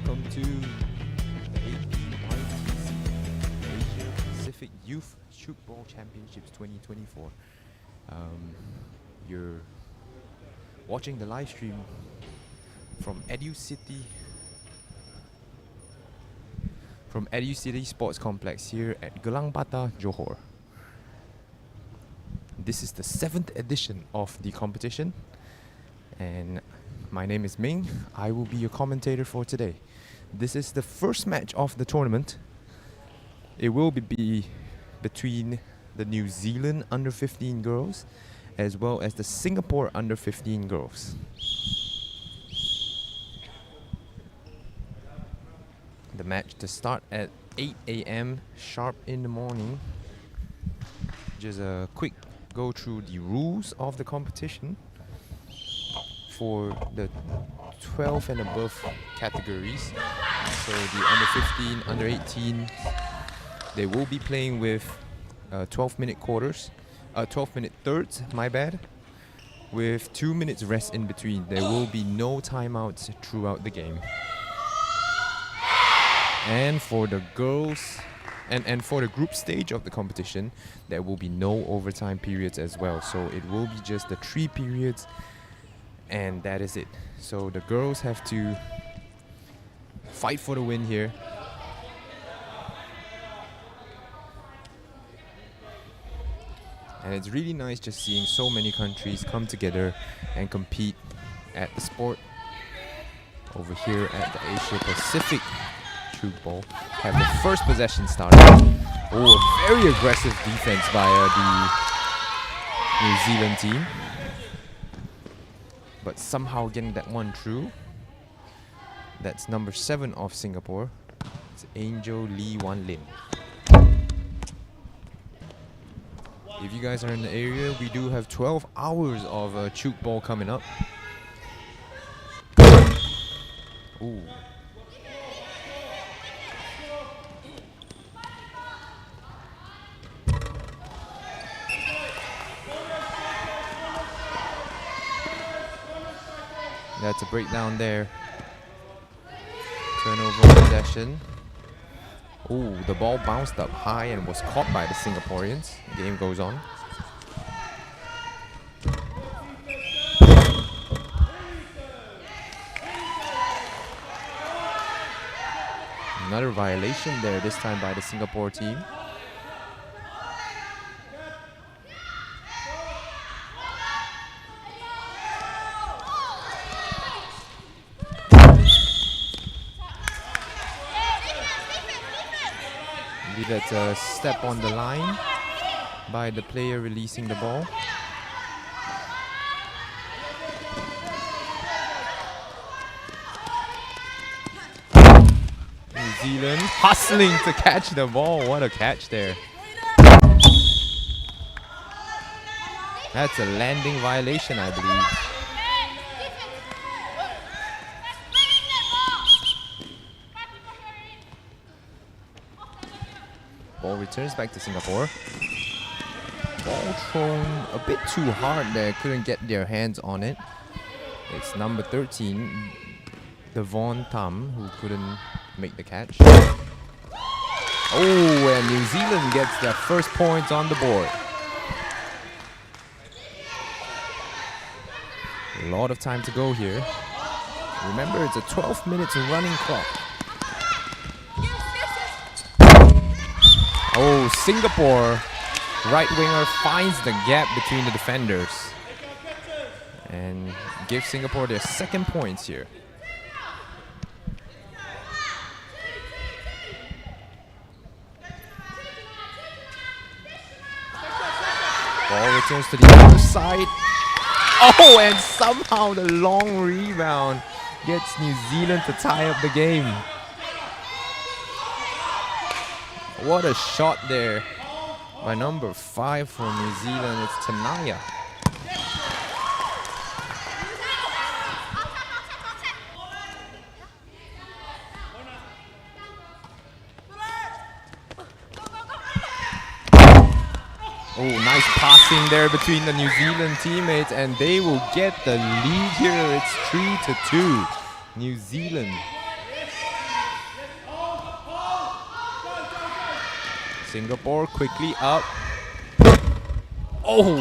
welcome to the APYTC Asia Pacific Youth Tchoukball Championships 2024. You're watching the live stream from Educity Sports Complex here at Gelang Bata, Johor. This is the 7th edition of the competition, and my name is Ming. I will be your commentator for today. This is the first match of the tournament. It will be between the New Zealand under-15 girls as well as the Singapore under-15 girls. The match to start at 8 AM sharp in the morning. Just a quick go through the rules of the competition. For the 12 and above categories, so the under-15, under-18, they will be playing with 12-minute quarters, 12-minute thirds, my bad, with 2 minutes rest in between. There will be no timeouts throughout the game. And for the girls, and for the group stage of the competition, there will be no overtime periods as well. So it will be just the 3 periods, and that is it. So the girls have to fight for the win here. And it's really nice just seeing so many countries come together and compete at the sport. Over here at the Asia Pacific Tchoukball, have the first possession started. Oh, a very aggressive defense by the New Zealand team, but somehow getting that one through. That's number 7 of Singapore. It's Angel Lee Wan Lin. If you guys are in the area, we do have 12 hours of Tchoukball coming up. Ooh. That's a breakdown there. Turnover possession. Ooh, the ball bounced up high and was caught by the Singaporeans. The game goes on. Another violation there, this time by the Singapore team. That's a step on the line by the player releasing the ball. New Zealand hustling to catch the ball. What a catch there. That's a landing violation, I believe. Ball returns back to Singapore. Ball thrown a bit too hard there, couldn't get their hands on it. It's number 13, Devon Tam, who couldn't make the catch. Oh, and New Zealand gets their first points on the board. A lot of time to go here. Remember, it's a 12 minutes running clock. Oh, Singapore right winger finds the gap between the defenders and gives Singapore their second points here. Ball returns to the other side. Oh, and somehow the long rebound gets New Zealand to tie up the game. What a shot there by number 5 for New Zealand. It's Tanaya. Oh, nice passing there between the New Zealand teammates, and they will get the lead here. It's 3-2. New Zealand Singapore quickly up. Oh,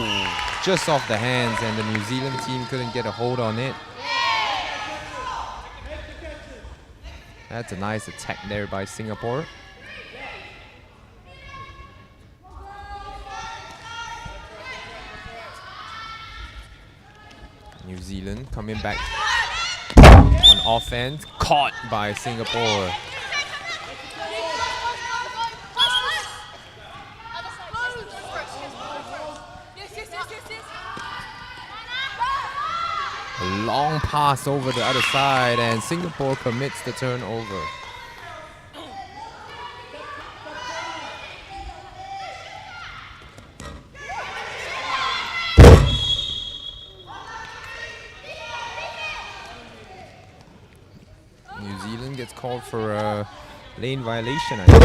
just off the hands, and the New Zealand team couldn't get a hold on it. That's a nice attack there by Singapore. New Zealand coming back on offense, caught by Singapore. A long pass over the other side, and Singapore commits the turnover. New Zealand gets called for a lane violation, I think.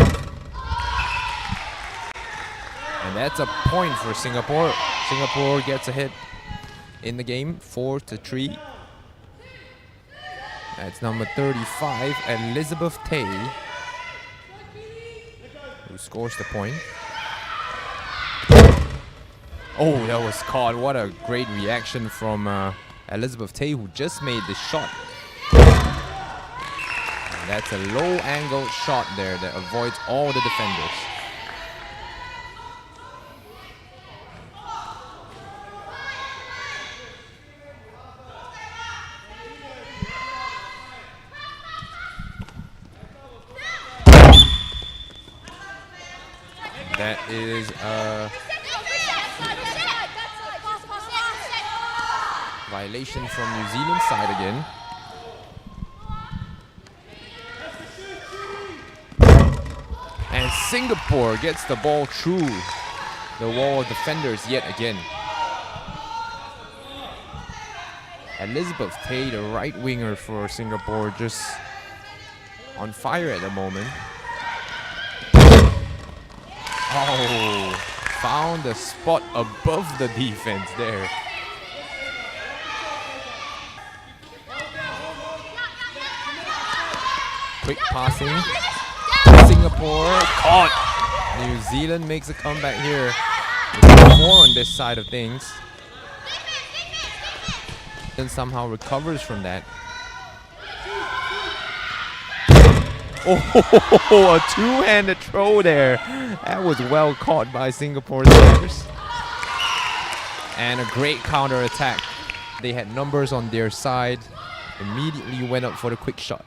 And that's a point for Singapore. Singapore gets ahead in the game, 4-3. That's number 35, Elizabeth Tay, who scores the point. Oh, that was caught. What a great reaction from Elizabeth Tay, who just made the shot. And that's a low-angle shot there that avoids all the defenders. That is a violation from New Zealand side again. And Singapore gets the ball through the wall of defenders yet again. Elizabeth Tay, the right winger for Singapore, just on fire at the moment. Oh, found the spot above the defense there. Quick passing. Singapore caught. New Zealand makes a comeback here. With 4 on this side of things. And somehow recovers from that. Oh, a two-handed throw there. That was well caught by Singapore's players. And a great counter-attack. They had numbers on their side. Immediately went up for the quick shot.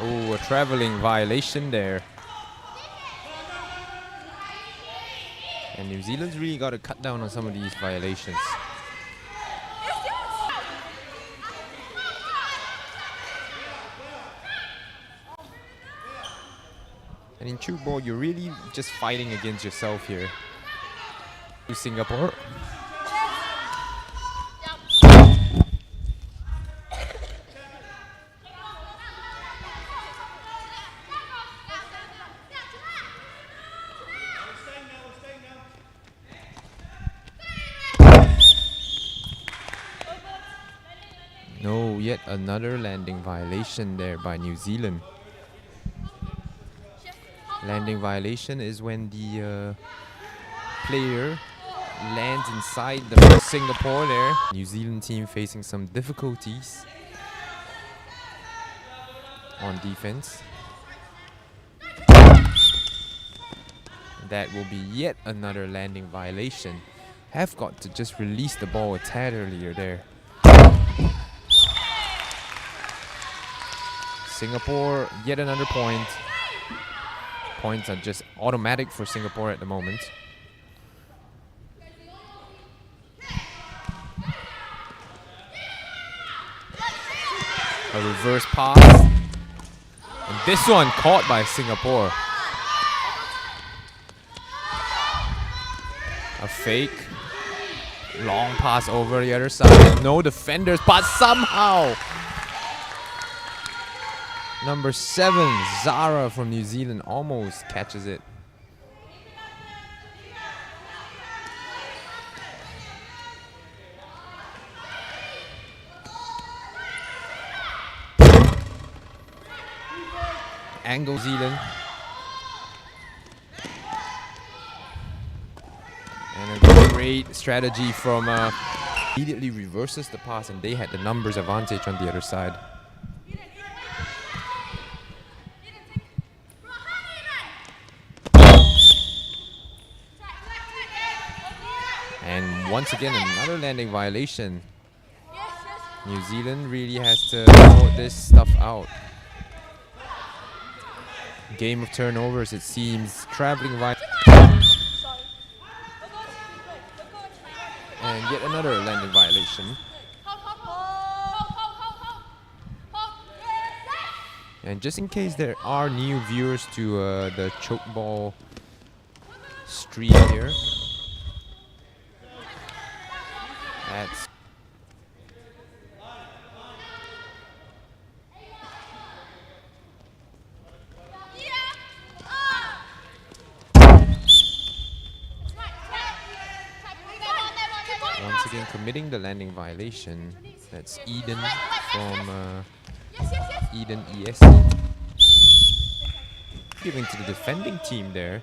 Oh, a traveling violation there. And New Zealand's really got to cut down on some of these violations. And in Tchoukball, you're really just fighting against yourself here. To Singapore. No, yet another landing violation there by New Zealand. Landing violation is when the player lands inside the Singapore there. New Zealand team facing some difficulties on defense. That will be yet another landing violation. Have got to just release the ball a tad earlier there. Singapore, yet another point. Points are just automatic for Singapore at the moment. A reverse pass. And this one caught by Singapore. A fake. Long pass over the other side. No defenders, but somehow number 7, Zara from New Zealand, almost catches it. angle Zealand. And a great strategy from immediately reverses the pass, and they had the numbers advantage on the other side. And once again, another landing violation. New Zealand really has to sort this stuff out. Game of turnovers, it seems. Traveling right. And yet another landing violation. And just in case there are new viewers to the Tchoukball stream here. That's once again committing the landing violation. That's Eden from Eden ESC. Giving to the defending team there.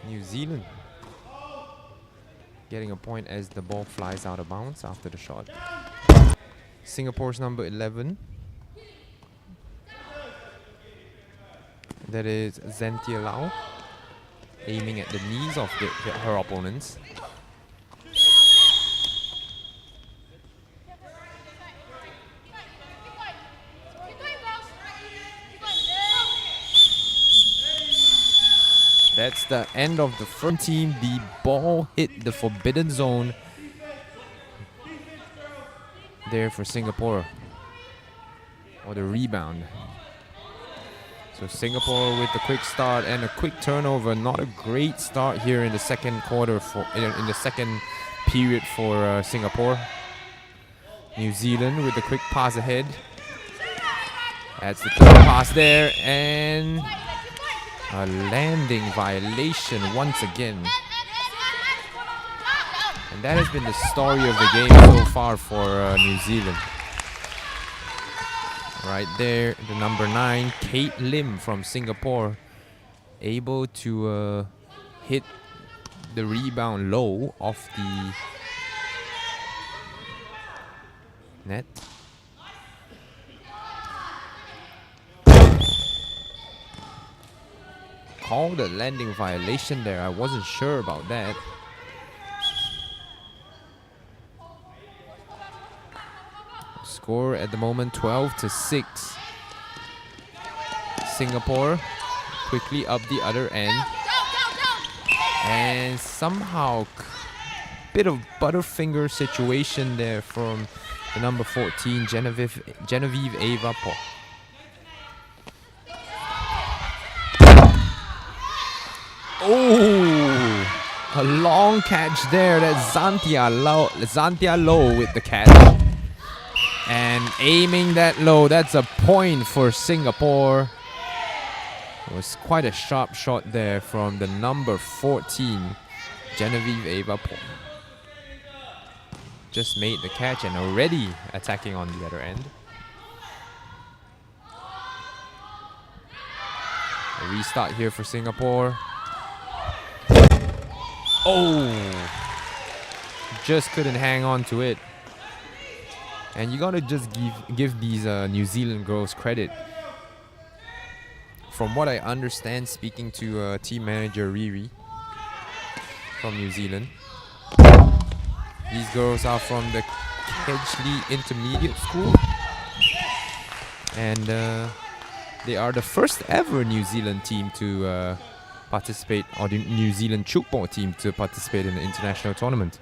New Zealand getting a point as the ball flies out of bounds after the shot. Singapore's number 11. That is Zentia Lau, aiming at the knees of her opponents. That's the end of the first team. The ball hit the forbidden zone there for Singapore. Or the rebound. So Singapore with the quick start and a quick turnover. Not a great start here in the second quarter in the second period for Singapore. New Zealand with the quick pass ahead. That's the third pass there, and a landing violation once again. And that has been the story of the game so far for New Zealand. Right there, the number 9, Kate Lim from Singapore, able to hit the rebound low off the net. Called a landing violation there. I wasn't sure about that. Score at the moment 12-6. Singapore quickly up the other end. And somehow bit of butterfinger situation there from the number 14, Genevieve Ava Po. Oh, a long catch there. That's Zantia Low with the catch. And aiming that low, that's a point for Singapore. It was quite a sharp shot there from the number 14, Genevieve Ava Po. Just made the catch and already attacking on the other end. A restart here for Singapore. Oh, just couldn't hang on to it. And you gotta just give these New Zealand girls credit. From what I understand, speaking to team manager Riri from New Zealand, these girls are from the Kedgley Intermediate School, and they are the first ever New Zealand team to participate, or the New Zealand Tchoukball team to participate in the international tournament,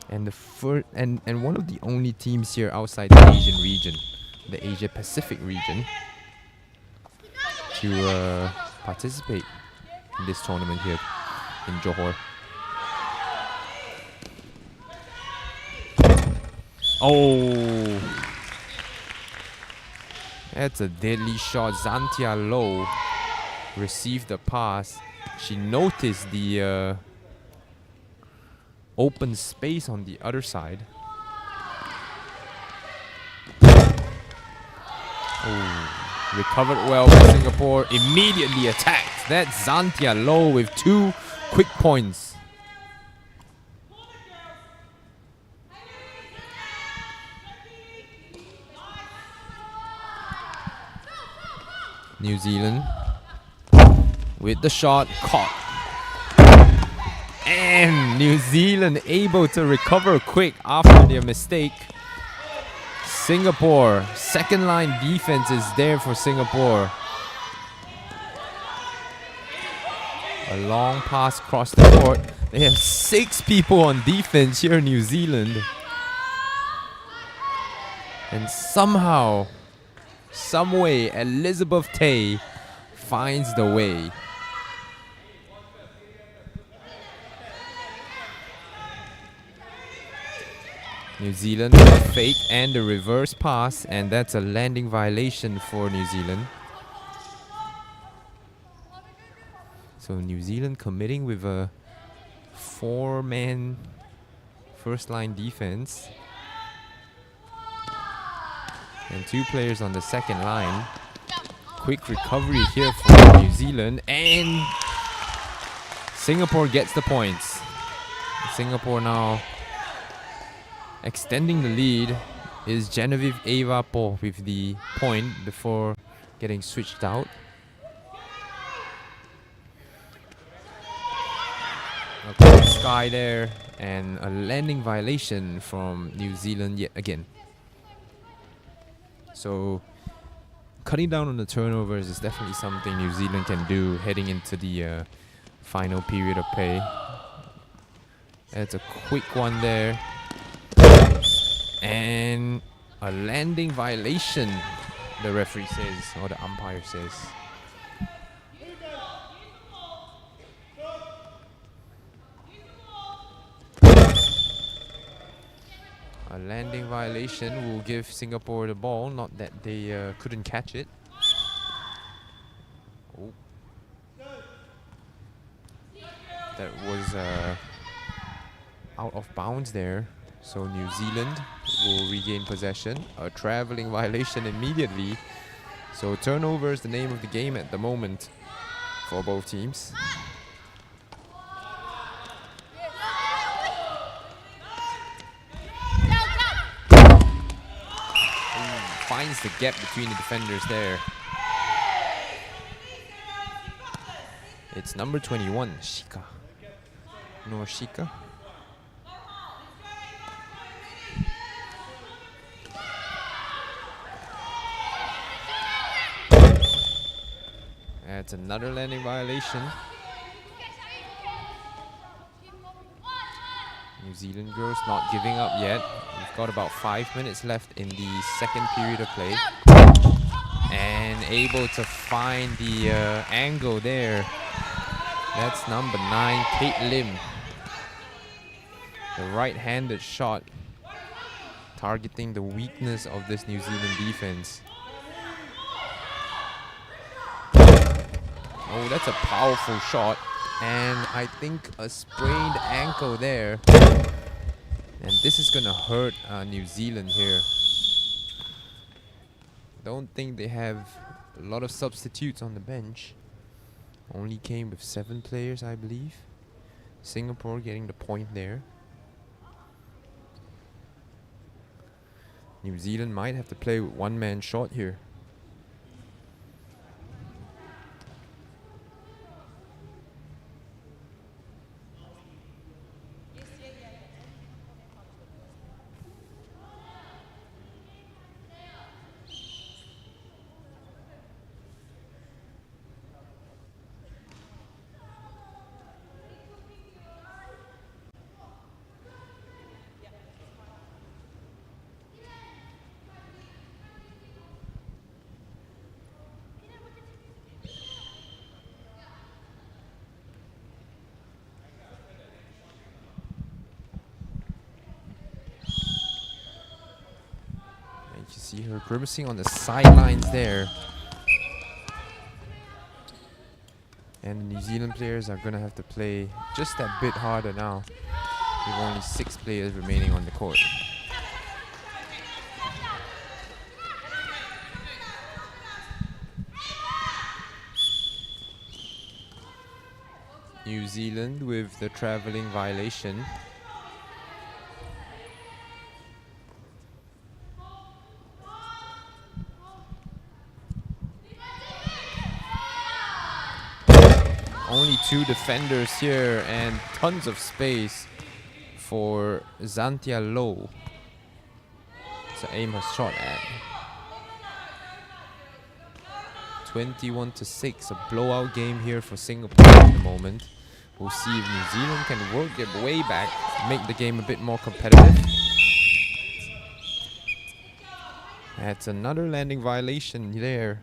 and the first and one of the only teams here outside the Asian region, the Asia Pacific region, to participate in this tournament here in Johor. Oh, that's a deadly shot. Zantia Low received the pass. She noticed the open space on the other side. Oh, Recovered well by Singapore. Immediately attacked. That's Zantia Low with 2 quick points. New Zealand with the shot, caught. And New Zealand able to recover quick after their mistake. Singapore, second line defense is there for Singapore. A long pass across the court. They have 6 people on defense here in New Zealand. And somehow, some way, Elizabeth Tay finds the way. New Zealand with a fake and a reverse pass, and that's a landing violation for New Zealand. So New Zealand committing with a 4-man first line defense. And 2 players on the second line. Quick recovery here for New Zealand, and Singapore gets the points. Singapore now extending the lead is Genevieve Ava Po with the point before getting switched out. A quick sky there and a landing violation from New Zealand yet again. So cutting down on the turnovers is definitely something New Zealand can do heading into the final period of play. That's a quick one there. And a landing violation, the referee says, or the umpire says. A landing violation will give Singapore the ball, not that they couldn't catch it. Oh. That was out of bounds there. So New Zealand will regain possession. A traveling violation immediately. So turnover is the name of the game at the moment for both teams. Finds the gap between the defenders there. It's number 21, Shika. No, Shika. That's another landing violation. New Zealand girls not giving up yet. We've got about 5 minutes left in the second period of play. And able to find the angle there. That's number 9, Kate Lim. The right-handed shot targeting the weakness of this New Zealand defense. Oh, that's a powerful shot. And I think a sprained ankle there. And this is going to hurt New Zealand here. Don't think they have a lot of substitutes on the bench. Only came with 7 players, I believe. Singapore getting the point there. New Zealand might have to play with 1-man short here. You see her grimacing on the sidelines there. And the New Zealand players are going to have to play just that bit harder now. With only 6 players remaining on the court. New Zealand with the travelling violation. Only 2 defenders here and tons of space for Zantia Low to aim her shot at. 21-6, a blowout game here for Singapore at the moment. We'll see if New Zealand can work their way back, make the game a bit more competitive. That's another landing violation there.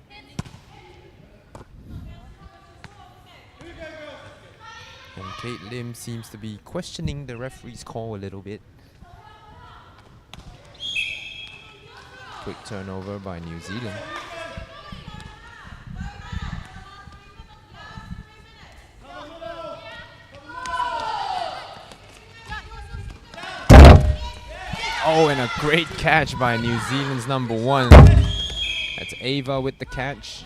And Kate Lim seems to be questioning the referee's call a little bit. Quick turnover by New Zealand. Oh, and a great catch by New Zealand's number 1. That's Ava with the catch.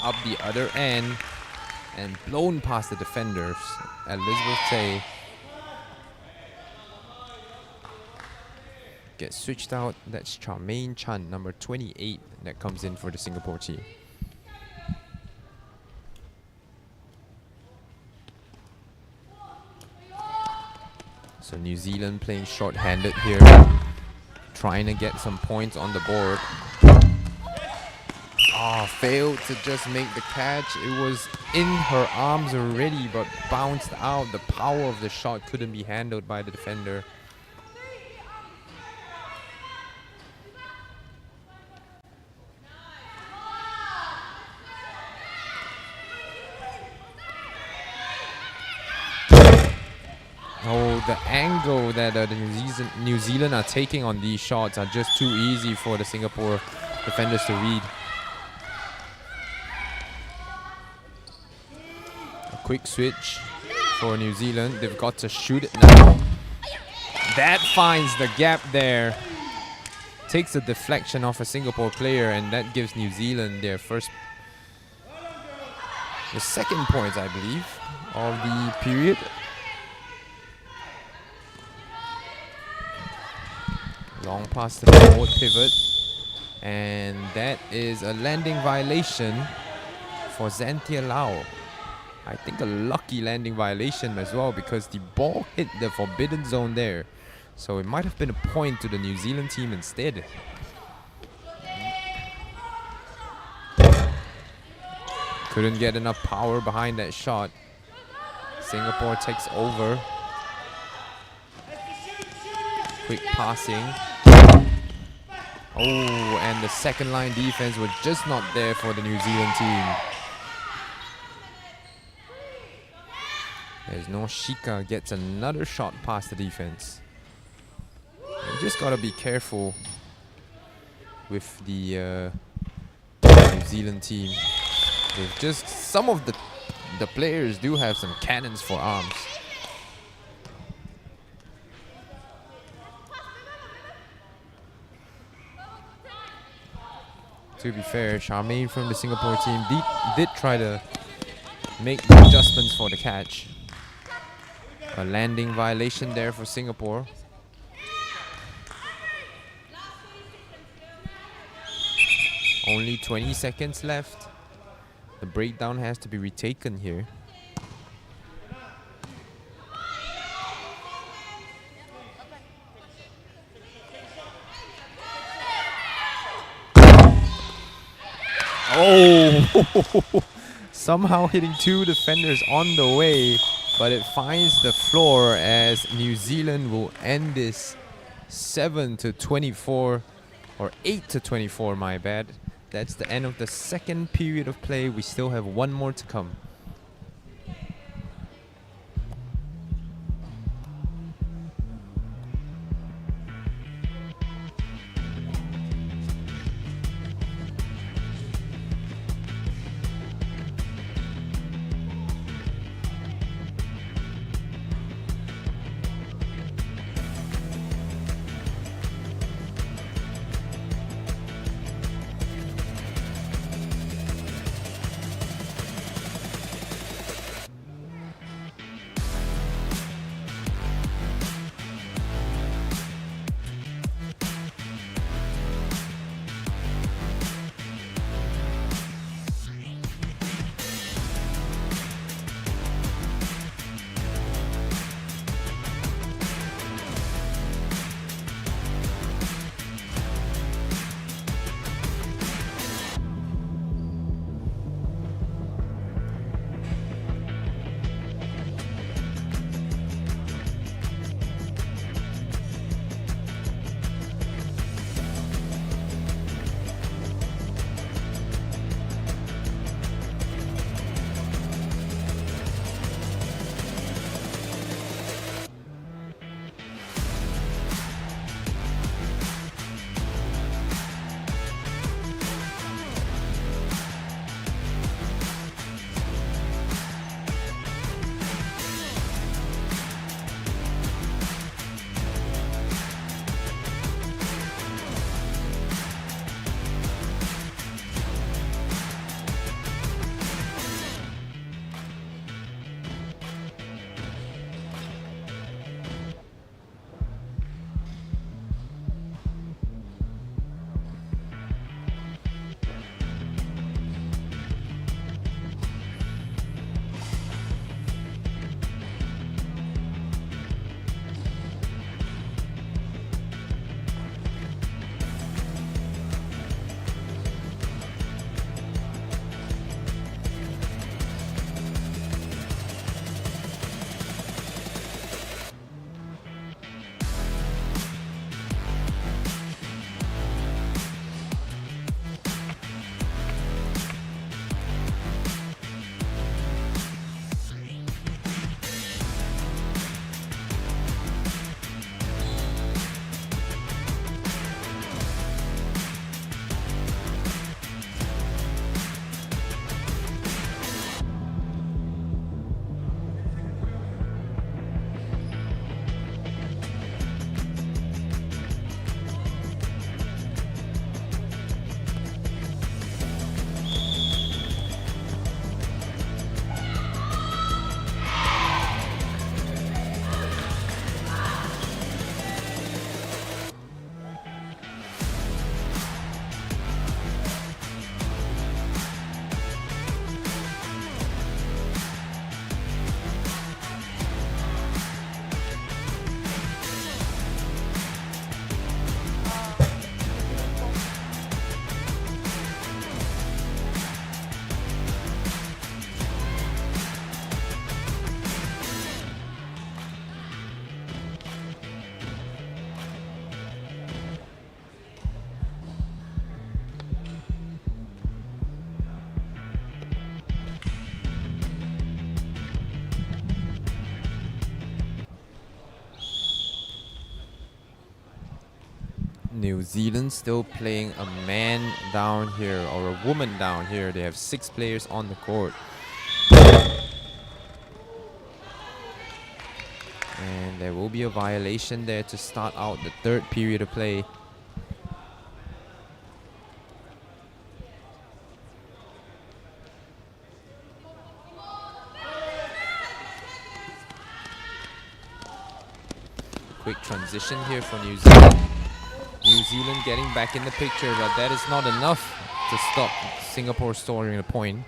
Up the other end and blown past the defenders. Elizabeth Tay gets switched out. That's Charmaine Chan, number 28, that comes in for the Singapore team. So New Zealand playing short-handed here, trying to get some points on the board. Failed to just make the catch. It was in her arms already, but bounced out. The power of the shot couldn't be handled by the defender. Oh, the angle that the New Zealand are taking on these shots are just too easy for the Singapore defenders to read. Quick switch for New Zealand. They've got to shoot it now. That finds the gap there. Takes a deflection off a Singapore player, and that gives New Zealand their the second point, I believe, of the period. Long past the forward pivot. And that is a landing violation for Zantia Lau. I think a lucky landing violation as well, because the ball hit the forbidden zone there. So it might have been a point to the New Zealand team instead. Couldn't get enough power behind that shot. Singapore takes over. Quick passing. Oh, and the second line defense was just not there for the New Zealand team. As Noshika gets another shot past the defense. You just gotta be careful with the New Zealand team. With just some of the players do have some cannons for arms. To be fair, Charmaine from the Singapore team did try to make the adjustments for the catch. A landing violation there for Singapore. Only 20 seconds left. The breakdown has to be retaken here. Oh! Somehow hitting 2 defenders on the way, but it finds the floor as New Zealand will end this 7-24, or 8-24, my bad. That's the end of the second period of play. We still have one more to come. New Zealand still playing a man down here, or a woman down here. They have 6 players on the court. And there will be a violation there to start out the 3rd period of play. Quick transition here for New Zealand. New Zealand getting back in the picture, but that is not enough to stop Singapore scoring a point.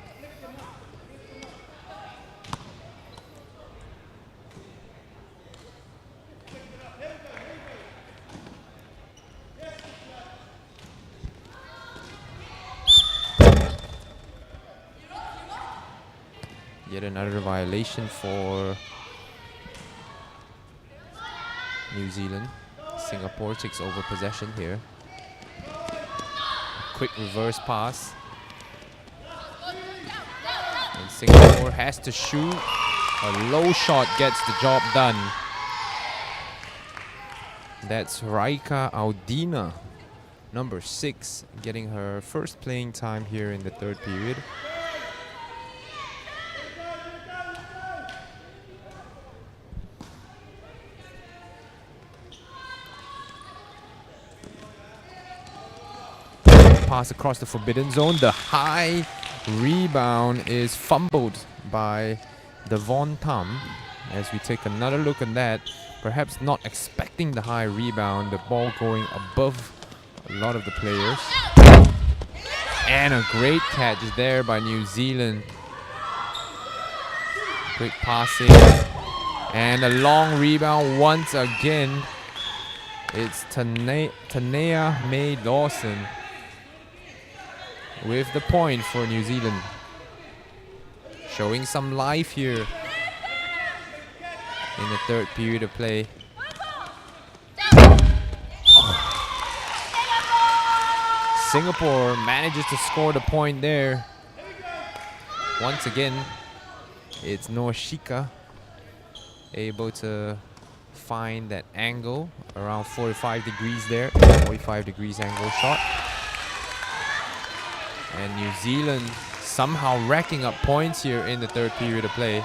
Yet another violation for New Zealand. Singapore takes over possession here. A quick reverse pass. And Singapore has to shoot. A low shot gets the job done. That's Raika Audina, number 6, getting her first playing time here in the 3rd period. Pass across the forbidden zone. The high rebound is fumbled by Devon Tam. As we take another look at that, perhaps not expecting the high rebound, the ball going above a lot of the players. And a great catch there by New Zealand. Quick passing. And a long rebound once again. It's Tanea May Dawson with the point for New Zealand. Showing some life here in the 3rd period of play. Singapore manages to score the point there. Once again, it's Noshika able to find that angle around 45 degrees there. 45 degrees angle shot. And New Zealand somehow racking up points here in the 3rd period of play.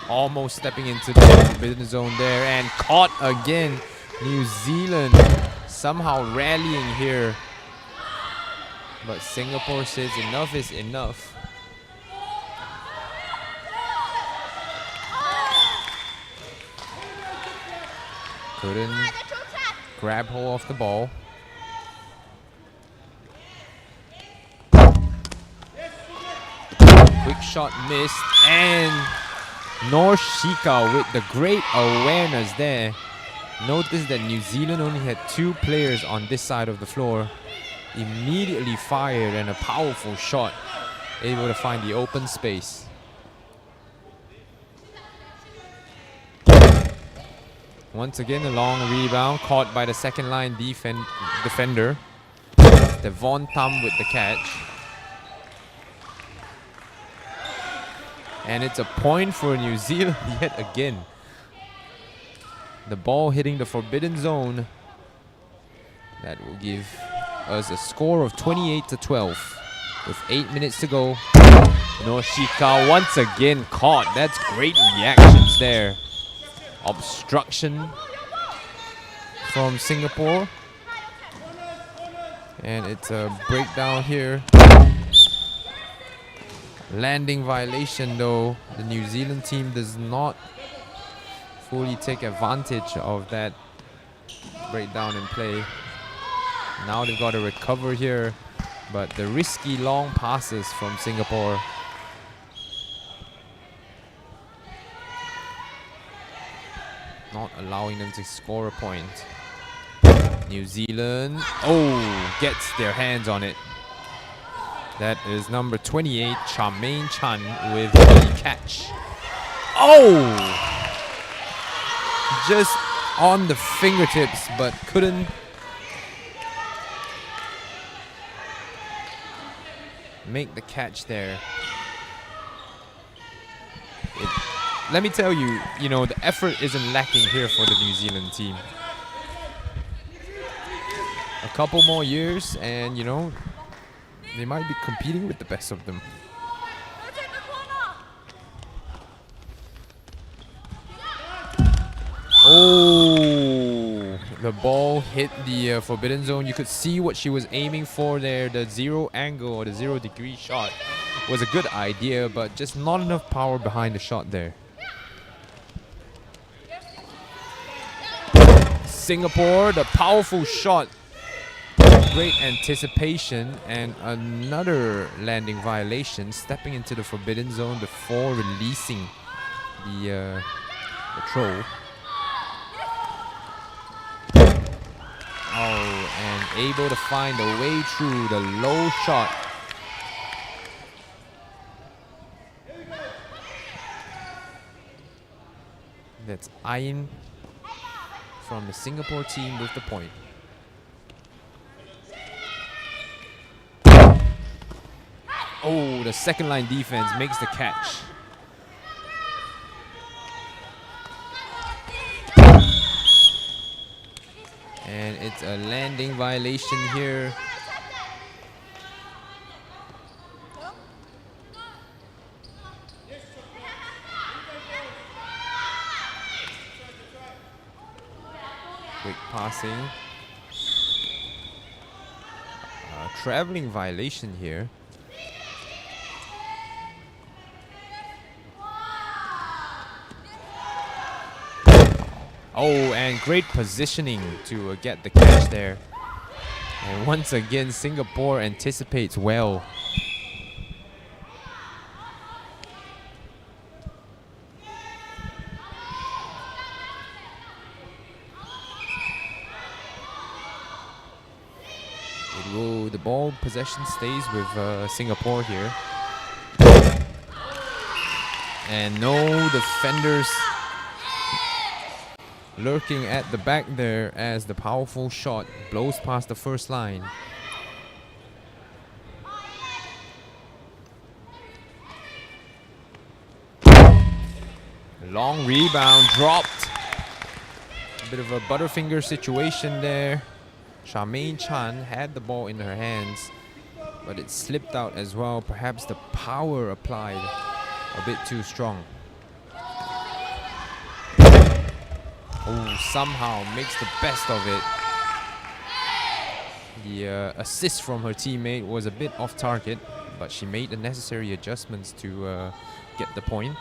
Almost stepping into the forbidden zone there and caught again. New Zealand somehow rallying here. But Singapore says enough is enough. Couldn't grab hold of the ball. Quick shot missed, and Norshika with the great awareness there. Notice that New Zealand only had 2 players on this side of the floor. Immediately fired, and a powerful shot, able to find the open space. Once again, a long rebound caught by the second line defender. Devon Tam with the catch. And it's a point for New Zealand yet again. The ball hitting the forbidden zone. That will give us a score of 28-12 with 8 minutes to go. Noshika once again caught. That's great reactions there. Obstruction from Singapore. And it's a breakdown here. Landing violation though. The New Zealand team does not fully take advantage of that breakdown in play. Now they've got to recover here, but the risky long passes from Singapore. Not allowing them to score a point. New Zealand, gets their hands on it. That is number 28, Charmaine Chan with the catch. Just on the fingertips, but couldn't make the catch there. let me tell you, the effort isn't lacking here for the New Zealand team. A couple more years and, they might be competing with the best of them. Oh, the ball hit the forbidden zone. You could see what she was aiming for there. The 0 angle or the 0 degree shot was a good idea, but just not enough power behind the shot there. Singapore, the powerful shot. Great anticipation and another landing violation, stepping into the forbidden zone before releasing the throw. Oh, and able to find a way through the low shot. That's Ayin from the Singapore team with the point. Oh, the second line defense makes the catch. And it's a landing violation here. Quick passing. Traveling violation here. Oh, and great positioning to get the catch there. And once again, Singapore anticipates well. The ball possession stays with Singapore here. And no defenders lurking at the back there as the powerful shot blows past the first line. Long rebound dropped. A bit of a butterfinger situation there. Charmaine Chan had the ball in her hands, but it slipped out as well. Perhaps the power applied a bit too strong. Oh, somehow makes the best of it. The assist from her teammate was a bit off target, but she made the necessary adjustments to get the point.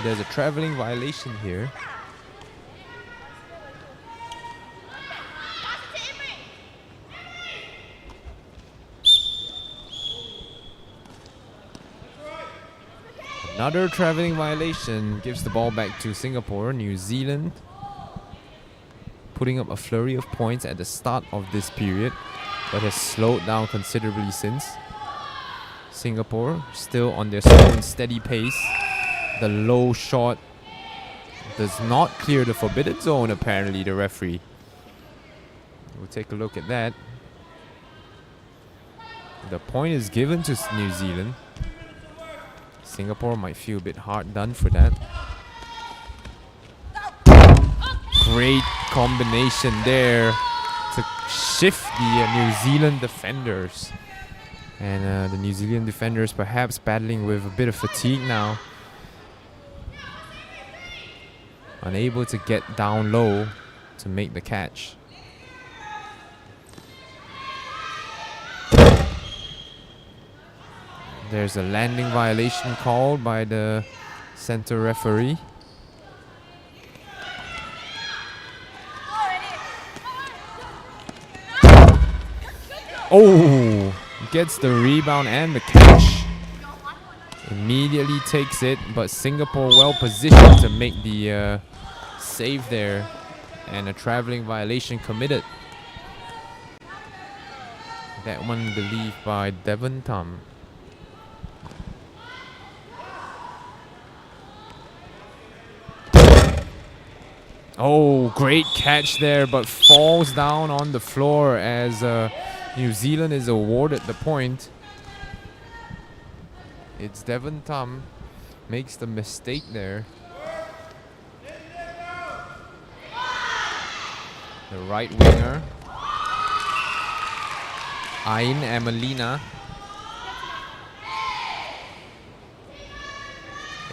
There's a traveling violation here. Another traveling violation gives the ball back to Singapore. New Zealand putting up a flurry of points at the start of this period, but has slowed down considerably since. Singapore still on their slow and steady pace. The low shot does not clear the forbidden zone, apparently, the referee. We'll take a look at that. The point is given to New Zealand. Singapore might feel a bit hard done for that. Great combination there to shift the New Zealand defenders. And the New Zealand defenders perhaps battling with a bit of fatigue now. Unable to get down low to make the catch. There's a landing violation called by the center referee. Oh, gets the rebound and the catch. Immediately takes it, but Singapore well positioned to make the save there, and a traveling violation committed. That one believed by Devon Tam. Oh, great catch there, but falls down on the floor as New Zealand is awarded the point. It's Devon Tam makes the mistake there. The right winger, Ain Emelina,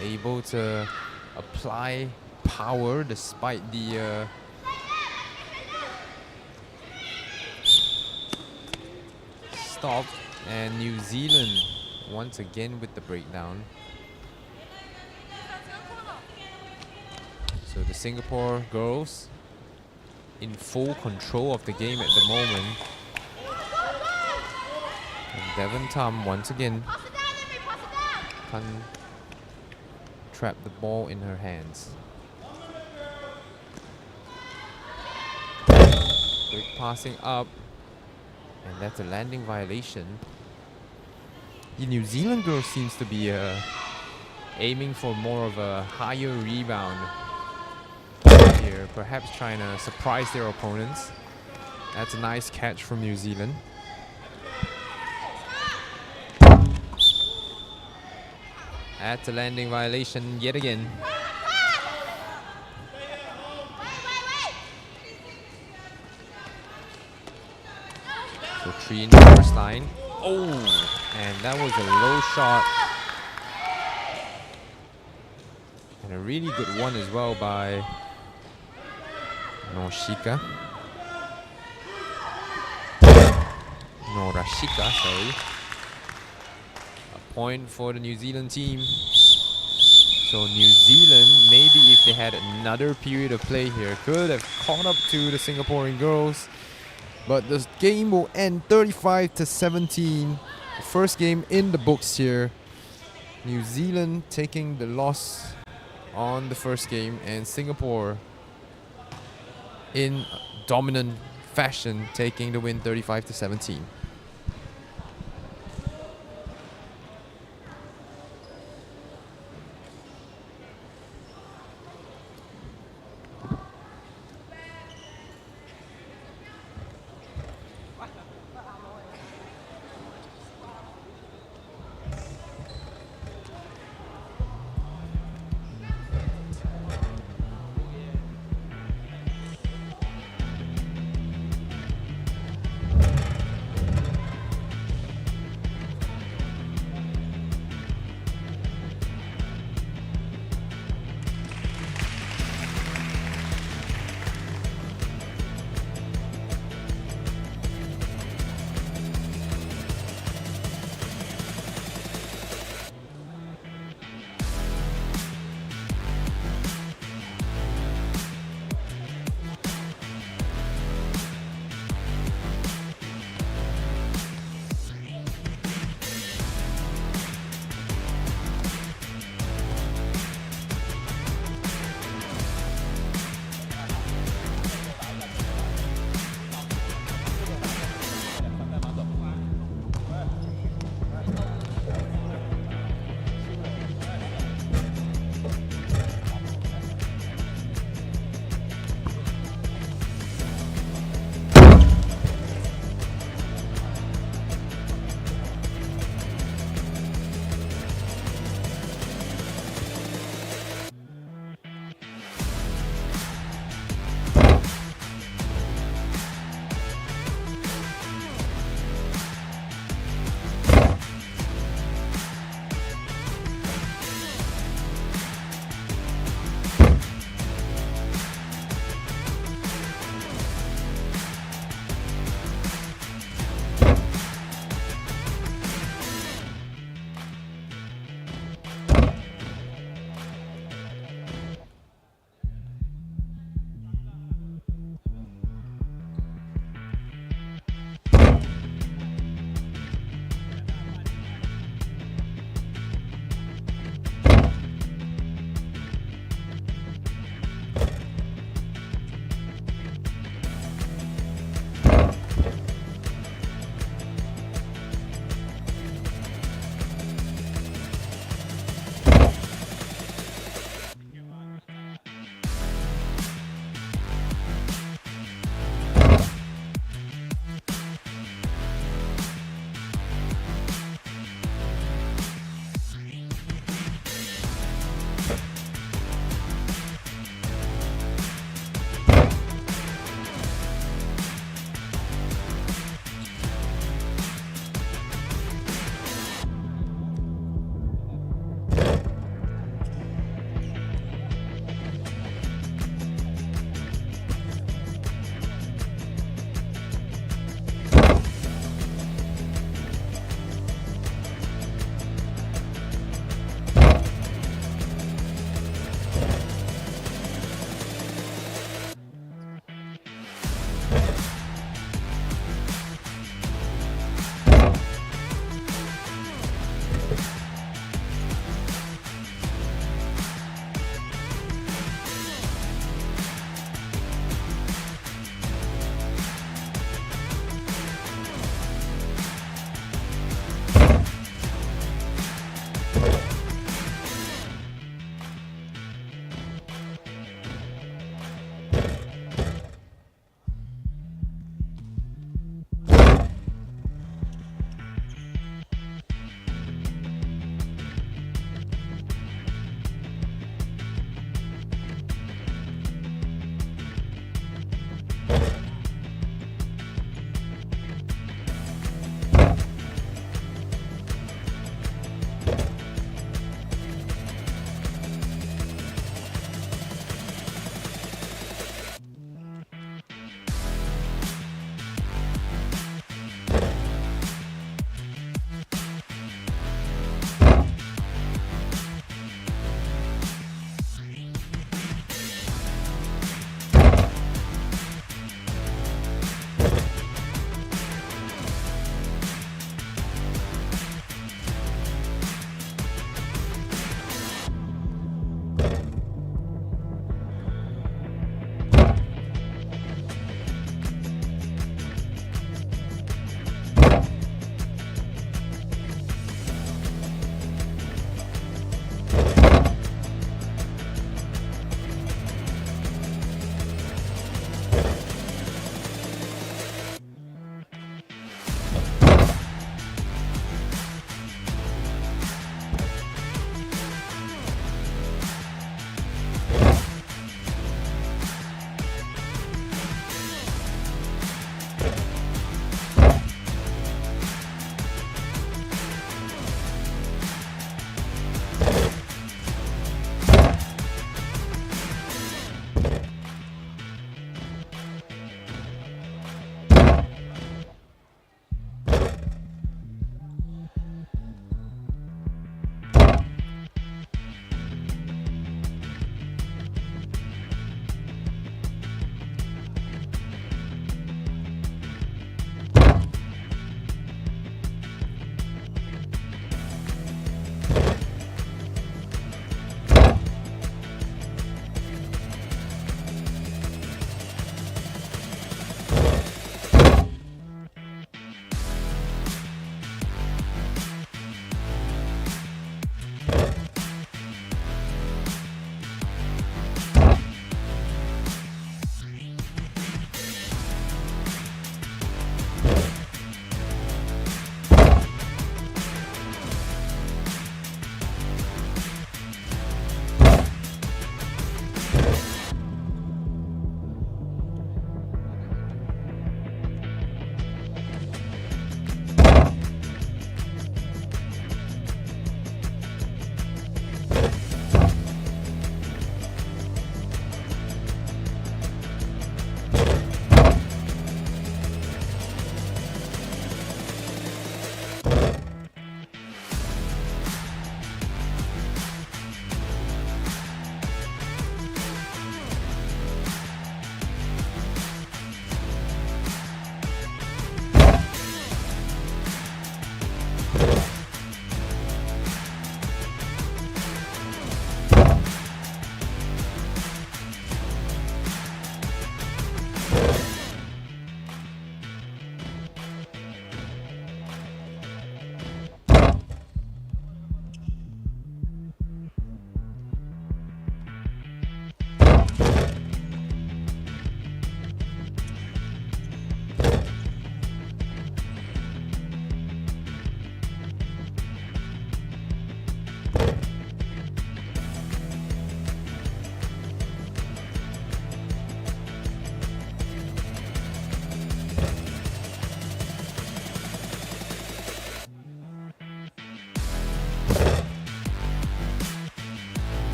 able to apply power despite the stop, and New Zealand once again with the breakdown. So the Singapore girls in full control of the game at the moment. And Devon Tam once again can't trap the ball in her hands. Quick passing up, and that's a landing violation. The New Zealand girl seems to be aiming for more of a higher rebound here, perhaps trying to surprise their opponents. That's a nice catch from New Zealand. That's a landing violation yet again. So 3 in the first line. Oh, and that was a low shot. And a really good one as well by Norashika, sorry. A point for the New Zealand team. So New Zealand, maybe if they had another period of play here, could have caught up to the Singaporean girls. But this game will end 35-17. The first game in the books here. New Zealand taking the loss on the first game, and Singapore in dominant fashion taking the win 35-17.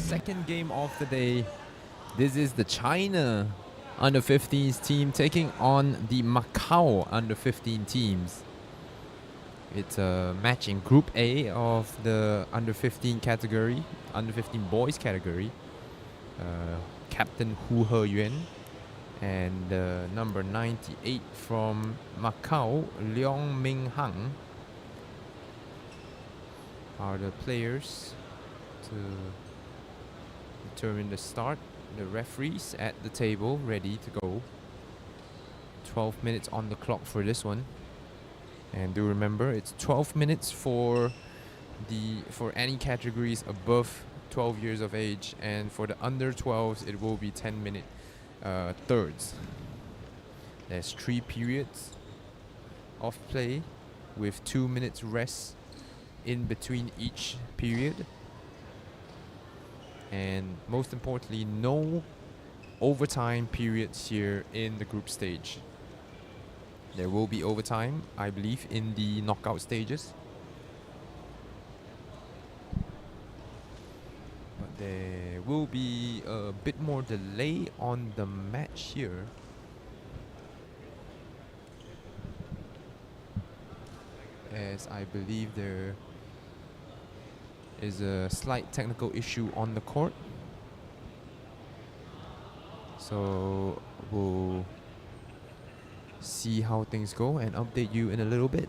second game of the day. This is the China under-15s team taking on the Macau under-15 teams. It's a match in Group A of the under-15 category, under-15 boys category. Captain Hu Heyuan and number 98 from Macau, Leong Ming Hang, are the players to determine the start. The referees at the table ready to go. 12 minutes on the clock for this one. And do remember, it's 12 minutes for any categories above 12 years of age, and for the under 12s it will be 10-minute thirds. There's 3 periods of play with 2 minutes rest in between each period, and most importantly, no overtime periods here in the group stage. There will be overtime, I believe, in the knockout stages, but there will be a bit more delay on the match here. As I believe there is a slight technical issue on the court. So we'll see how things go and update you in a little bit.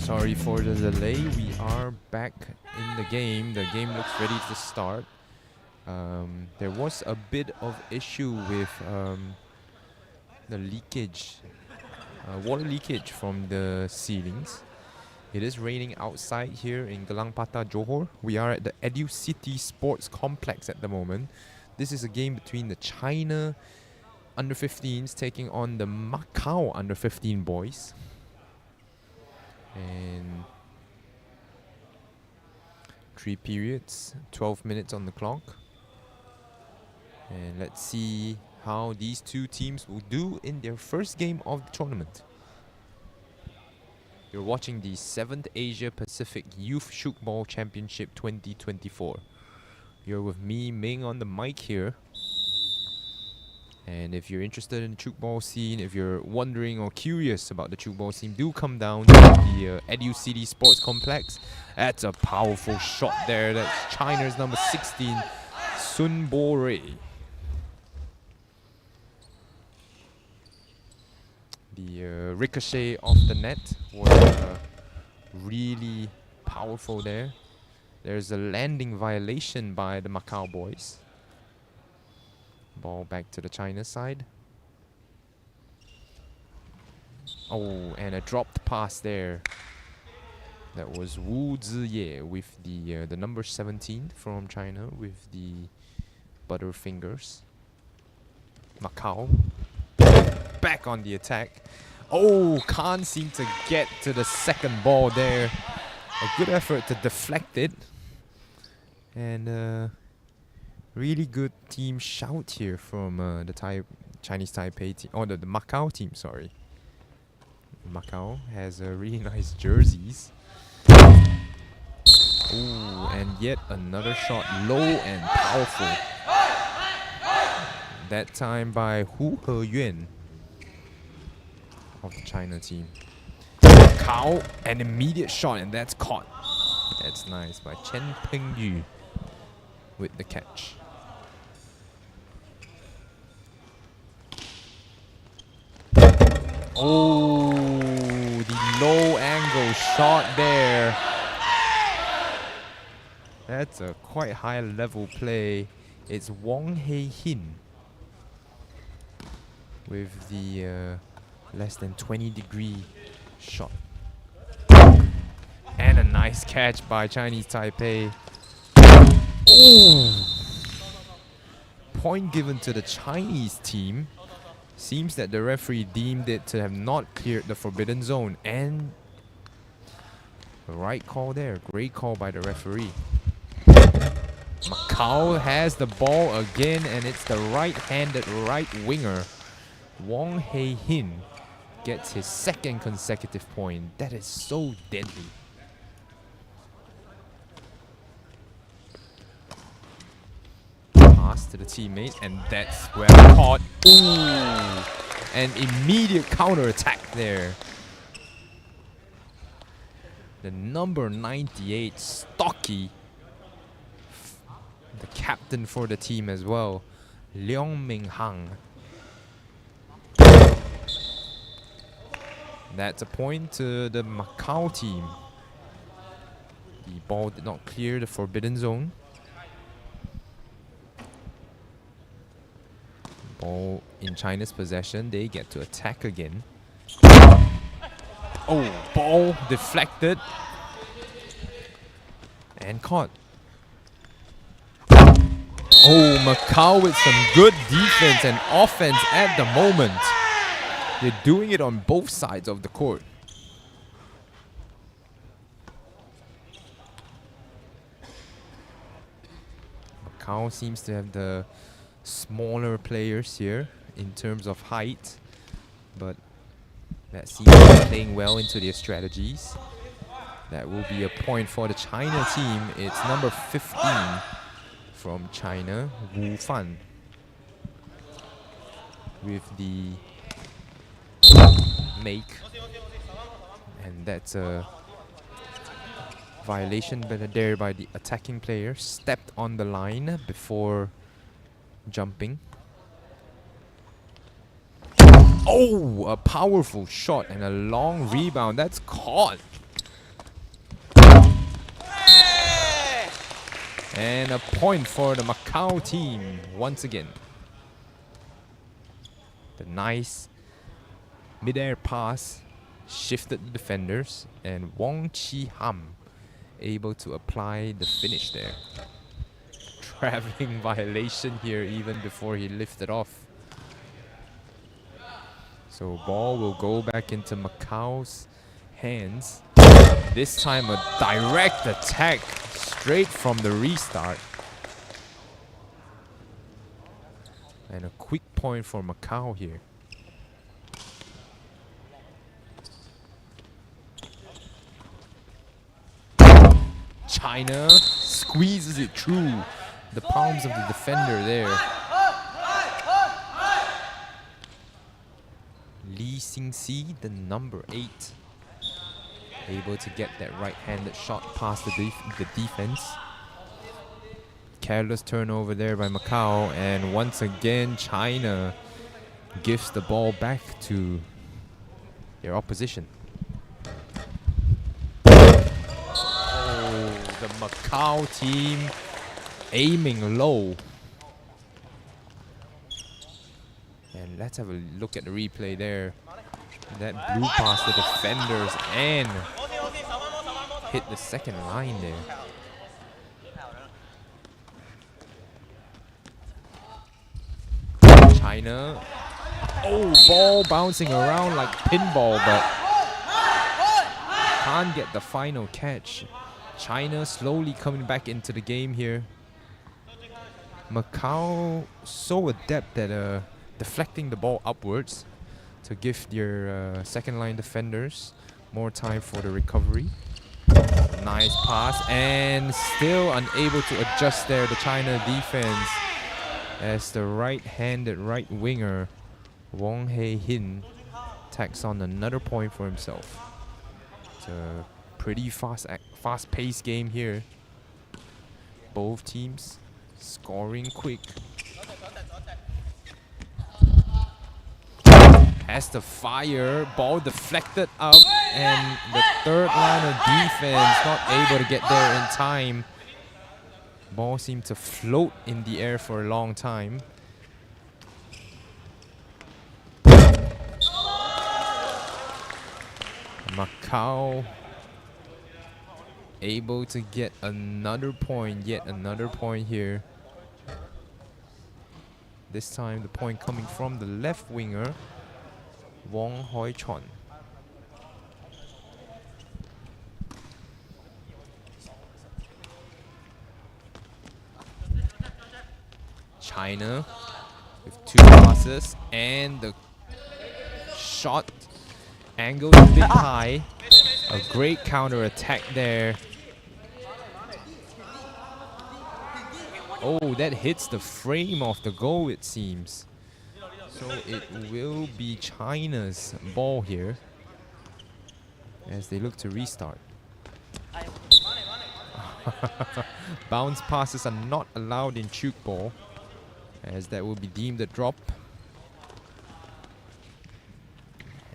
Sorry for the delay. We are back in the game. The game looks ready to start. There was a bit of issue with the leakage, water leakage from the ceilings. It is raining outside here in Gelang Patah, Johor. We are at the Educity Sports Complex at the moment. This is a game between the China under-15s taking on the Macau under-15 boys. And 3 periods, 12 minutes on the clock. And let's see how these two teams will do in their first game of the tournament. You're watching the 7th Asia Pacific Youth Tchoukball Championship 2024. You're with me, Ming, on the mic here. And if you're interested in the Tchoukball scene, if you're wondering or curious about the Tchoukball scene, do come down to the Educity Sports Complex. That's a powerful shot there. That's China's number 16, Sun Bo-rei. The ricochet off the net was really powerful there. There's a landing violation by the Macau boys. Ball back to the China side. Oh, and a dropped pass there. That was Wu Ziye with the number 17 from China with the butterfingers. Macau back on the attack. Oh, can't seem to get to the second ball there. A good effort to deflect it. And really good team shout here from the Chinese Taipei team, or the Macau team, sorry. Macau has really nice jerseys. Ooh, and yet another shot, low and powerful. That time by Hu Heyuan of the China team. Macau, an immediate shot, and that's caught. That's nice by Chen Pengyu with the catch. Oh, the low angle shot there. That's a quite high level play. It's Wong Hei-hin with the less than 20-degree shot. And a nice catch by Chinese Taipei. Oh! Point given to the Chinese team. Seems that the referee deemed it to have not cleared the forbidden zone, and the right call there. Great call by the referee. Macau has the ball again, and it's the right-handed right winger. Wong Hei-hin gets his second consecutive point. That is so deadly. To the teammate, and that's well caught. Ooh, an immediate counter attack there. The number 98, stocky, the captain for the team as well, Leong Ming Hang. That's a point to the Macau team. The ball did not clear the forbidden zone. Ball in China's possession, they get to attack again. Oh, ball deflected and caught. Oh, Macau with some good defense and offense at the moment. They're doing it on both sides of the court. Macau seems to have the smaller players here in terms of height, but that seems to be playing well into their strategies. That will be a point for the China team. It's number 15 from China, Wu Fan, with the make, and that's a violation there by the attacking player. Stepped on the line before jumping. Oh, a powerful shot and a long rebound. That's caught. And a point for the Macau team once again. The nice mid-air pass shifted the defenders, and Wong Chi Ham able to apply the finish there. Traveling violation here even before he lifted off. So ball will go back into Macau's hands. This time a direct attack straight from the restart. And a quick point for Macau here. China squeezes it through the palms of the defender there. Lee Xingxi, the number 8, able to get that right-handed shot past the defense. Careless turnover there by Macau, and once again China gives the ball back to their opposition. Oh, the Macau team aiming low. And let's have a look at the replay there. That blew past the defenders and hit the second line there. China. Oh, ball bouncing around like pinball, but can't get the final catch. China slowly coming back into the game here. Macau so adept at deflecting the ball upwards to give their second line defenders more time for the recovery. Nice pass, and still unable to adjust there, the China defense, as the right-handed right winger Wong Hei-hin tacks on another point for himself. It's a pretty fast-paced game here. Both teams scoring quick. Has the fire, ball deflected up, and the third line of defense not able to get there in time. Ball seemed to float in the air for a long time. Macau able to get another point, yet another point here. This time the point coming from the left winger, Wong Hoi Chon. China with 2 passes, and the shot angled a bit high. A great counter attack there. Oh, that hits the frame of the goal, it seems. So it will be China's ball here as they look to restart. Bounce passes are not allowed in Tchoukball, as that will be deemed a drop.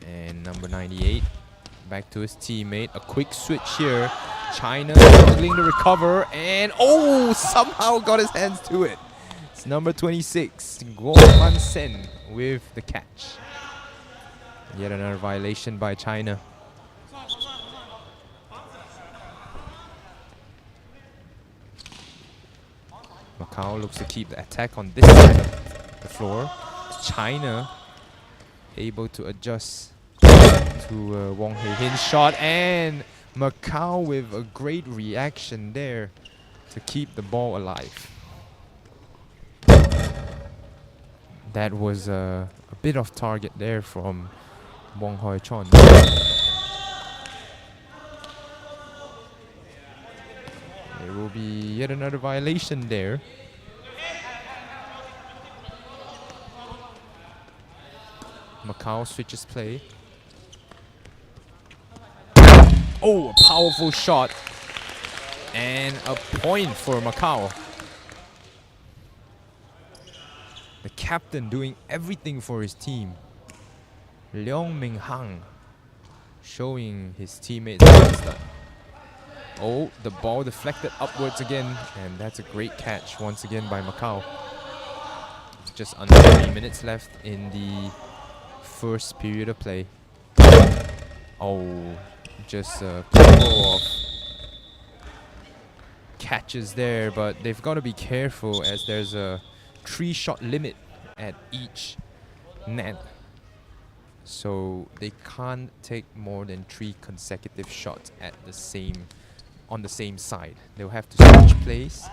And number 98 back to his teammate. A quick switch here. China struggling to recover, and oh, somehow got his hands to it. It's number 26, Guo Man Sen, with the catch. Yet another violation by China. Macau looks to keep the attack on this side of the floor. China able to adjust to Wong Hei-hin's shot, and Macau with a great reaction there to keep the ball alive. That was a bit off target there from Wong Hoi Chon. There will be yet another violation there. Macau switches play. Oh, a powerful shot. And a point for Macau. The captain doing everything for his team. Leong Ming Hang showing his teammates the best. Oh, the ball deflected upwards again, and that's a great catch once again by Macau. Just under 3 minutes left in the first period of play. Oh, just a couple of catches there, but they've got to be careful as there's a 3-shot limit at each net. So they can't take more than 3 consecutive shots at the same on the same side. They'll have to switch plays.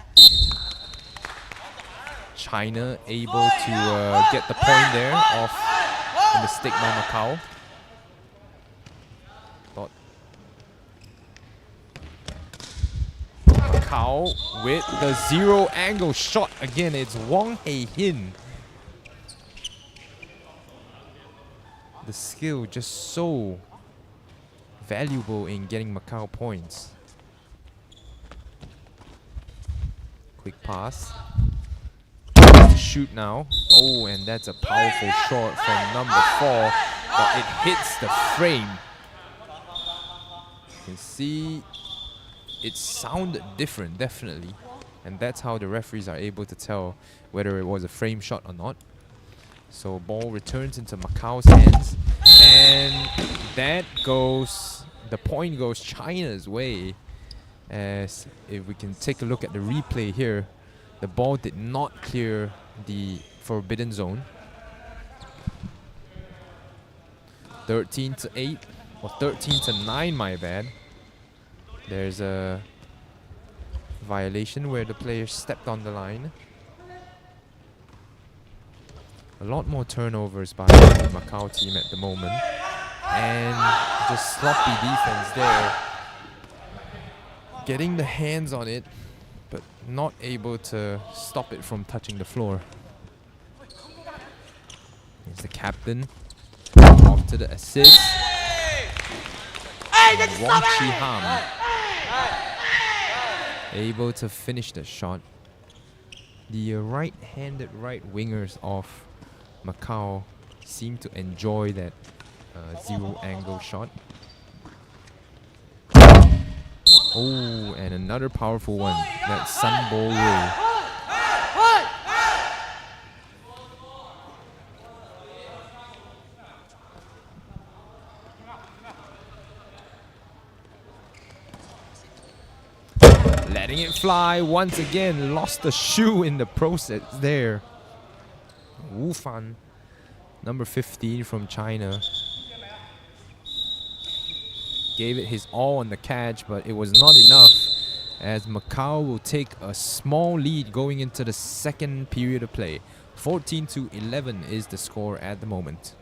China able to get the point there off a mistake by Macau. Thought Macau with the 0 angle shot again. It's Wong Hei Hin. The skill just so valuable in getting Macau points. Quick pass. Shoot now. Oh, and that's a powerful shot from number 4, but it hits the frame. You can see it sounded different, definitely, and that's how the referees are able to tell whether it was a frame shot or not. So ball returns into Macau's hands, and that goes, the point goes China's way. As if we can take a look at the replay here, the ball did not clear the forbidden zone. 13-8, or 13-9, my bad. There's a violation where the player stepped on the line. A lot more turnovers by the Macau team at the moment, and just sloppy defense there. Getting the hands on it, but not able to stop it from touching the floor. Here's the captain, off to the assist. And Wong Chi Ham able to finish the shot. The right-handed right wingers of Macau seem to enjoy that 0 angle shot. Oh, and another powerful one. That's Sun Bo Wei. Letting it fly once again. Lost the shoe in the process there. Wu Fan, number 15 from China. Gave it his all on the catch, but it was not enough, as Macau will take a small lead going into the second period of play. 14-11 is the score at the moment.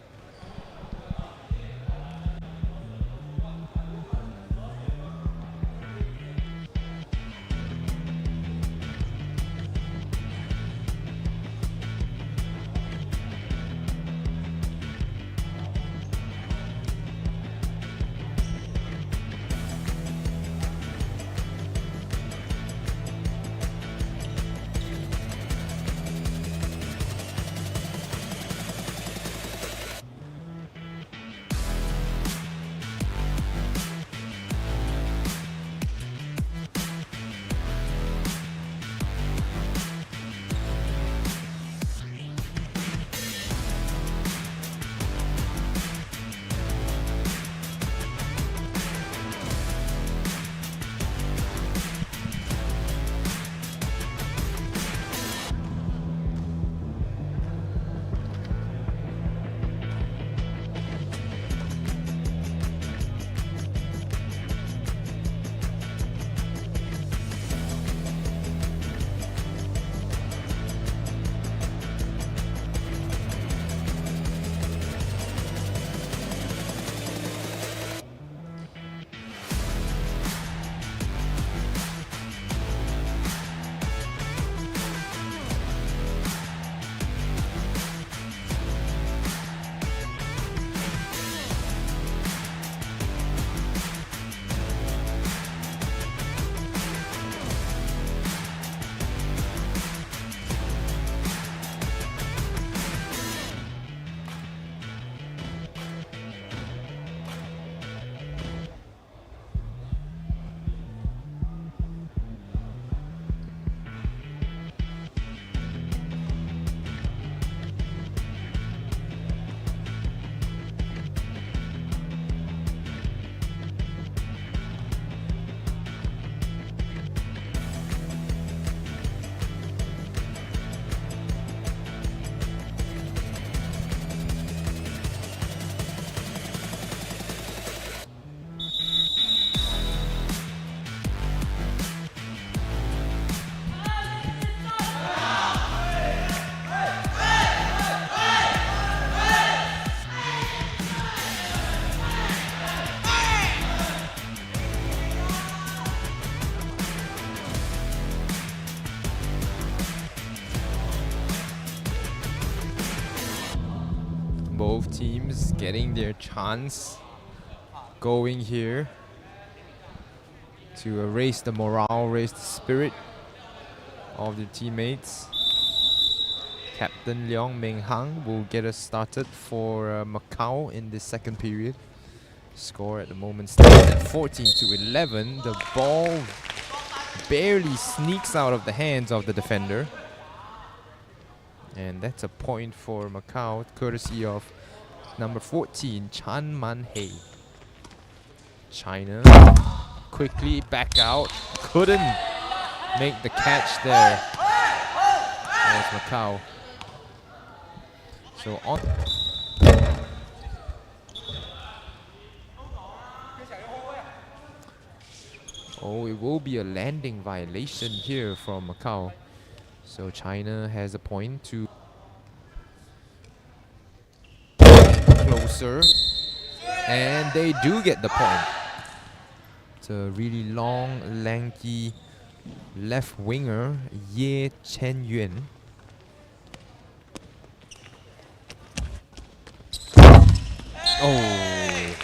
teams getting their chance going here to raise the morale, raise the spirit of their teammates. Captain Leong Meng Hang will get us started for Macau in the second period. Score at the moment stands at 14-11. The ball barely sneaks out of the hands of the defender. And that's a point for Macau, courtesy of number 14, Chan Man Hei. China quickly back out. Couldn't make the catch there. There's Macau. So on. Oh, it will be a landing violation here from Macau. So China has a point to closer. And they do get the point. It's a really long, lanky left winger, Ye Chen Yuan. Oh,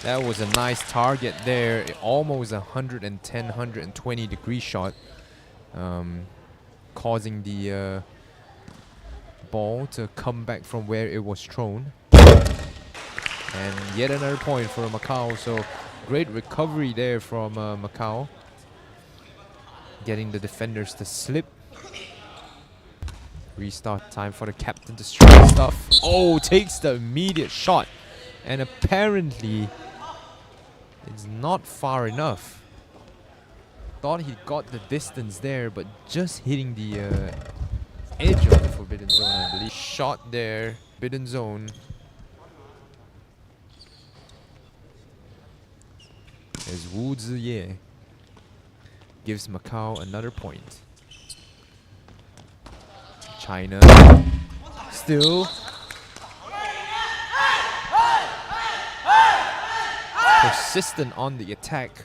that was a nice target there. Almost 110, 120 degree shot, causing the ball to come back from where it was thrown. And yet another point for Macau. So great recovery there from Macau, getting the defenders to slip. Restart time for the captain to strike stuff. Oh, takes the immediate shot. And apparently, it's not far enough. Thought he got the distance there, but just hitting the edge of the forbidden zone, I believe. Shot there, forbidden zone. As Wu Ziye gives Macau another point. China still persistent on the attack.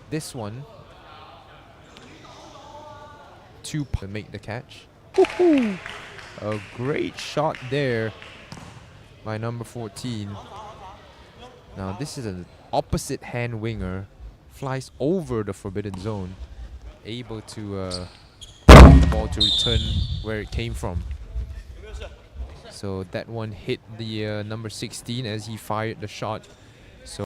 This one to make the catch. A great shot there by number 14. Now this is an opposite hand winger, flies over the forbidden zone, able to the ball to return where it came from. So that one hit the number 16 as he fired the shot. So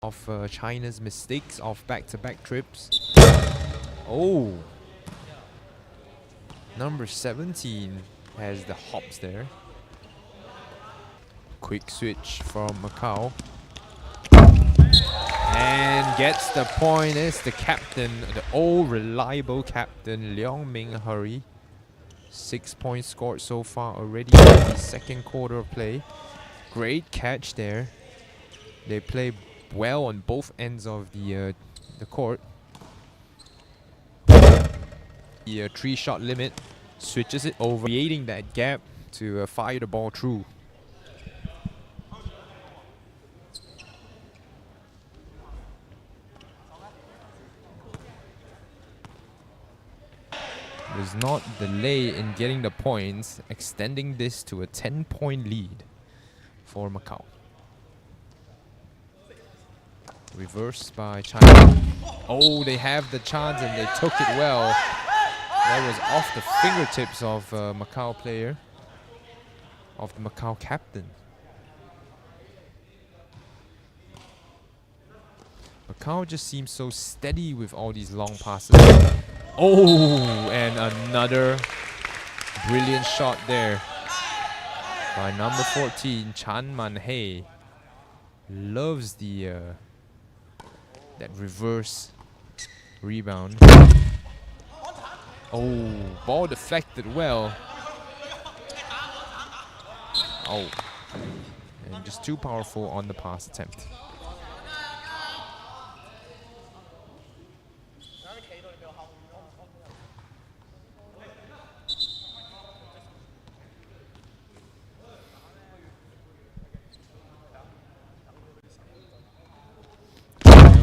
of China's mistakes of back-to-back trips. Oh, number 17 has the hops there. Quick switch from Macau. And gets the point as the captain, the old reliable captain, Leong Ming Hurry. 6 points scored so far already in the second quarter of play. Great catch there. They play well on both ends of the court. The 3-shot limit, switches it over, creating that gap to fire the ball through. Does not delay in getting the points, extending this to a 10-point lead for Macau. Reversed by China. Oh, they have the chance and they took it well. That was off the fingertips of Macau player, of the Macau captain. Macau just seems so steady with all these long passes. Oh, and another brilliant shot there by number 14, Chan Man Hei. Loves the that reverse rebound. Oh, ball deflected well. Oh, and just too powerful on the pass attempt.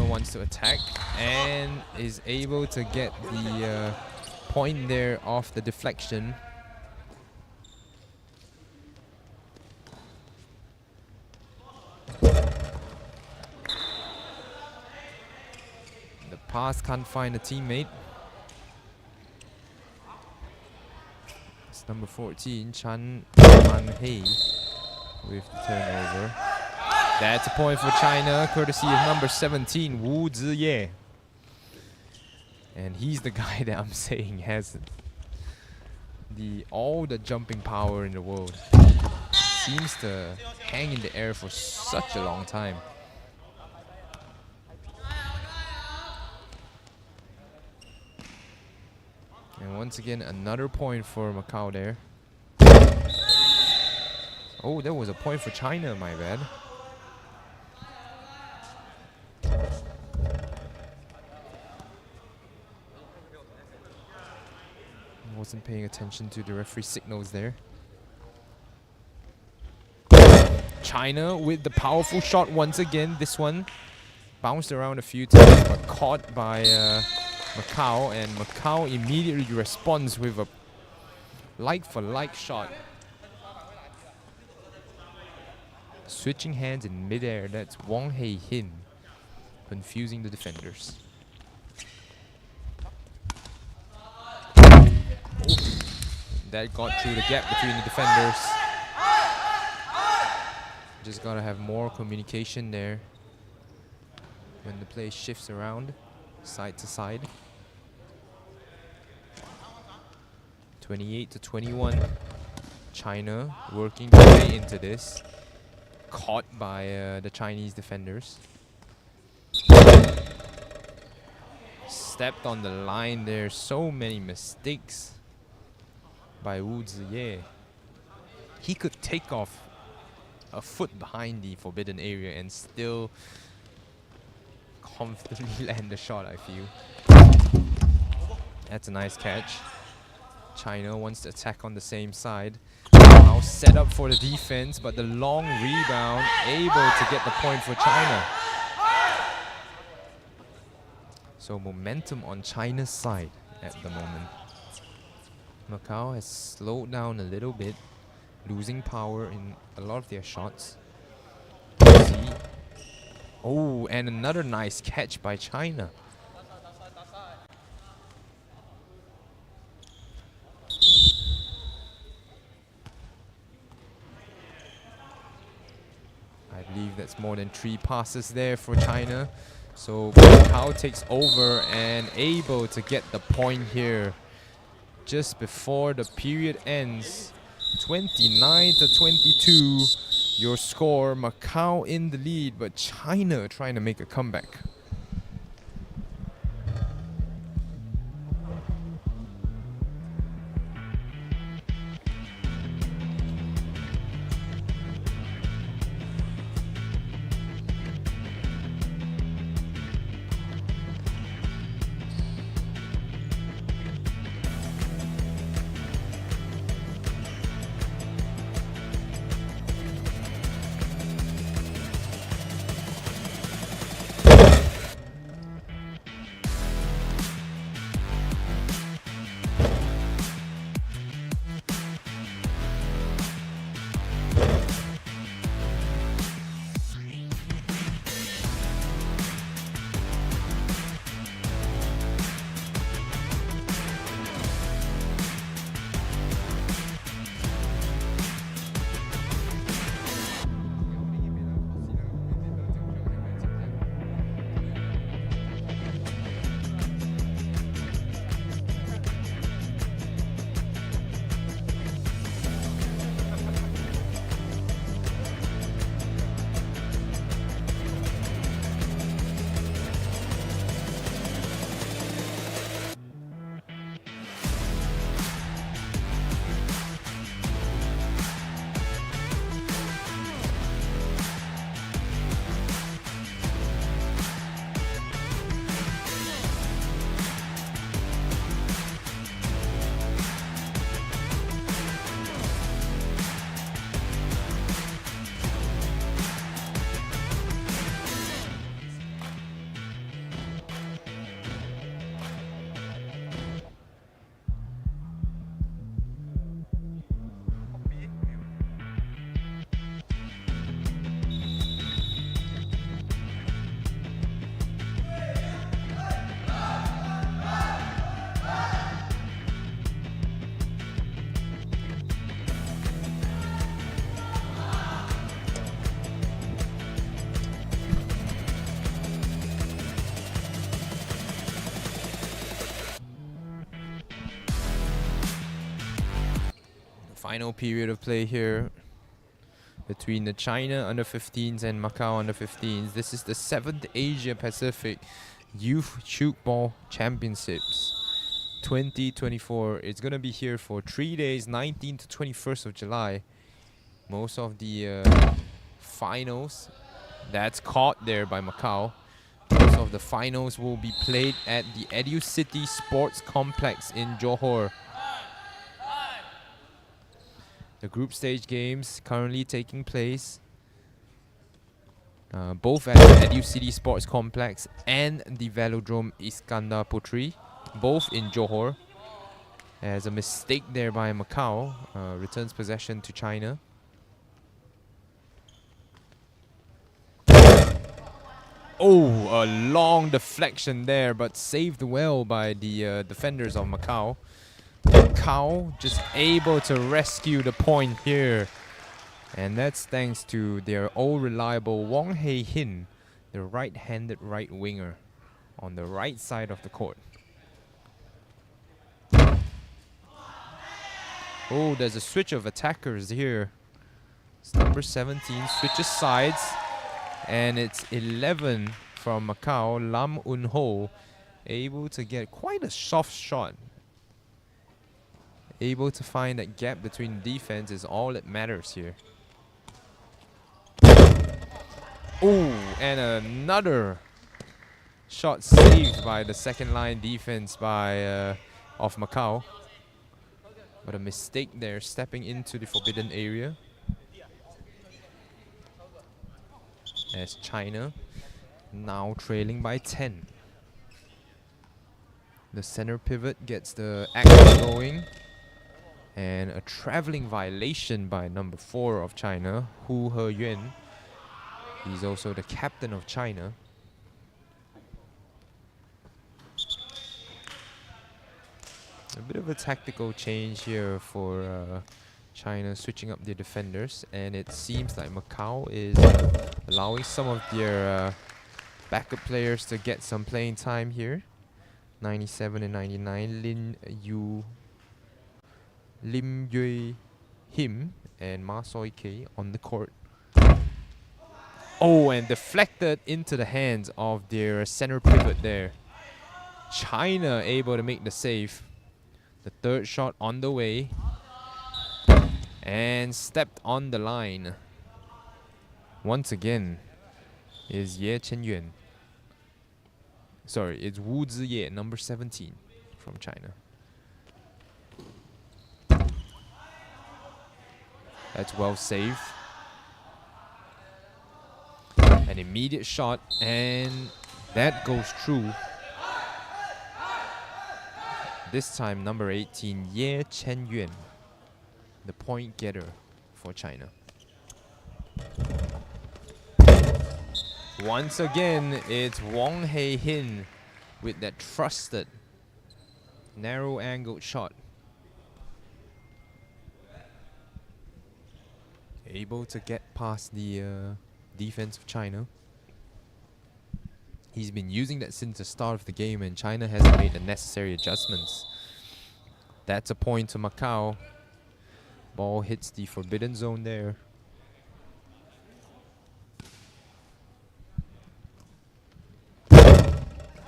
Wants to attack and is able to get the point there off the deflection. pass, can't find a teammate. It's number 14, Chan Man-hei with the turnover. That's a point for China, courtesy of number 17, Wu Ziye. And he's the guy that I'm saying has all the jumping power in the world. Seems to hang in the air for such a long time. And once again, another point for Macau there. Oh, that was a point for China, my bad. Wasn't paying attention to the referee signals there. China with the powerful shot once again. This one bounced around a few times but caught by Macau, and Macau immediately responds with a like-for-like shot. Switching hands in midair, that's Wong Hei Hin, confusing the defenders. That got through the gap between the defenders. Just gotta have more communication there when the play shifts around side to side. 28-21. China working their way into this. Caught by the Chinese defenders. Stepped on the line there. So many mistakes by Wu Ziye. He could take off a foot behind the forbidden area and still comfortably land the shot, I feel. That's a nice catch. China wants to attack on the same side. Now set up for the defense, but the long rebound able to get the point for China. So momentum on China's side at the moment. Macau has slowed down a little bit, losing power in a lot of their shots. See? Oh, and another nice catch by China. I believe that's more than 3 passes there for China. So Macau takes over and able to get the point here just before the period ends. 29-22, your score. Macau in the lead, but China trying to make a comeback. Final period of play here between the China under-15s and Macau under-15s. This is the 7th Asia Pacific Youth Tchoukball Championships 2024. It's going to be here for 3 days, 19th to 21st of July. Most of the finals, that's caught there by Macau. Most of the finals will be played at the Educity Sports Complex in Johor. The group stage games currently taking place both at the Educity Sports Complex and the Velodrome Iskandar Puteri, both in Johor. As a mistake there by Macau, returns possession to China. Oh, a long deflection there, but saved well by the defenders of Macau. Macau just able to rescue the point here. And that's thanks to their all reliable Wong Hei Hin, the right-handed right winger, on the right side of the court. Oh, there's a switch of attackers here. It's number 17 switches sides. And it's 11 from Macau, Lam Un Ho, able to get quite a soft shot. Able to find that gap between defense is all that matters here. Oh, and another shot saved by the second line defense by of Macau. But a mistake there, stepping into the forbidden area. As China now trailing by 10. The center pivot gets the action going. And a traveling violation by number 4 of China, Hu Heyuan. He's also the captain of China. A bit of a tactical change here for China, switching up their defenders. And it seems like Macau is allowing some of their backup players to get some playing time here. 97 and 99, Lim Yue Him and Ma Soi Kei on the court. Oh, and deflected into the hands of their center pivot there. China able to make the save. The third shot on the way. And stepped on the line. Once again is Ye Chenyuan. Sorry, it's Wu Ziye, number 17 from China. That's well saved. An immediate shot, and that goes through. This time, number 18, Ye Chenyuan, the point getter for China. Once again, it's Wong Hei Hin with that trusted narrow-angled shot. Able to get past the defense of China. He's been using that since the start of the game, and China hasn't made the necessary adjustments. That's a point to Macau. Ball hits the forbidden zone there.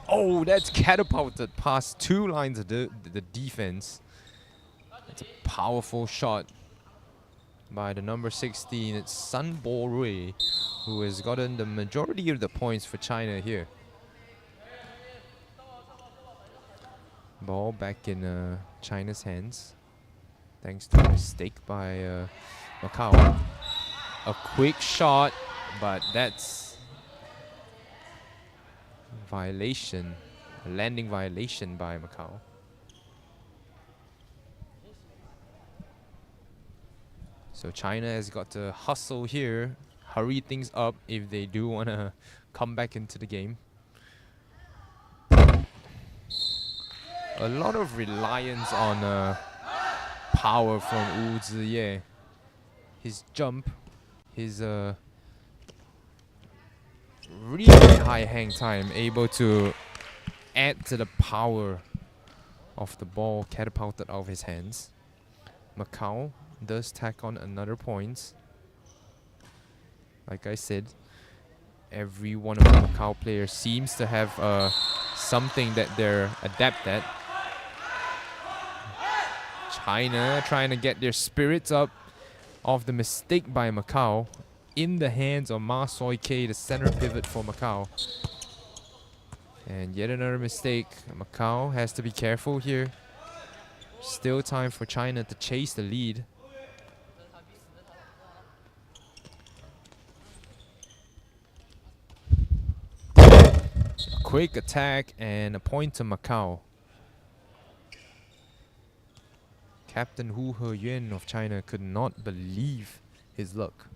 Oh, that's catapulted past 2 lines of the defense. That's a powerful shot by the number 16. It's Sun Bo Rui, who has gotten the majority of the points for China here. Ball back in China's hands, thanks to a mistake by Macau. A quick shot, but that's violation, a landing violation by Macau. So China has got to hustle here, hurry things up if they do want to come back into the game. A lot of reliance on power from Wu Ziye. His jump, his really high hang time, able to add to the power of the ball catapulted out of his hands. Macau does tack on another point. Like I said, every one of the Macau players seems to have something that they're adept at. China trying to get their spirits up off the mistake by Macau in the hands of Ma Soi Kei, the center pivot for Macau. And yet another mistake. Macau has to be careful here. Still time for China to chase the lead. A quick attack and a point to Macau. Captain Hu Heyuan of China could not believe his luck.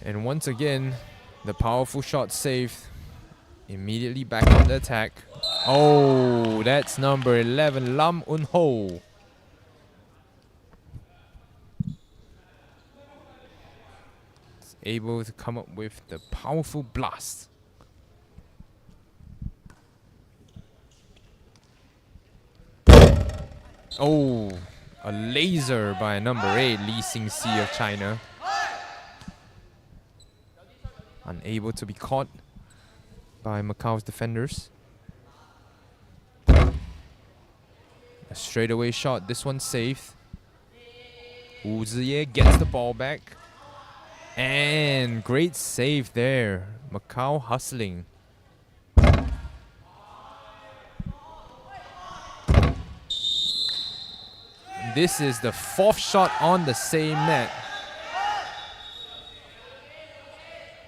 And once again, the powerful shot saved. Immediately back on the attack. Oh, that's number 11, Lam Un Ho. Is able to come up with the powerful blast. Oh, a laser by number 8, Lee Xingxi of China. Unable to be caught by Macau's defenders. A straightaway shot, this one saved. Wu Ziye gets the ball back. And great save there. Macau hustling. This is the 4th shot on the same net,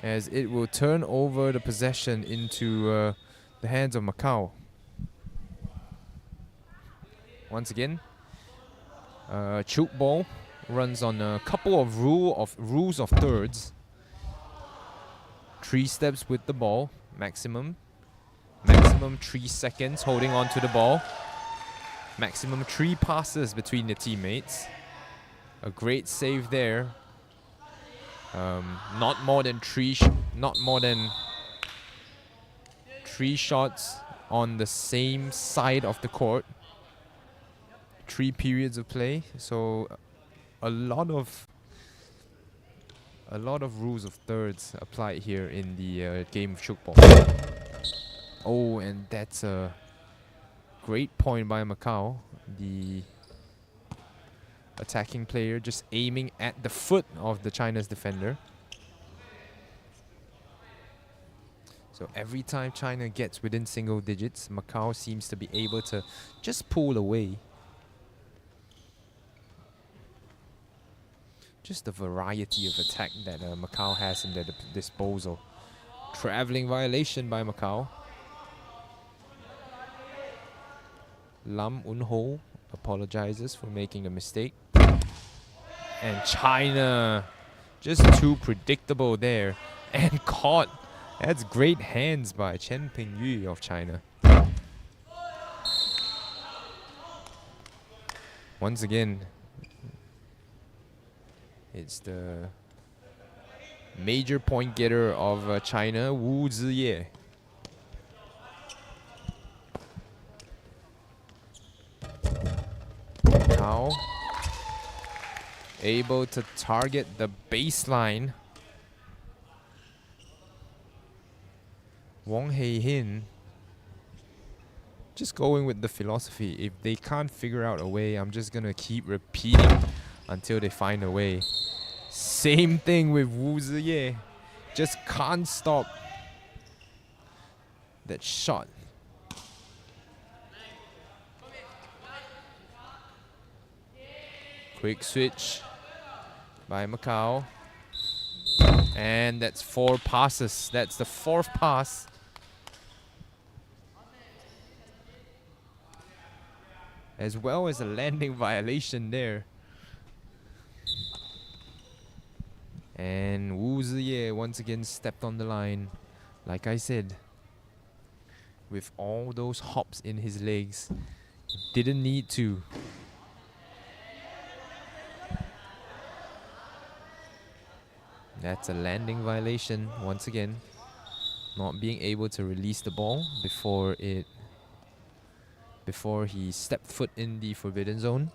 as it will turn over the possession into the hands of Macau. Once again, Tchoukball runs on a couple of rules of thirds. 3 steps with the ball, maximum 3 seconds holding on to the ball. Maximum 3 passes between the teammates. A great save there. Not more than three shots on the same side of the court. 3 periods of play. So a lot of rules of thirds applied here in the game of Tchoukball. Oh, and that's a great point by Macau. The attacking player just aiming at the foot of the China's defender. So every time China gets within single digits, Macau seems to be able to just pull away. Just the variety of attack that Macau has in their disposal. Traveling violation by Macau. Lam Un Ho apologizes for making a mistake. And China, just too predictable there. And caught. That's great hands by Chen Pingyu of China. Once again, it's the major point getter of China, Wu Ziye. Now able to target the baseline. Wong Hei-hin just going with the philosophy, if they can't figure out a way, I'm just gonna keep repeating until they find a way. Same thing with Wu Ziye. Just can't stop that shot. Quick switch by Macau. And that's 4 passes. That's the 4th pass. As well as a landing violation there. And Wu Ziye once again stepped on the line. Like I said, with all those hops in his legs, didn't need to. That's a landing violation once again. Not being able to release the ball before it before he stepped foot in the forbidden zone.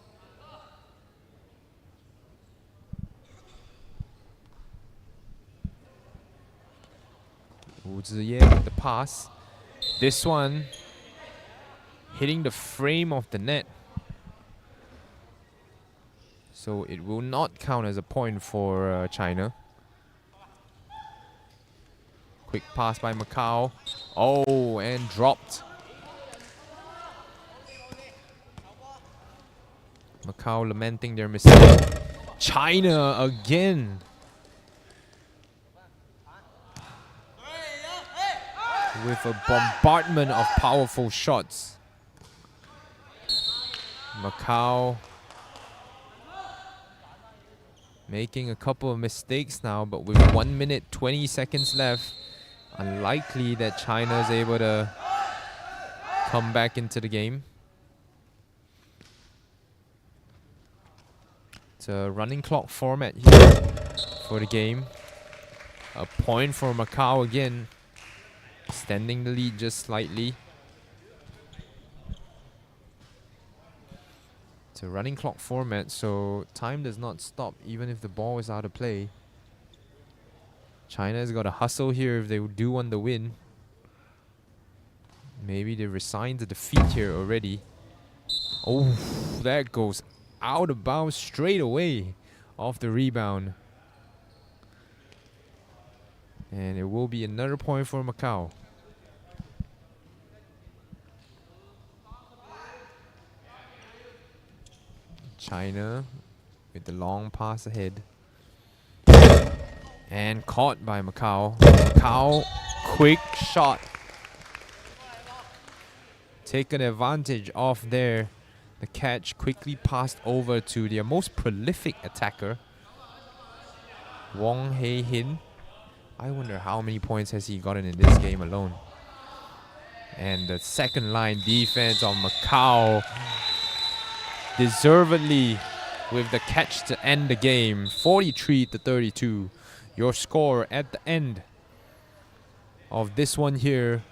Wu Ziye with the pass. This one hitting the frame of the net. So it will not count as a point for China. Quick pass by Macau. Oh, and dropped. Macau lamenting their mistake. China again. With a bombardment of powerful shots. Macau making a couple of mistakes now, but with 1 minute 20 seconds left, unlikely that China is able to come back into the game. It's a running clock format here for the game. A point for Macau again, extending the lead just slightly. It's a running clock format, so time does not stop even if the ball is out of play. China's got to hustle here if they do want the win. Maybe they resigned the defeat here already. Oh, that goes out of bounds straight away off the rebound. And it will be another point for Macau. China with the long pass ahead. And caught by Macau. Macau, quick shot. Taken advantage of there. The catch quickly passed over to their most prolific attacker, Wong Hei Hin. I wonder how many points has he gotten in this game alone. And the second line defense on Macau, deservedly with the catch to end the game. 43-32. Your score at the end of this one here.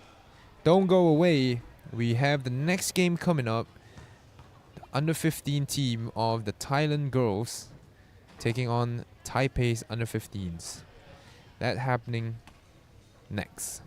Don't go away. We have the next game coming up. The under 15 team of the Thailand girls taking on Taipei's under 15s. That happening next.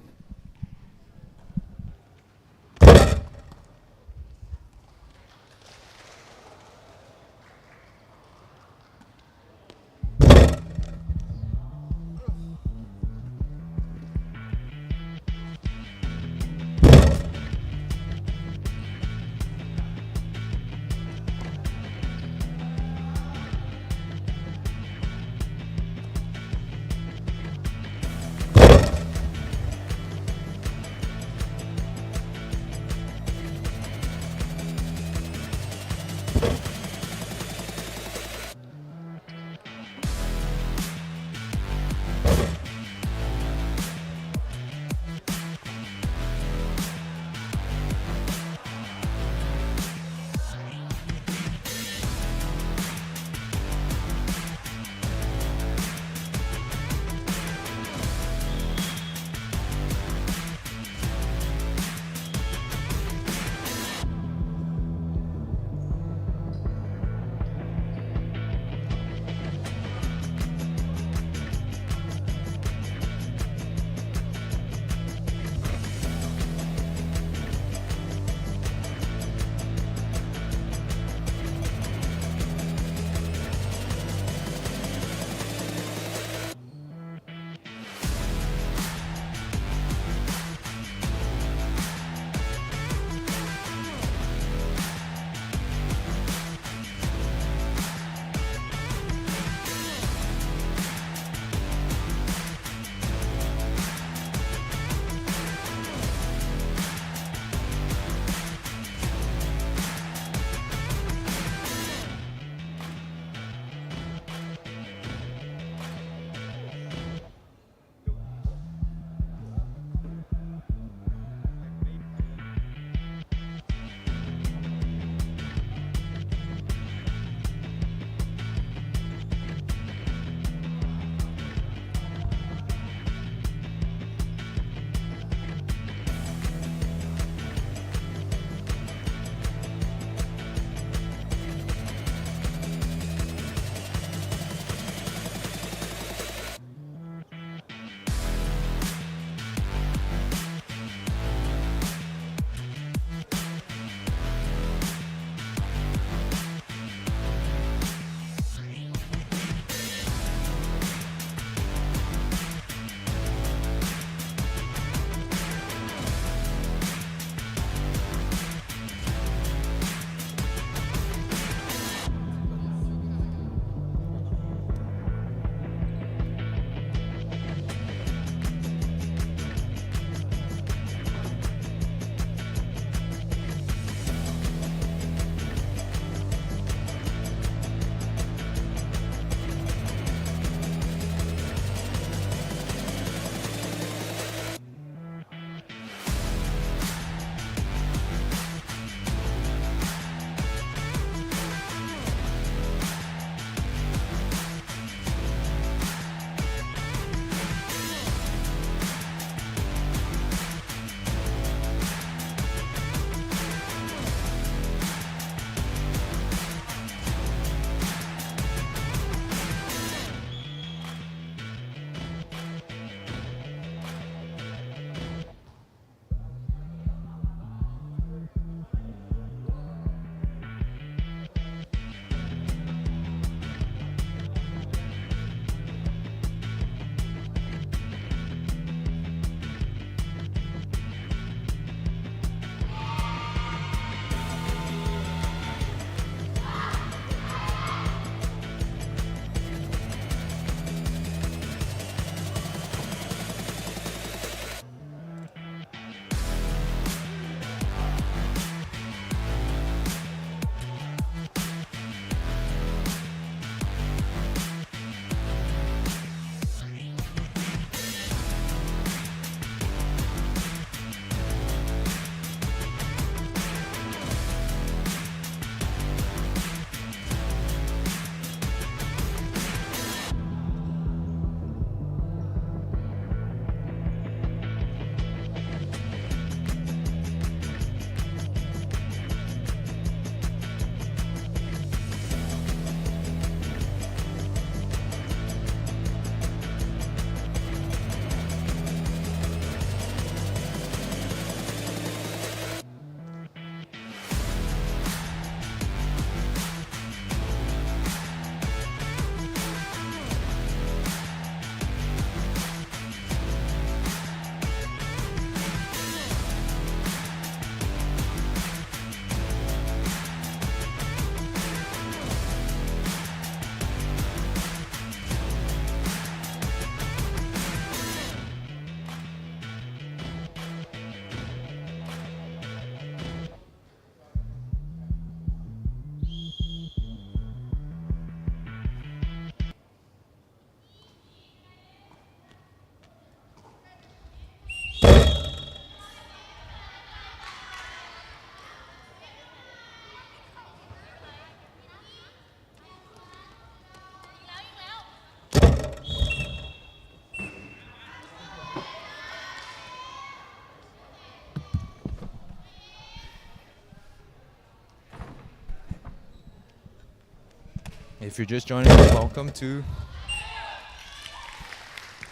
If you're just joining us, welcome to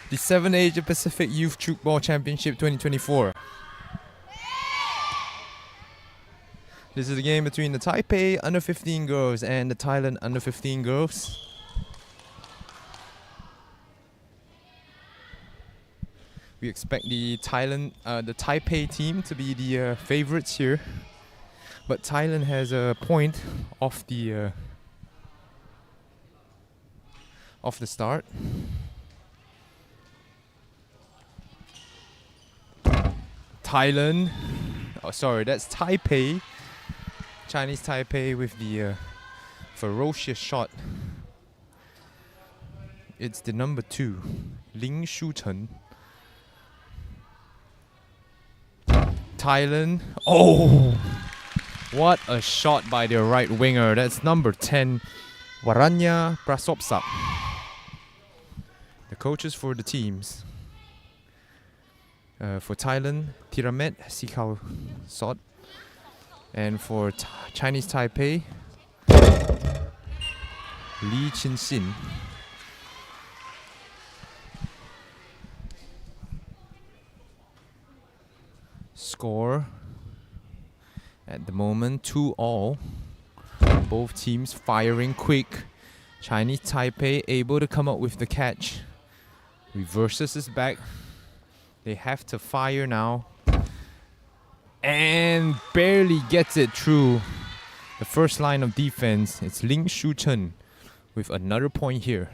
the 7th Asia Pacific Youth Tchoukball Championship 2024. This is a game between the Taipei under-15 girls and the Thailand under-15 girls. We expect the Taipei team to be the favorites here, but Thailand has a point off the start. Thailand, oh sorry, that's Taipei. Chinese Taipei with the ferocious shot. It's the number 2, Ling Shuchen. Thailand, oh! What a shot by their right winger. That's number 10, Waranya Prasopsap. The coaches for the teams. For Thailand, Tiramet Sikau Sot. And for Chinese Taipei, Li Qinxin. Score at the moment 2-all. Both teams firing quick. Chinese Taipei able to come up with the catch. Reverses his back. They have to fire now. And barely gets it through the first line of defense. It's Ling Shuchen with another point here.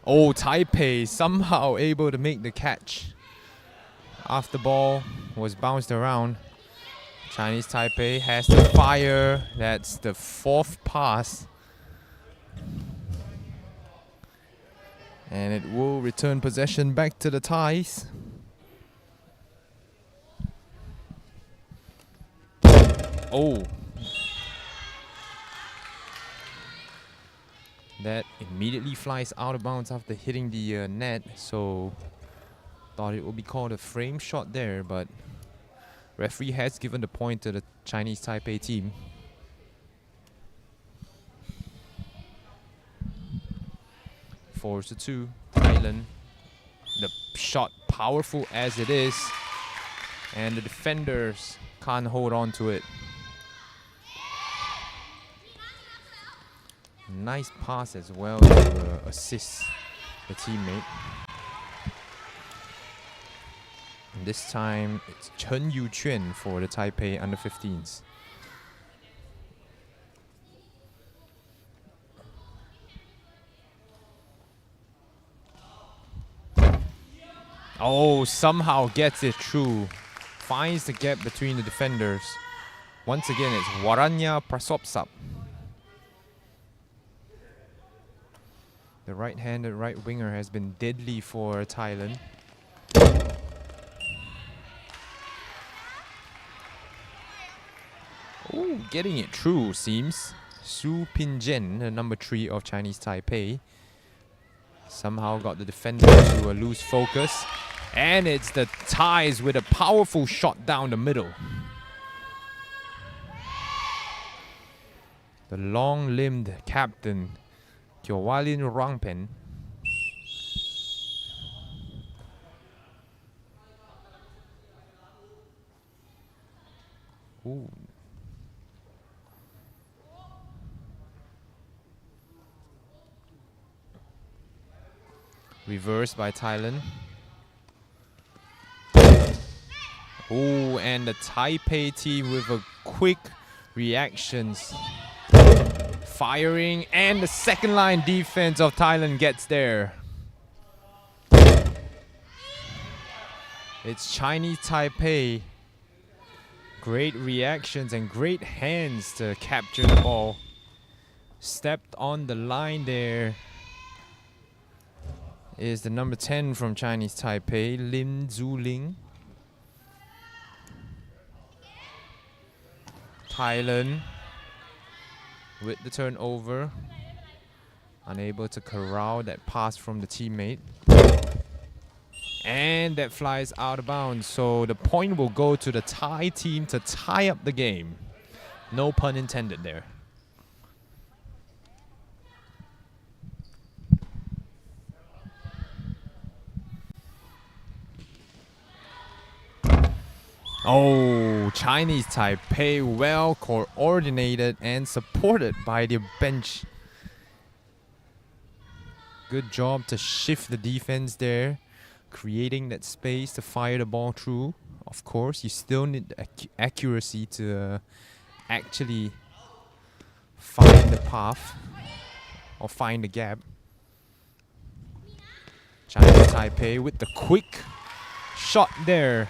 Oh, Taipei somehow able to make the catch after the ball was bounced around. Chinese Taipei has to fire. That's the 4th pass. And it will return possession back to the Thais. Oh. That immediately flies out of bounds after hitting the net. So, thought it would be called a frame shot there, but referee has given the point to the Chinese Taipei team. Force to 2, Thailand. The shot powerful as it is, and the defenders can't hold on to it. Nice pass as well to assist the teammate. And this time it's Chen Yuquan for the Taipei under-15s. Oh, somehow gets it through. Finds the gap between the defenders. Once again, it's Waranya Prasopsap. The right-handed right winger has been deadly for Thailand. Oh, getting it through seems. Su Pinjen, the number 3 of Chinese Taipei, somehow got the defender to lose focus. And it's the Thais with a powerful shot down the middle. The long-limbed captain, Kyowalin Rangpen. Ooh. Reversed by Thailand. Oh, and the Taipei team with a quick reactions. Firing, and the second line defense of Thailand gets there. It's Chinese Taipei. Great reactions and great hands to capture the ball. Stepped on the line there. Is the number 10 from Chinese Taipei, Lim Zuling. Thailand with the turnover, unable to corral that pass from the teammate. And that flies out of bounds. So the point will go to the Thai team to tie up the game. No pun intended there. Oh, Chinese Taipei well coordinated and supported by the bench. Good job to shift the defense there, creating that space to fire the ball through. Of course, you still need the accuracy to actually find the path or find the gap. Chinese Taipei with the quick shot there.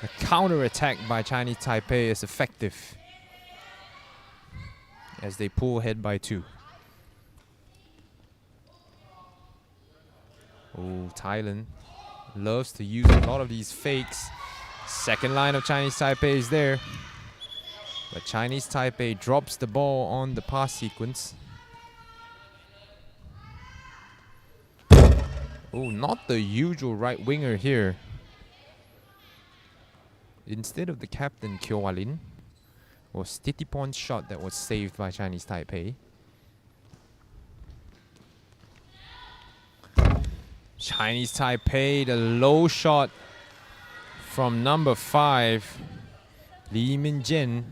The counter attack by Chinese Taipei is effective as they pull ahead by 2. Oh, Thailand loves to use a lot of these fakes. Second line of Chinese Taipei is there. But Chinese Taipei drops the ball on the pass sequence. Oh, not the usual right winger here. Instead of the captain, Kyoalin, was Titipon's shot that was saved by Chinese Taipei. Chinese Taipei, the low shot from number 5, Lee Mingjun,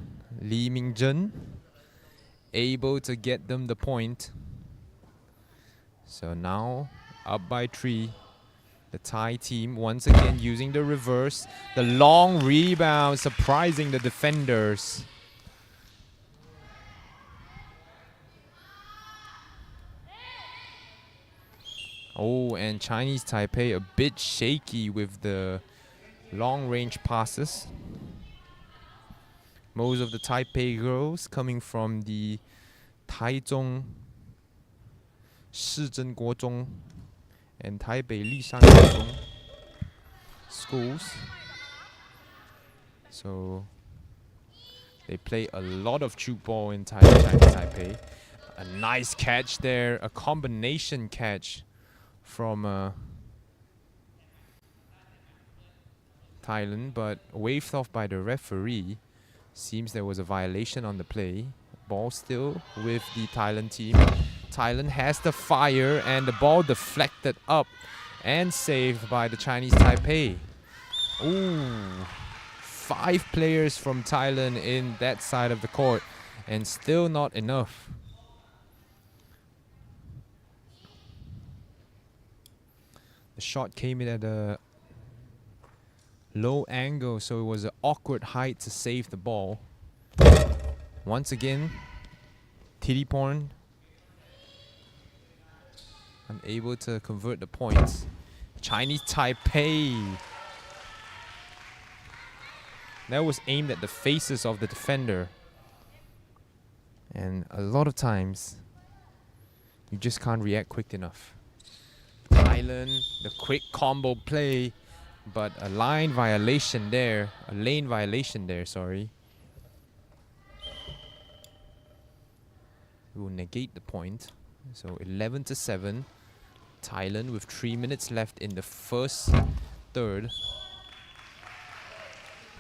able to get them the point. So now up by 3. The Thai team once again using the reverse. The long rebound surprising the defenders. Oh, and Chinese Taipei a bit shaky with the long range passes. Most of the Taipei girls coming from the Taichung Shizhen Guozhong and Taipei Lishan Guozhong schools. So they play a lot of Tchoukball in Chinese Taipei. A nice catch there, a combination catch from Thailand, but waved off by the referee. Seems there was a violation on the play. Ball still with the Thailand team. Thailand has the fire and the ball deflected up and saved by the Chinese Taipei. Ooh, 5 players from Thailand in that side of the court and still not enough. The shot came in at a low angle, so it was an awkward height to save the ball. Once again, Titiporn unable to convert the points. Chinese Taipei. That was aimed at the faces of the defender. And a lot of times, you just can't react quick enough. Thailand, the quick combo play, but a lane violation there, sorry. Will negate the point. So 11-7. Thailand with 3 minutes left in the first third.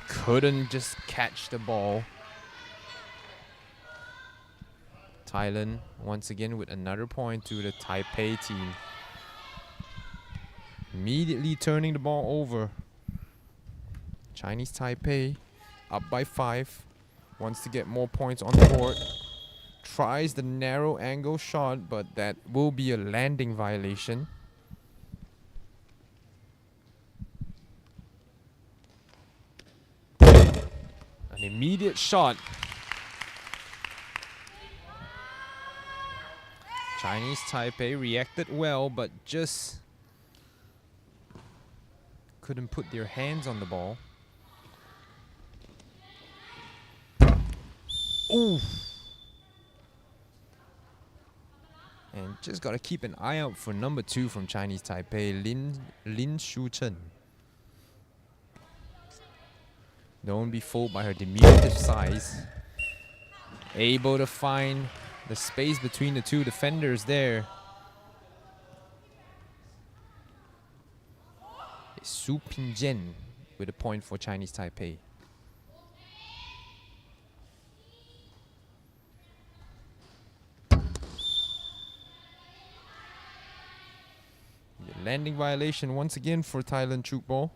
Couldn't just catch the ball. Thailand once again with another point to the Taipei team. Immediately turning the ball over. Chinese Taipei up by 5. Wants to get more points on the board. Tries the narrow angle shot, but that will be a landing violation. An immediate shot. Chinese Taipei reacted well, but just couldn't put their hands on the ball. Ooh. And just got to keep an eye out for number 2 from Chinese Taipei, Lin Shuchen. Don't be fooled by her diminutive size. Able to find the space between the 2 defenders there. Su Pingjian with a point for Chinese Taipei. The landing violation once again for Thailand Tchoukball.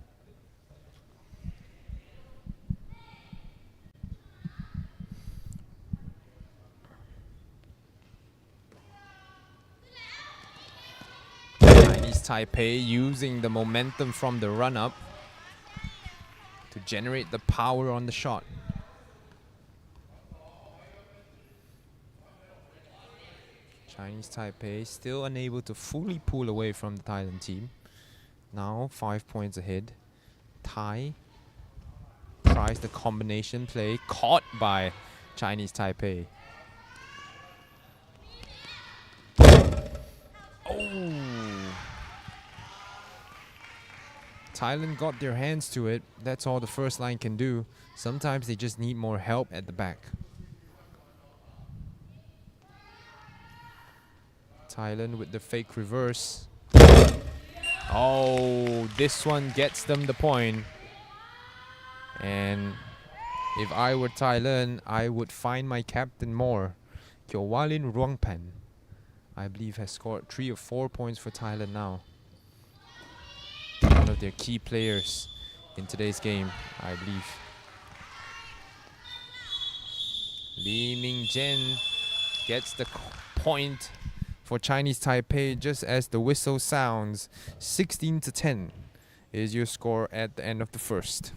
Chinese Taipei using the momentum from the run-up to generate the power on the shot. Chinese Taipei still unable to fully pull away from the Thailand team. Now 5 points ahead. Thai tries the combination play, caught by Chinese Taipei. Oh! Thailand got their hands to it. That's all the first line can do. Sometimes they just need more help at the back. Thailand with the fake reverse. Oh, this one gets them the point. And if I were Thailand, I would find my captain more. Kyeowalin Ruangpan, I believe, has scored 3 or 4 points for Thailand now. One of their key players in today's game, I believe. Lee Ming-jen gets the point for Chinese Taipei just as the whistle sounds. 16-10 is your score at the end of the first.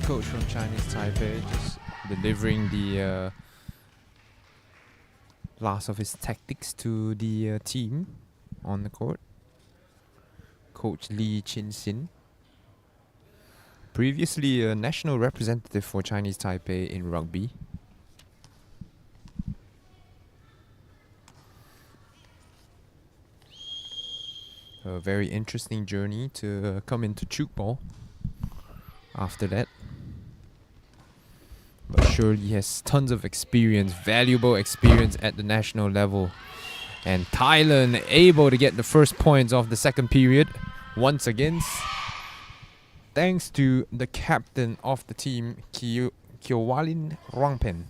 Coach from Chinese Taipei just delivering the last of his tactics to the team on the court. Coach Lee Chin-sin, previously a national representative for Chinese Taipei in rugby. A very interesting journey to come into Tchoukball after that. But surely he has tons of experience, valuable experience at the national level. And Thailand able to get the first points of the second period once again, thanks to the captain of the team, Kyeowalin Ruangpan.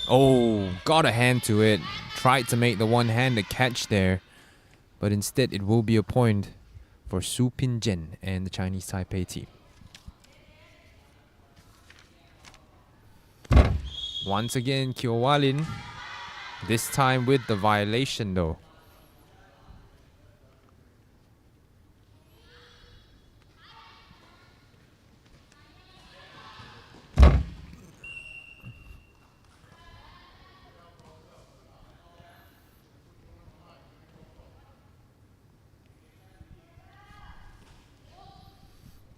Oh, got a hand to it. Tried to make the one-handed catch there, but instead it will be a point for Su Pin-jen and the Chinese Taipei team. Once again, Kyo-Walin, this time with the violation though.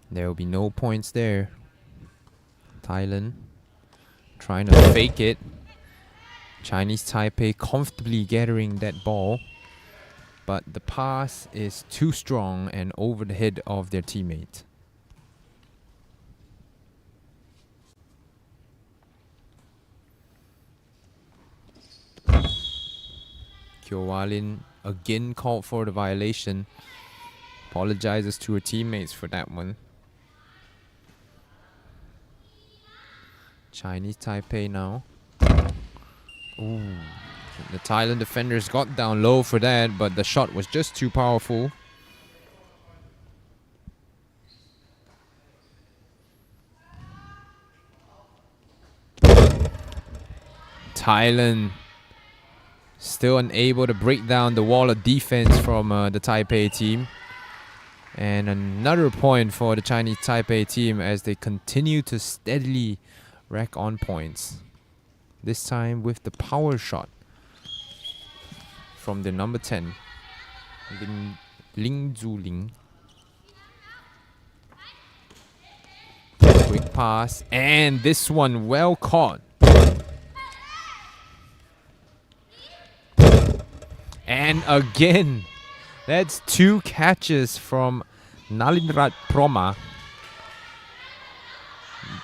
There will be no points there. Thailand trying to fake it. Chinese Taipei comfortably gathering that ball, but the pass is too strong and over the head of their teammate. Kyo-Walin again called for the violation. Apologizes to her teammates for that one. Chinese Taipei now. Ooh. The Thailand defenders got down low for that, but the shot was just too powerful. Thailand still unable to break down the wall of defense from the Taipei team. And another point for the Chinese Taipei team as they continue to steadily rack on points. This time with the power shot from the number 10, Ling Zhuling. Quick pass, and this one well caught. And again, that's 2 catches from Nalindrat Proma.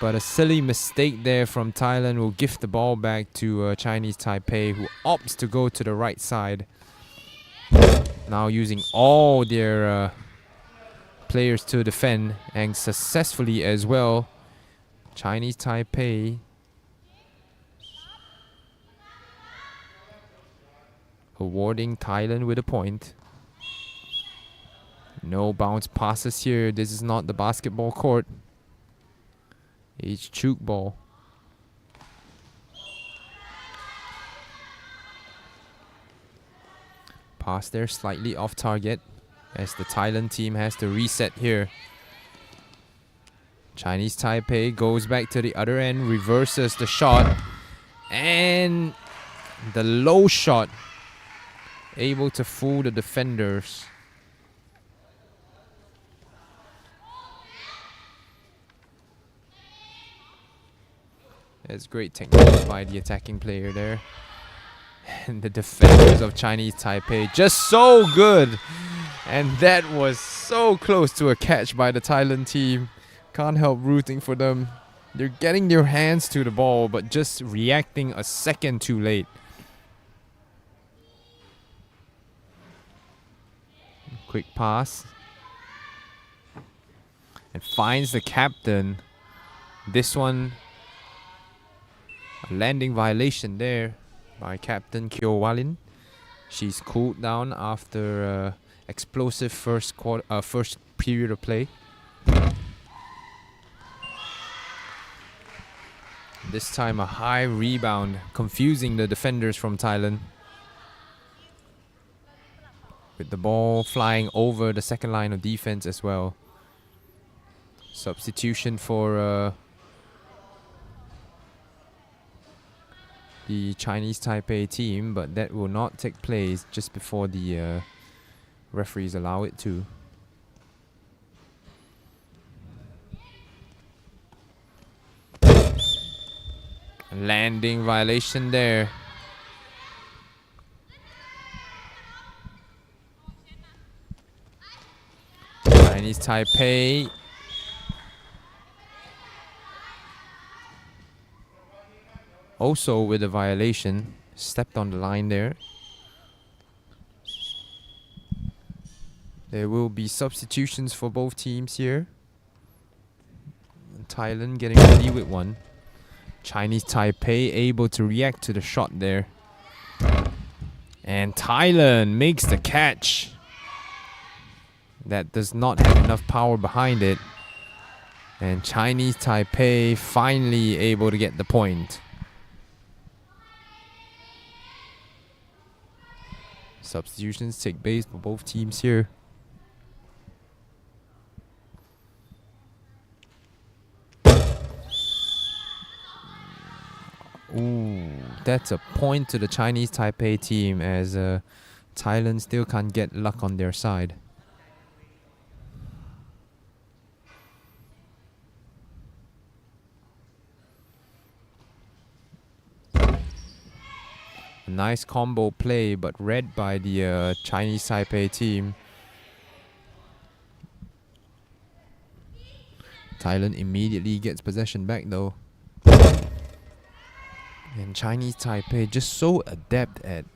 But a silly mistake there from Thailand will give the ball back to Chinese Taipei, who opts to go to the right side. Now using all their players to defend, and successfully as well. Chinese Taipei awarding Thailand with a point. No bounce passes here. This is not the basketball court. It's Tchoukball. Pass there slightly off target as the Thailand team has to reset here. Chinese Taipei goes back to the other end, reverses the shot, and the low shot able to fool the defenders. That's great technique by the attacking player there. And the defenders of Chinese Taipei just so good. And that was so close to a catch by the Thailand team. Can't help rooting for them. They're getting their hands to the ball, but just reacting a second too late. Quick pass. And finds the captain. This one, a landing violation there by Captain Kyo-Walin. She's cooled down after explosive first period of play. This time a high rebound, confusing the defenders from Thailand. With the ball flying over the second line of defense as well. Substitution for the Chinese Taipei team, but that will not take place just before the referees allow it to. Landing violation there. Chinese Taipei also with a violation, stepped on the line there. There will be substitutions for both teams here. Thailand getting ready with one. Chinese Taipei able to react to the shot there. And Thailand makes the catch. that does not have enough power behind it. And Chinese Taipei finally able to get the point. Substitutions take place for both teams here. Ooh, that's a point to the Chinese Taipei team, as Thailand still can't get luck on their side. A nice combo play, but read by the Chinese Taipei team. Thailand immediately gets possession back though. And Chinese Taipei just so adept at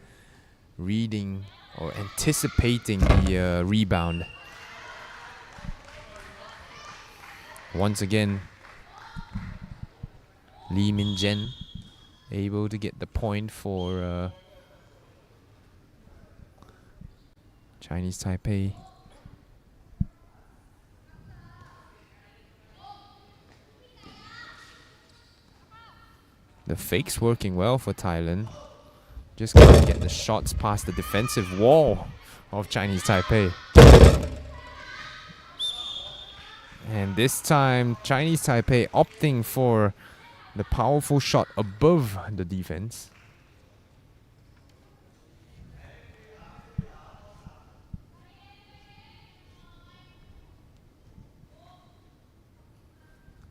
reading or anticipating the rebound. Once again, Lee Min-jen able to get the point for Chinese Taipei. The fake's working well for Thailand. Just can't get the shots past the defensive wall of Chinese Taipei. And this time, Chinese Taipei opting for the powerful shot above the defense.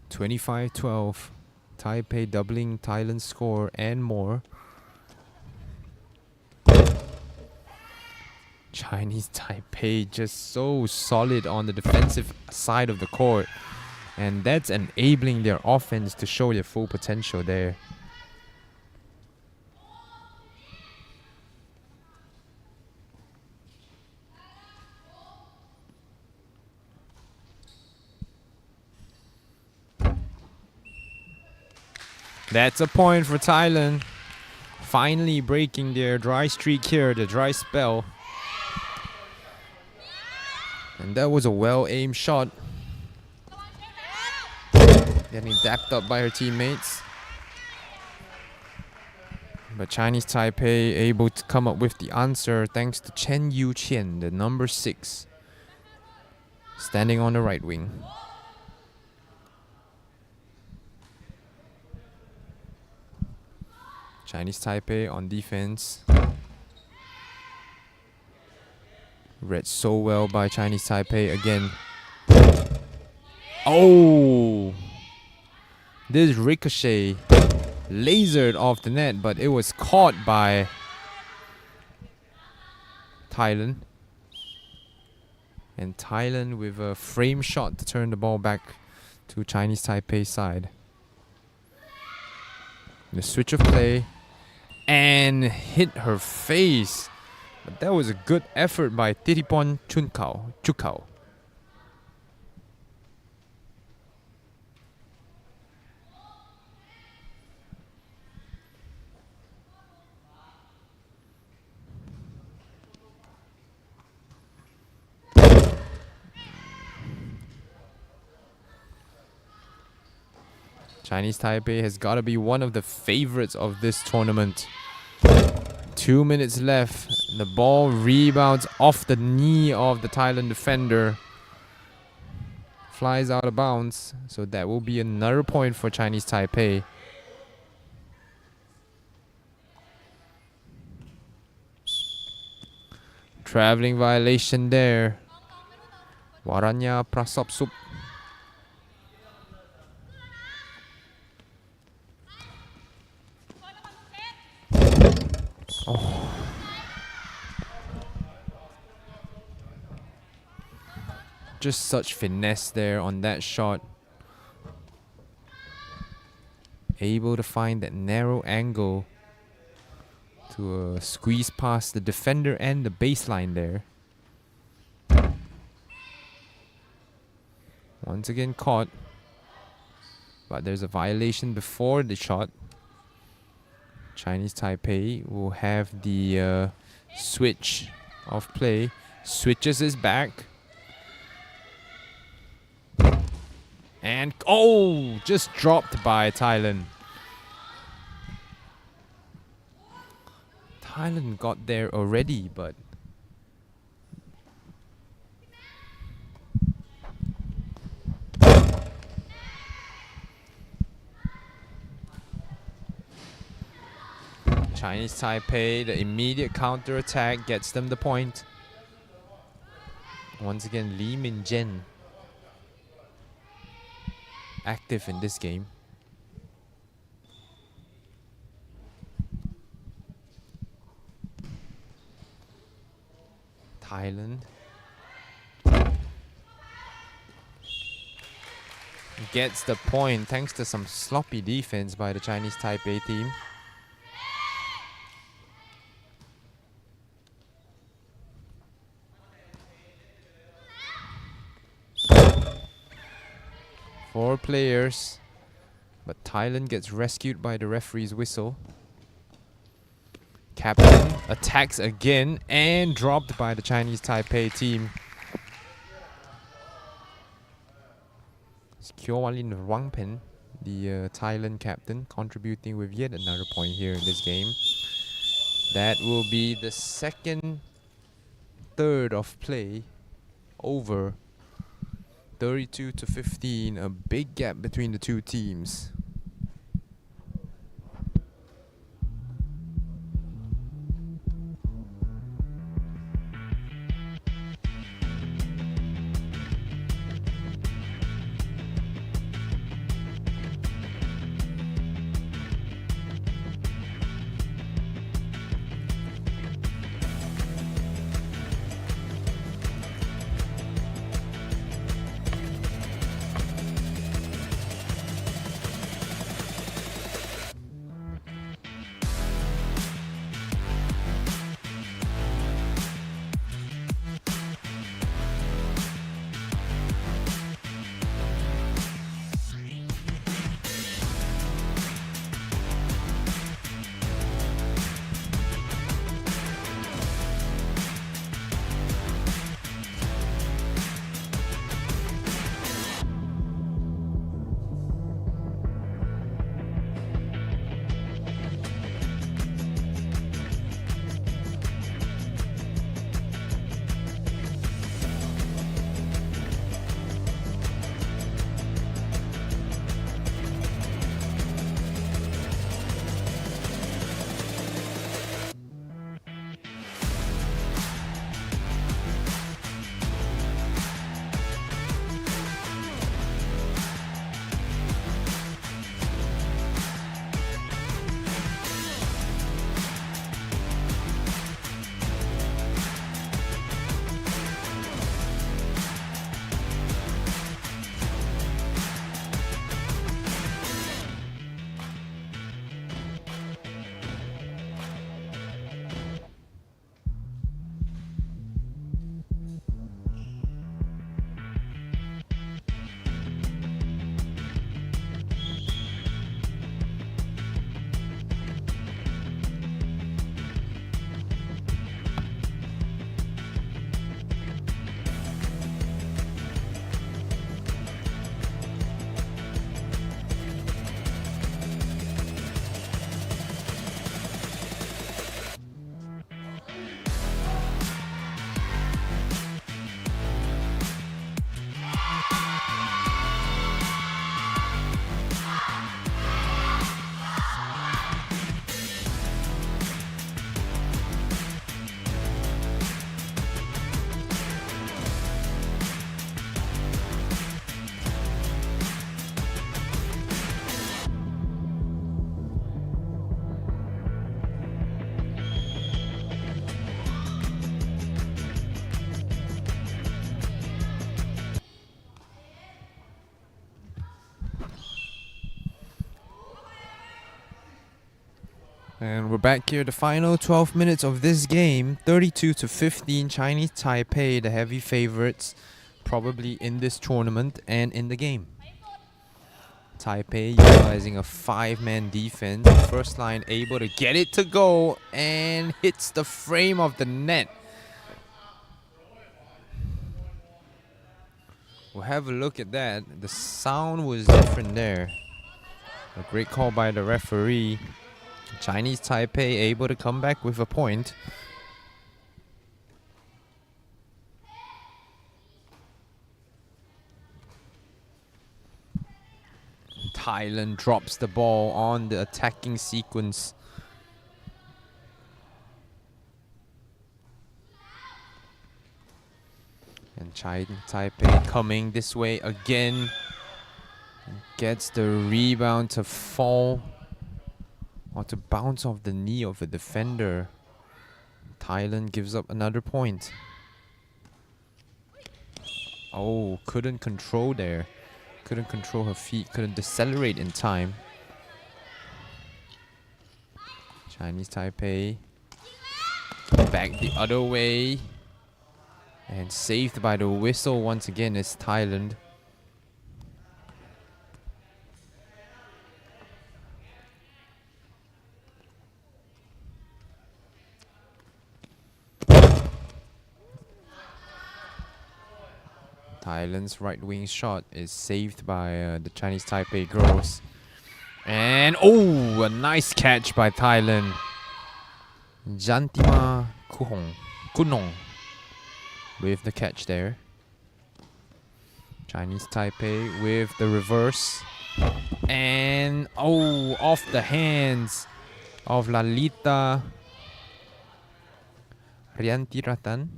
(25-12). Taipei doubling Thailand's score and more. Chinese Taipei just so solid on the defensive side of the court. And that's enabling their offense to show their full potential there. That's a point for Thailand. Finally breaking their dry streak here, the dry spell. And that was a well-aimed shot. Getting dapped up by her teammates. But Chinese Taipei able to come up with the answer thanks to Chen Yu-qian, the number 6, standing on the right wing. Chinese Taipei on defense. Read so well by Chinese Taipei again. Oh! This ricochet lasered off the net, but it was caught by Thailand. And Thailand with a frame shot to turn the ball back to Chinese Taipei side. The switch of play and hit her face. But that was a good effort by Tiripon Tchoukball. Chinese Taipei has got to be one of the favorites of this tournament. 2 minutes left. The ball rebounds off the knee of the Thailand defender. Flies out of bounds. So that will be another point for Chinese Taipei. Traveling violation there. Waranya Prasopsup. Oh. Just such finesse there on that shot. Able to find that narrow angle to squeeze past the defender and the baseline there. Once again caught. But there's a violation before the shot. Chinese Taipei will have the switch of play. Switches his back. And oh, just dropped by Thailand. Thailand got there already, but Chinese Taipei, the immediate counter attack gets them the point. Once again, Lee Min-jen active in this game. Thailand gets the point thanks to some sloppy defense by the Chinese Taipei team. Four players, but Thailand gets rescued by the referee's whistle. Captain attacks again and dropped by the Chinese Taipei team. It's Kyoalin Wangpen, the Thailand captain, contributing with yet another point here in this game. That will be the second third of play over. 32-15, a big gap between the two teams. And we're back here, the final 12 minutes of this game. 32-15, Chinese Taipei, the heavy favorites, probably in this tournament and in the game. Taipei utilizing a 5-man defense. First line able to get it to go and hits the frame of the net. We'll have a look at that. The sound was different there. A great call by the referee. Chinese Taipei able to come back with a point. Thailand drops the ball on the attacking sequence. And Chinese Taipei coming this way again. Gets the rebound to fall or to bounce off the knee of a defender. Thailand gives up another point. Oh, couldn't control there. Couldn't control her feet, couldn't decelerate in time. Chinese Taipei back the other way. And saved by the whistle once again is Thailand. Thailand's right wing shot is saved by the Chinese Taipei girls. And oh, a nice catch by Thailand. Jantima Kunong with the catch there. Chinese Taipei with the reverse. And oh, off the hands of Lalita Riantiratan.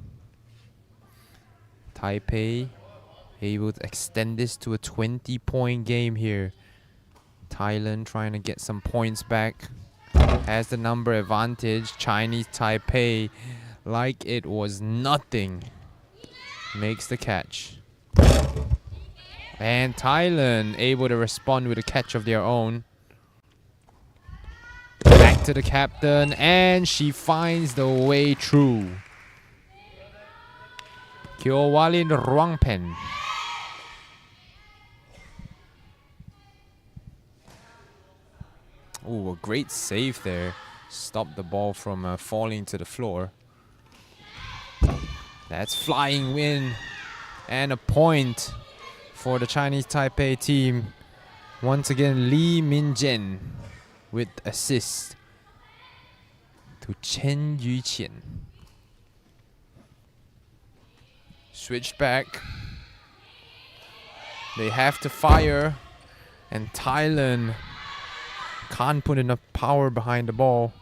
Taipei able to extend this to a 20-point game here. Thailand trying to get some points back. Has the number advantage. Chinese Taipei, like it was nothing, makes the catch. And Thailand able to respond with a catch of their own. Back to the captain, and she finds the way through. Kiowalin Ruangpen. Oh, a great save there. Stopped the ball from falling to the floor. That's flying win. And a point for the Chinese Taipei team. Once again, Lee Min-jen with assist to Chen Yuqian. Switched back. They have to fire. And Thailand can't put enough power behind the ball.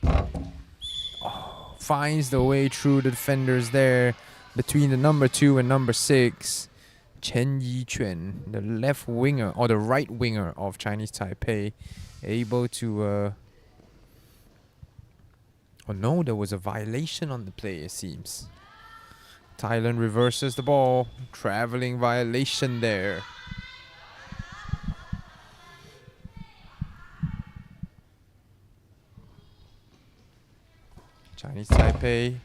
Oh, finds the way through the defenders there between the number 2 and number 6. Chen Yiquan, the left winger or the right winger of Chinese Taipei, able to oh no, there was a violation on the play, it seems. Thailand reverses the ball. Traveling violation there. Chinese Taipei.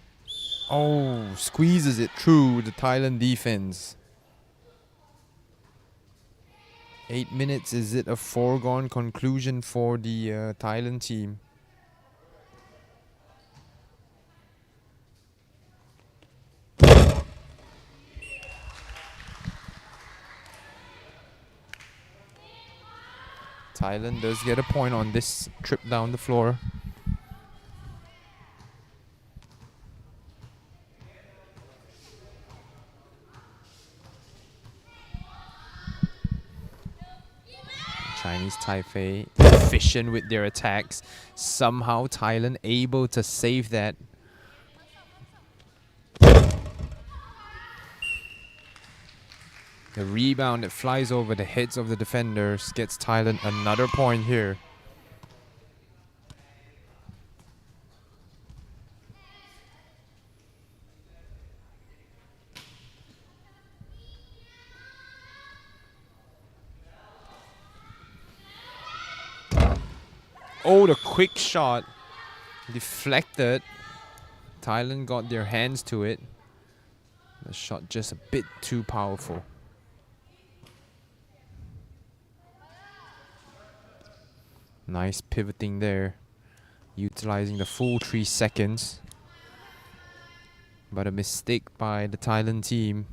Oh, squeezes it through the Thailand defense. 8 minutes, is it a foregone conclusion for the Thailand team? Thailand does get a point on this trip down the floor. Chinese Taipei efficient with their attacks. Somehow Thailand able to save that. The rebound that flies over the heads of the defenders gets Thailand another point here. Oh, the quick shot deflected. Thailand got their hands to it. The shot just a bit too powerful. Nice pivoting there, utilizing the full 3 seconds. But a mistake by the Thailand team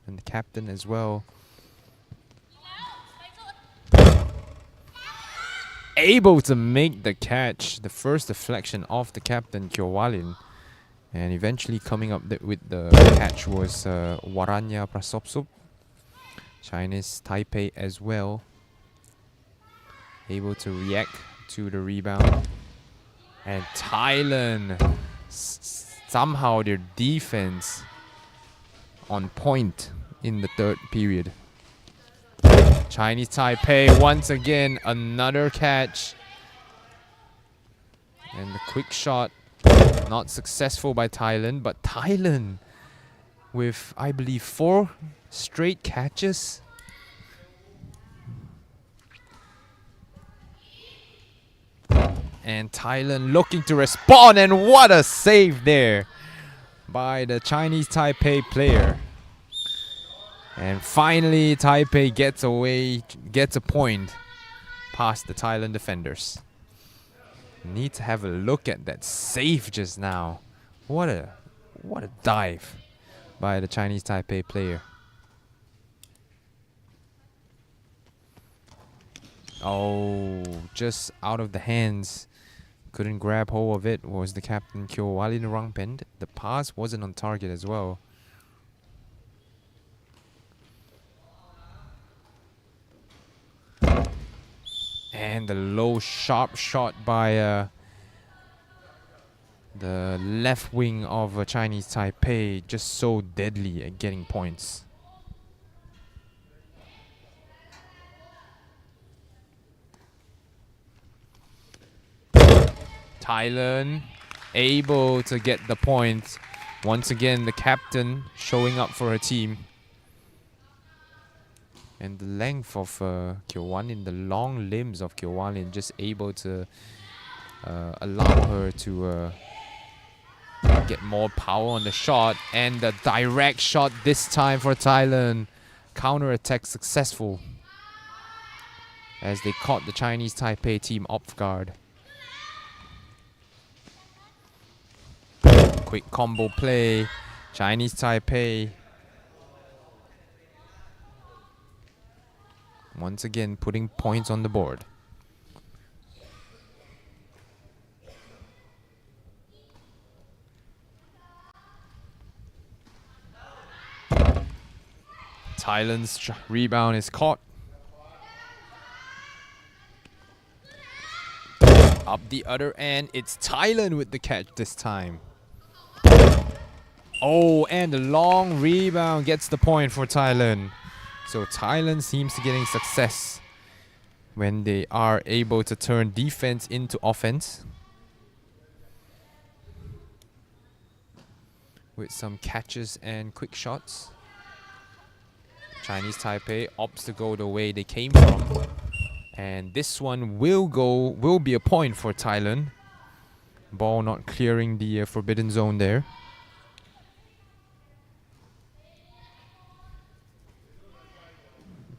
and the captain as well. Able to make the catch, the first deflection of the captain Kyovalin, and eventually coming up with the catch was Waranya Prasopsup, Chinese Taipei as well, able to react to the rebound. And Thailand, somehow their defense on point in the third period. Chinese Taipei once again, another catch. And the quick shot, not successful by Thailand, but Thailand with, I believe, 4 straight catches. And Thailand looking to respond, and what a save there by the Chinese Taipei player. And finally, Taipei gets a point past the Thailand defenders. Need to have a look at that save just now. What a dive by the Chinese Taipei player. Oh, just out of the hands. Couldn't grab hold of it. Was the captain Kyovalin Rangpend. The pass wasn't on target as well. And the low sharp shot by the left wing of Chinese Taipei, just so deadly at getting points. Thailand able to get the point. Once again, the captain showing up for her team. And the length of Kyovalin, the long limbs of Kyovalin, just able to allow her to get more power on the shot. And the direct shot this time for Thailand. Counter-attack successful as they caught the Chinese Taipei team off guard. Quick combo play. Chinese Taipei once again putting points on the board. Thailand's rebound is caught. Up the other end, it's Thailand with the catch this time. Oh, and the long rebound gets the point for Thailand. So Thailand seems to getting success when they are able to turn defense into offense with some catches and quick shots. Chinese Taipei opts to go the way they came from, and this one will be a point for Thailand. Ball not clearing the forbidden zone there.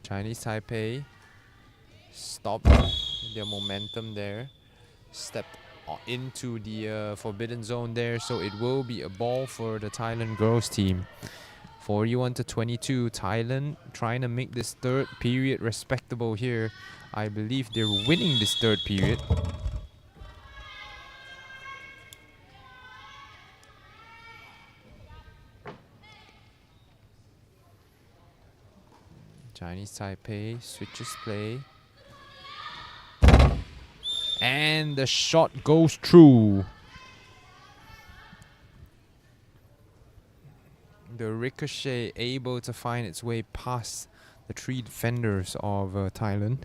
Chinese Taipei stopped their momentum there, stepped into the forbidden zone there, so it will be a ball for the Thailand girls team. 41-22, Thailand trying to make this third period respectable here. I believe they're winning this third period. Chinese Taipei switches play. And the shot goes through. The ricochet able to find its way past the 3 defenders of Thailand.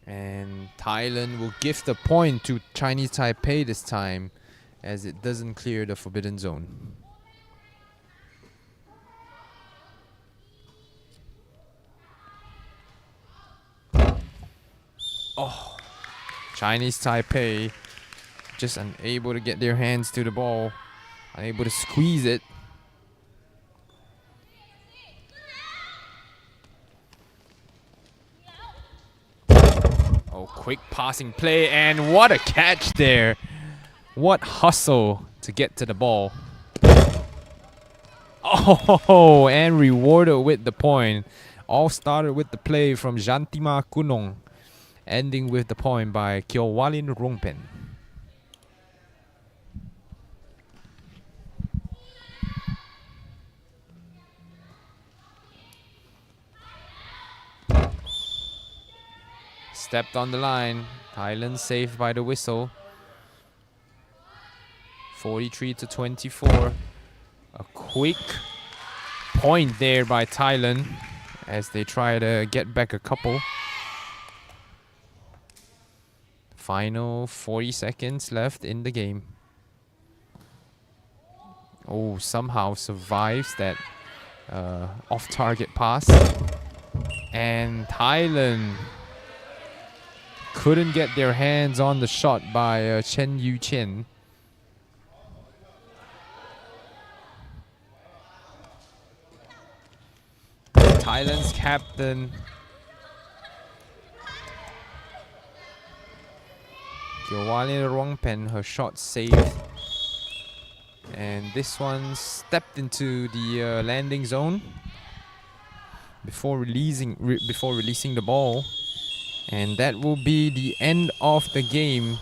And Thailand will give the point to Chinese Taipei this time, as it doesn't clear the forbidden zone. Oh, Chinese Taipei just unable to get their hands to the ball, unable to squeeze it. Oh, quick passing play, and what a catch there. What hustle to get to the ball. Oh, and rewarded with the point. All started with the play from Jantima Kunong, ending with the point by Kyoewalin Rongpen. Stepped on the line. Thailand saved by the whistle. 43-24. A quick point there by Thailand as they try to get back a couple. Final 40 seconds left in the game. Oh, somehow survives that off-target pass. And Thailand couldn't get their hands on the shot by Chen Yu Chen. Thailand's captain Kyoewalin Rongpen, her shot saved. And this one stepped into the landing zone before releasing the ball. And that will be the end of the game.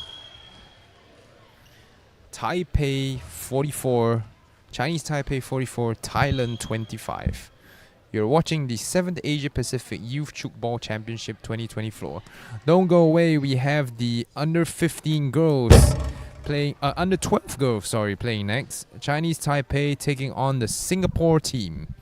Taipei 44, Chinese Taipei 44, Thailand 25. You're watching the 7th Asia Pacific Youth Tchoukball Championship 2024. Don't go away, we have the under 15 girls playing, under 12 girls, sorry, playing next. Chinese Taipei taking on the Singapore team.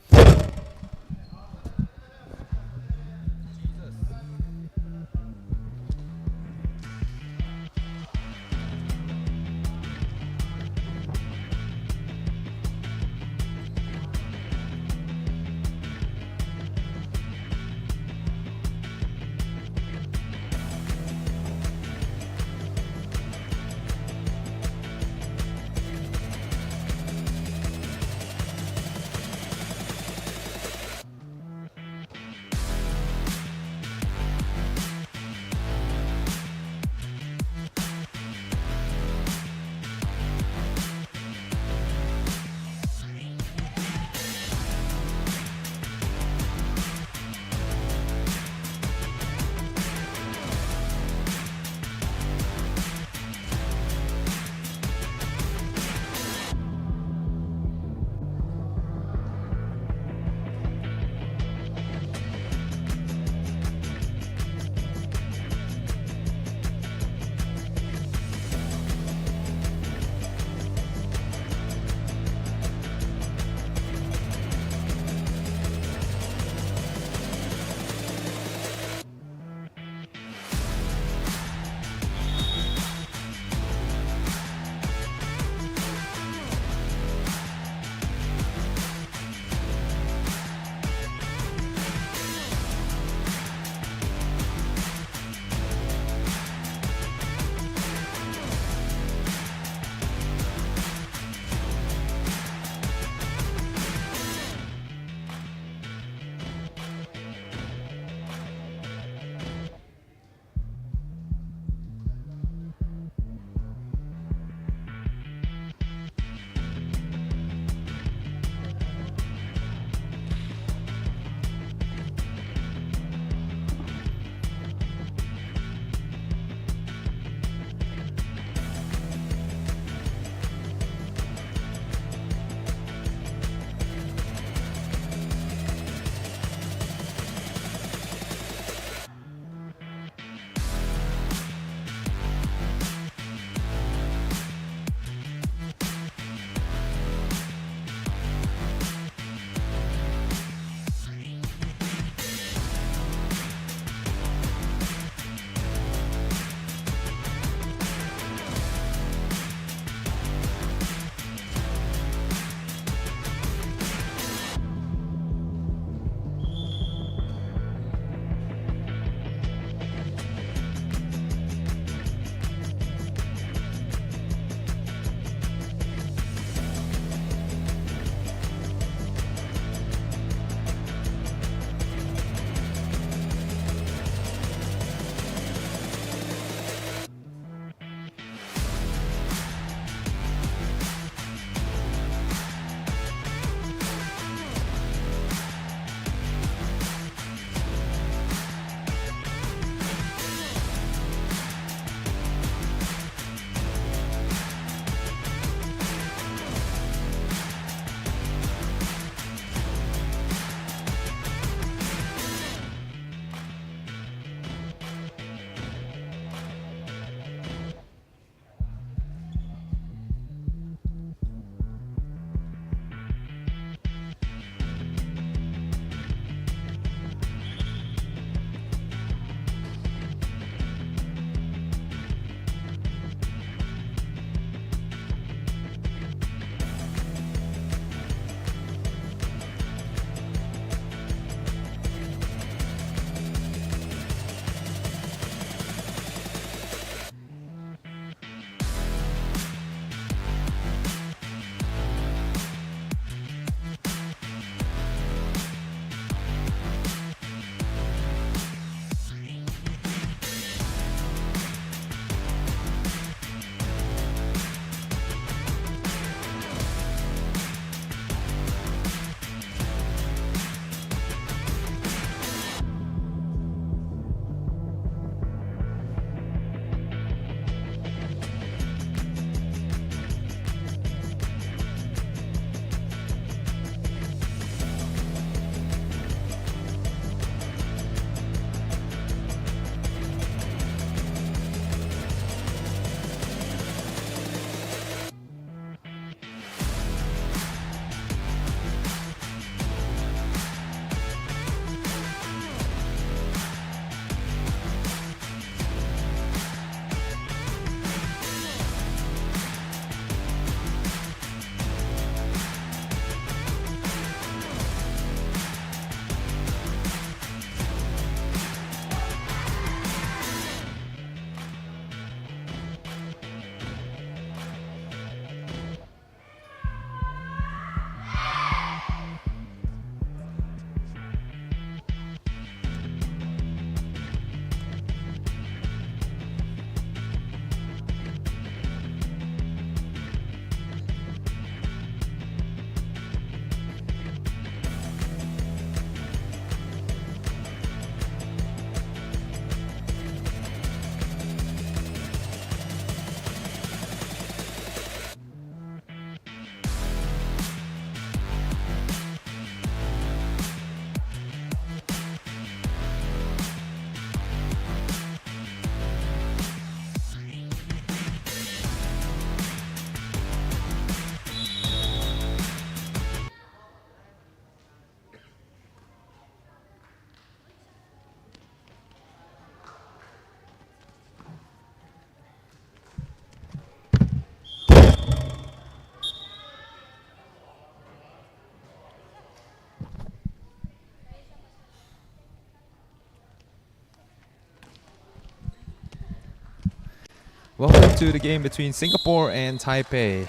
Welcome to the game between Singapore and Taipei.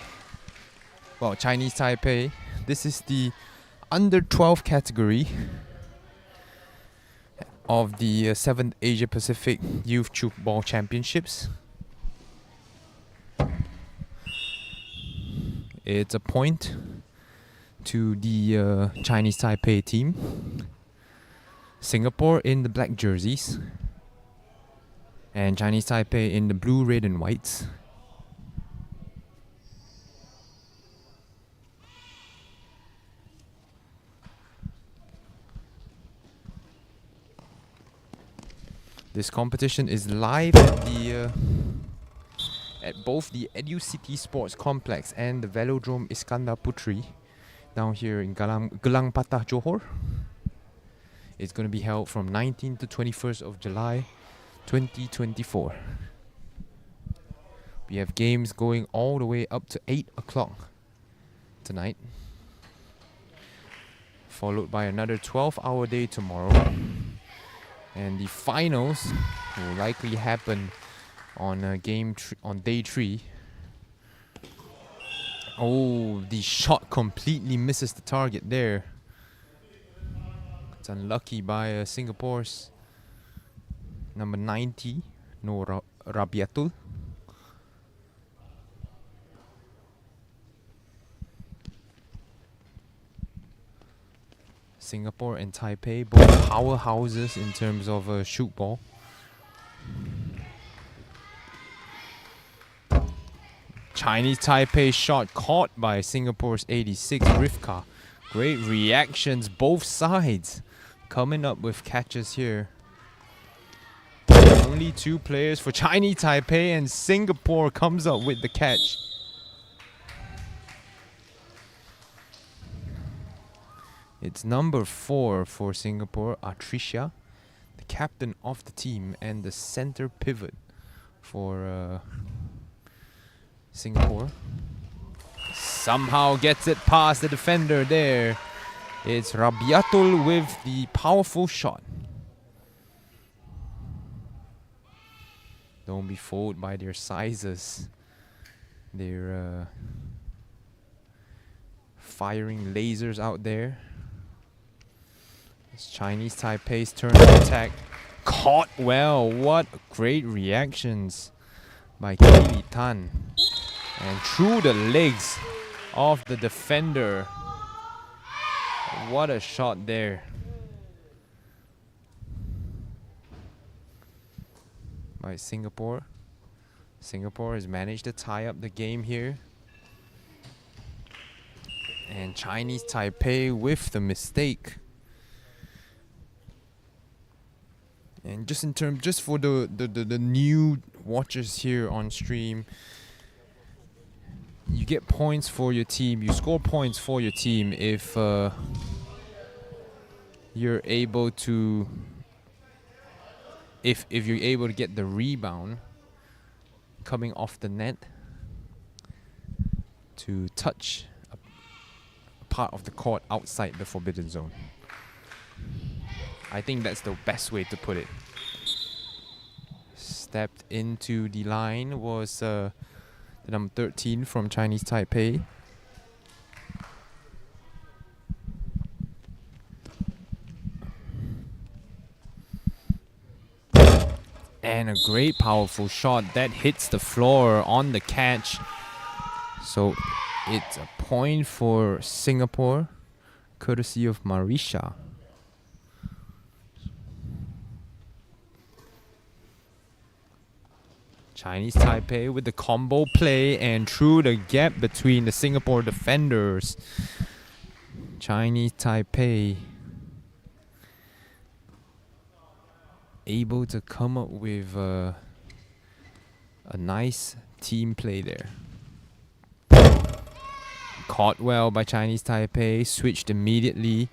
Well, Chinese Taipei. This is the under 12 category of the 7th Asia Pacific Youth Tchoukball Championships. It's a point to the Chinese Taipei team. Singapore in the black jerseys and Chinese Taipei in the blue, red and whites. This competition is live at both the Educity Sports Complex and the Velodrome Iskandar Puteri down here in Gelang Patah, Johor. It's going to be held from 19th to 21st of July 2024. We have games going all the way up to 8 o'clock tonight, followed by another 12-hour day tomorrow. And the finals will likely happen on on day 3. Oh, the shot completely misses the target there. It's unlucky by Singapore's number 90, Nur Rabiatul. Singapore and Taipei, both powerhouses in terms of Tchoukball. Chinese Taipei shot caught by Singapore's 86, Rivka. Great reactions, both sides coming up with catches here. Only 2 players for Chinese Taipei, and Singapore comes up with the catch. It's number 4 for Singapore, Atricia, the captain of the team and the center pivot for Singapore. Somehow gets it past the defender there. It's Rabiatul with the powerful shot. Don't be fooled by their sizes. They're firing lasers out there. It's Chinese Taipei's turn to attack. Caught well. What great reactions by Kili Tan. And through the legs of the defender. What a shot there. By Singapore. Singapore has managed to tie up the game here. And Chinese Taipei with the mistake. And just for the new watchers here on stream, you get points for your team. You score points for your team if you're able to if you're able to get the rebound coming off the net to touch a part of the court outside the forbidden zone. I think that's the best way to put it. Stepped into the line was the number 13 from Chinese Taipei. And a great powerful shot that hits the floor on the catch. So it's a point for Singapore, courtesy of Marisha. Chinese Taipei with the combo play and through the gap between the Singapore defenders. Chinese Taipei able to come up with a nice team play there. Caught well by Chinese Taipei, switched immediately.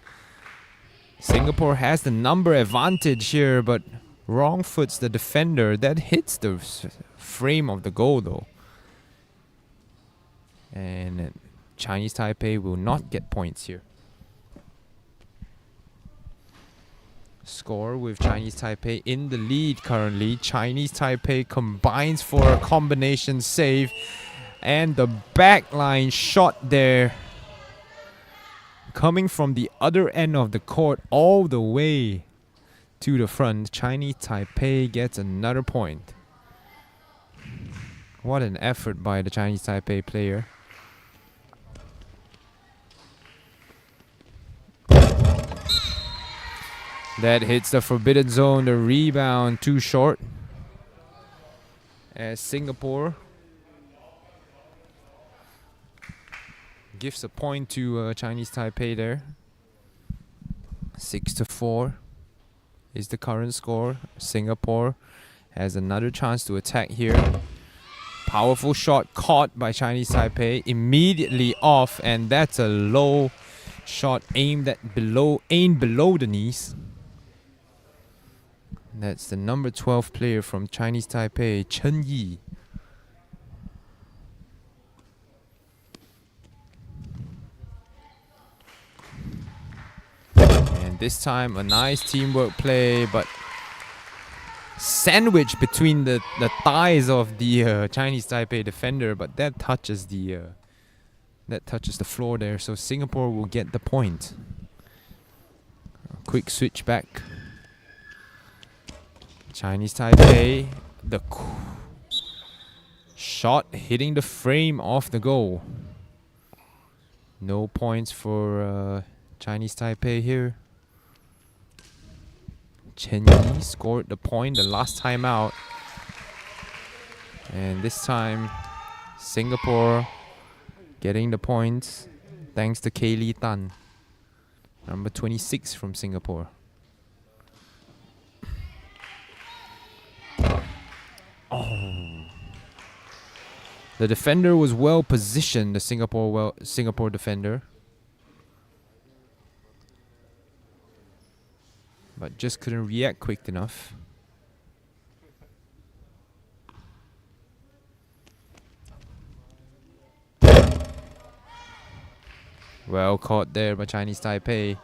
Singapore has the number advantage here, but wrong foots the defender. That hits the frame of the goal though. And Chinese Taipei will not get points here. score with Chinese Taipei in the lead currently. Chinese Taipei combines for a combination save. And the backline shot there, coming from the other end of the court all the way to the front. Chinese Taipei gets another point. What an effort by the Chinese Taipei player. That hits the forbidden zone. The rebound too short. As Singapore gives a point to Chinese Taipei there. 6-4 is the current score. Singapore has another chance to attack here. Powerful shot caught by Chinese Taipei, immediately off, and that's a low shot aimed below the knees. That's the number 12 player from Chinese Taipei, Chen Yi. And this time a nice teamwork play, but sandwiched between the thighs of the Chinese Taipei defender, but that touches the floor there, so Singapore will get the point. A quick switch back. Chinese Taipei, the shot hitting the frame of the goal. No points for Chinese Taipei here. Chen Yi scored the point the last time out. And this time, Singapore getting the points thanks to Kaylee Tan, number 26 from Singapore. Oh. The defender was well positioned, the Singapore defender. But just couldn't react quick enough. Well caught there by Chinese Taipei.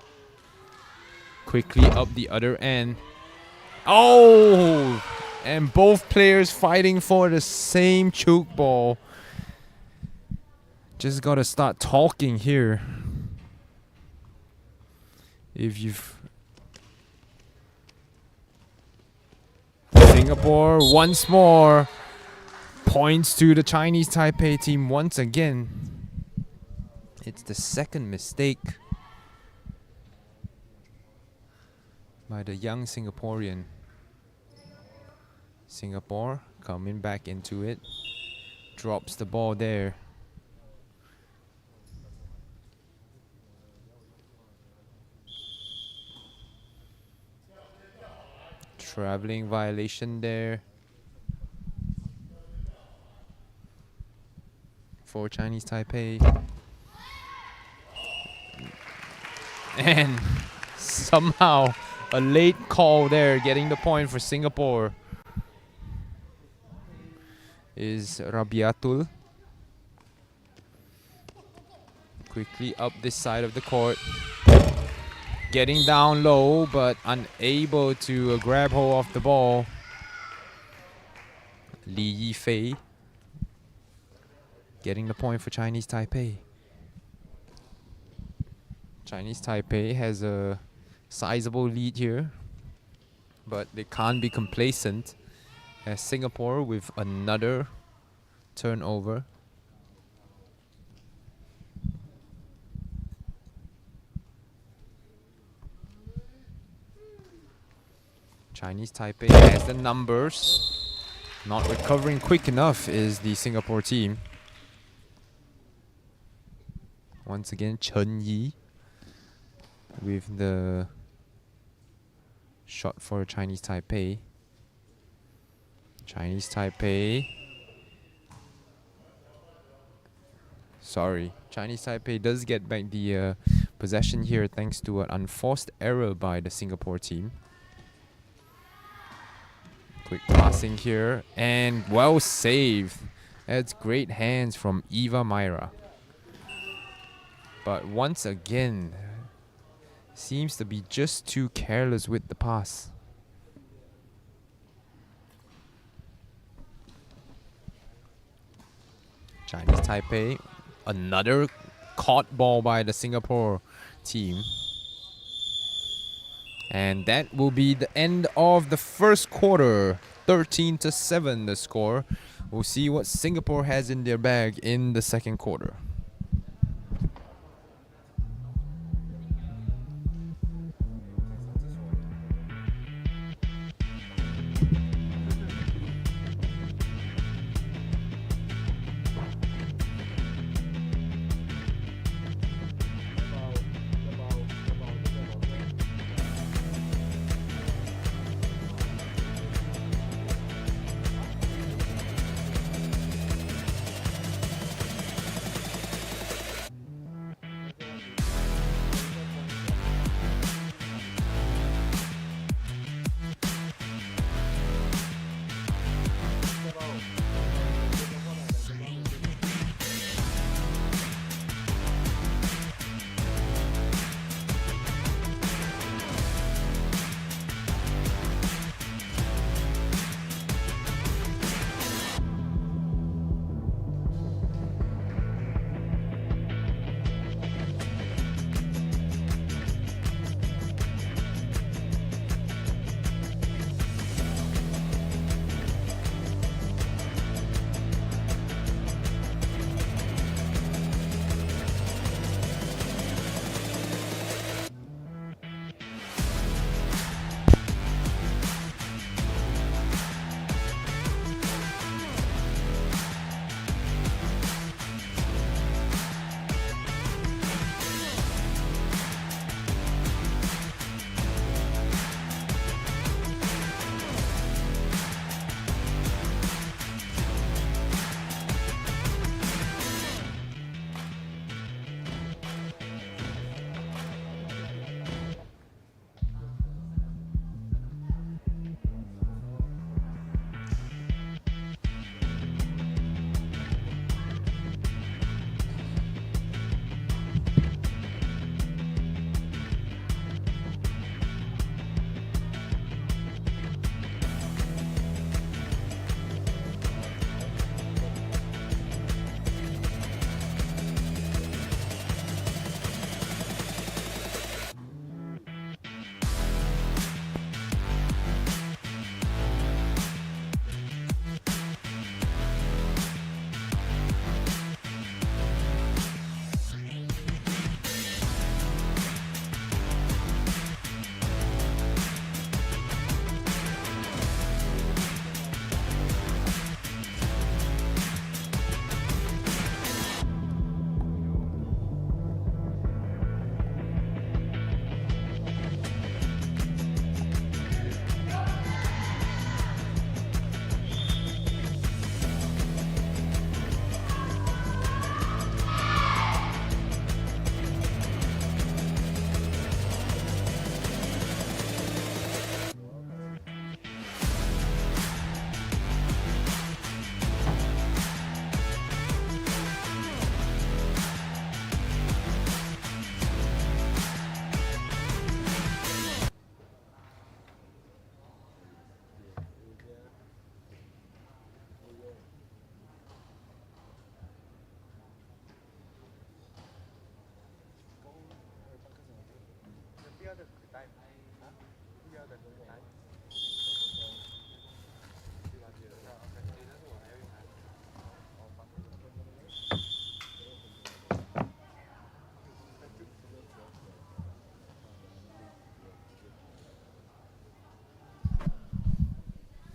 Quickly up the other end. Oh! And both players fighting for the same Tchoukball. Just gotta start talking here. If you've... Singapore once more points to the Chinese Taipei team once again. It's the second mistake by the young Singaporean. Singapore coming back into it. Drops the ball there. Traveling violation there for Chinese Taipei. And somehow a late call there, getting the point for Singapore, is Rabiatul. Quickly up this side of the court. Getting down low, but unable to grab hold of the ball. Li Yifei getting the point for Chinese Taipei. Chinese Taipei has a sizable lead here, but they can't be complacent, as Singapore with another turnover. Chinese Taipei has the numbers. Not recovering quick enough is the Singapore team. Once again, Chen Yi with the shot for Chinese Taipei. Chinese Taipei. Chinese Taipei does get back the possession here thanks to an unforced error by the Singapore team. Quick passing here and well saved. That's great hands from Eva Myra. But once again, seems to be just too careless with the pass. Chinese Taipei, another caught ball by the Singapore team. And that will be the end of the first quarter. 13-7 the score. We'll see what Singapore has in their bag in the second quarter.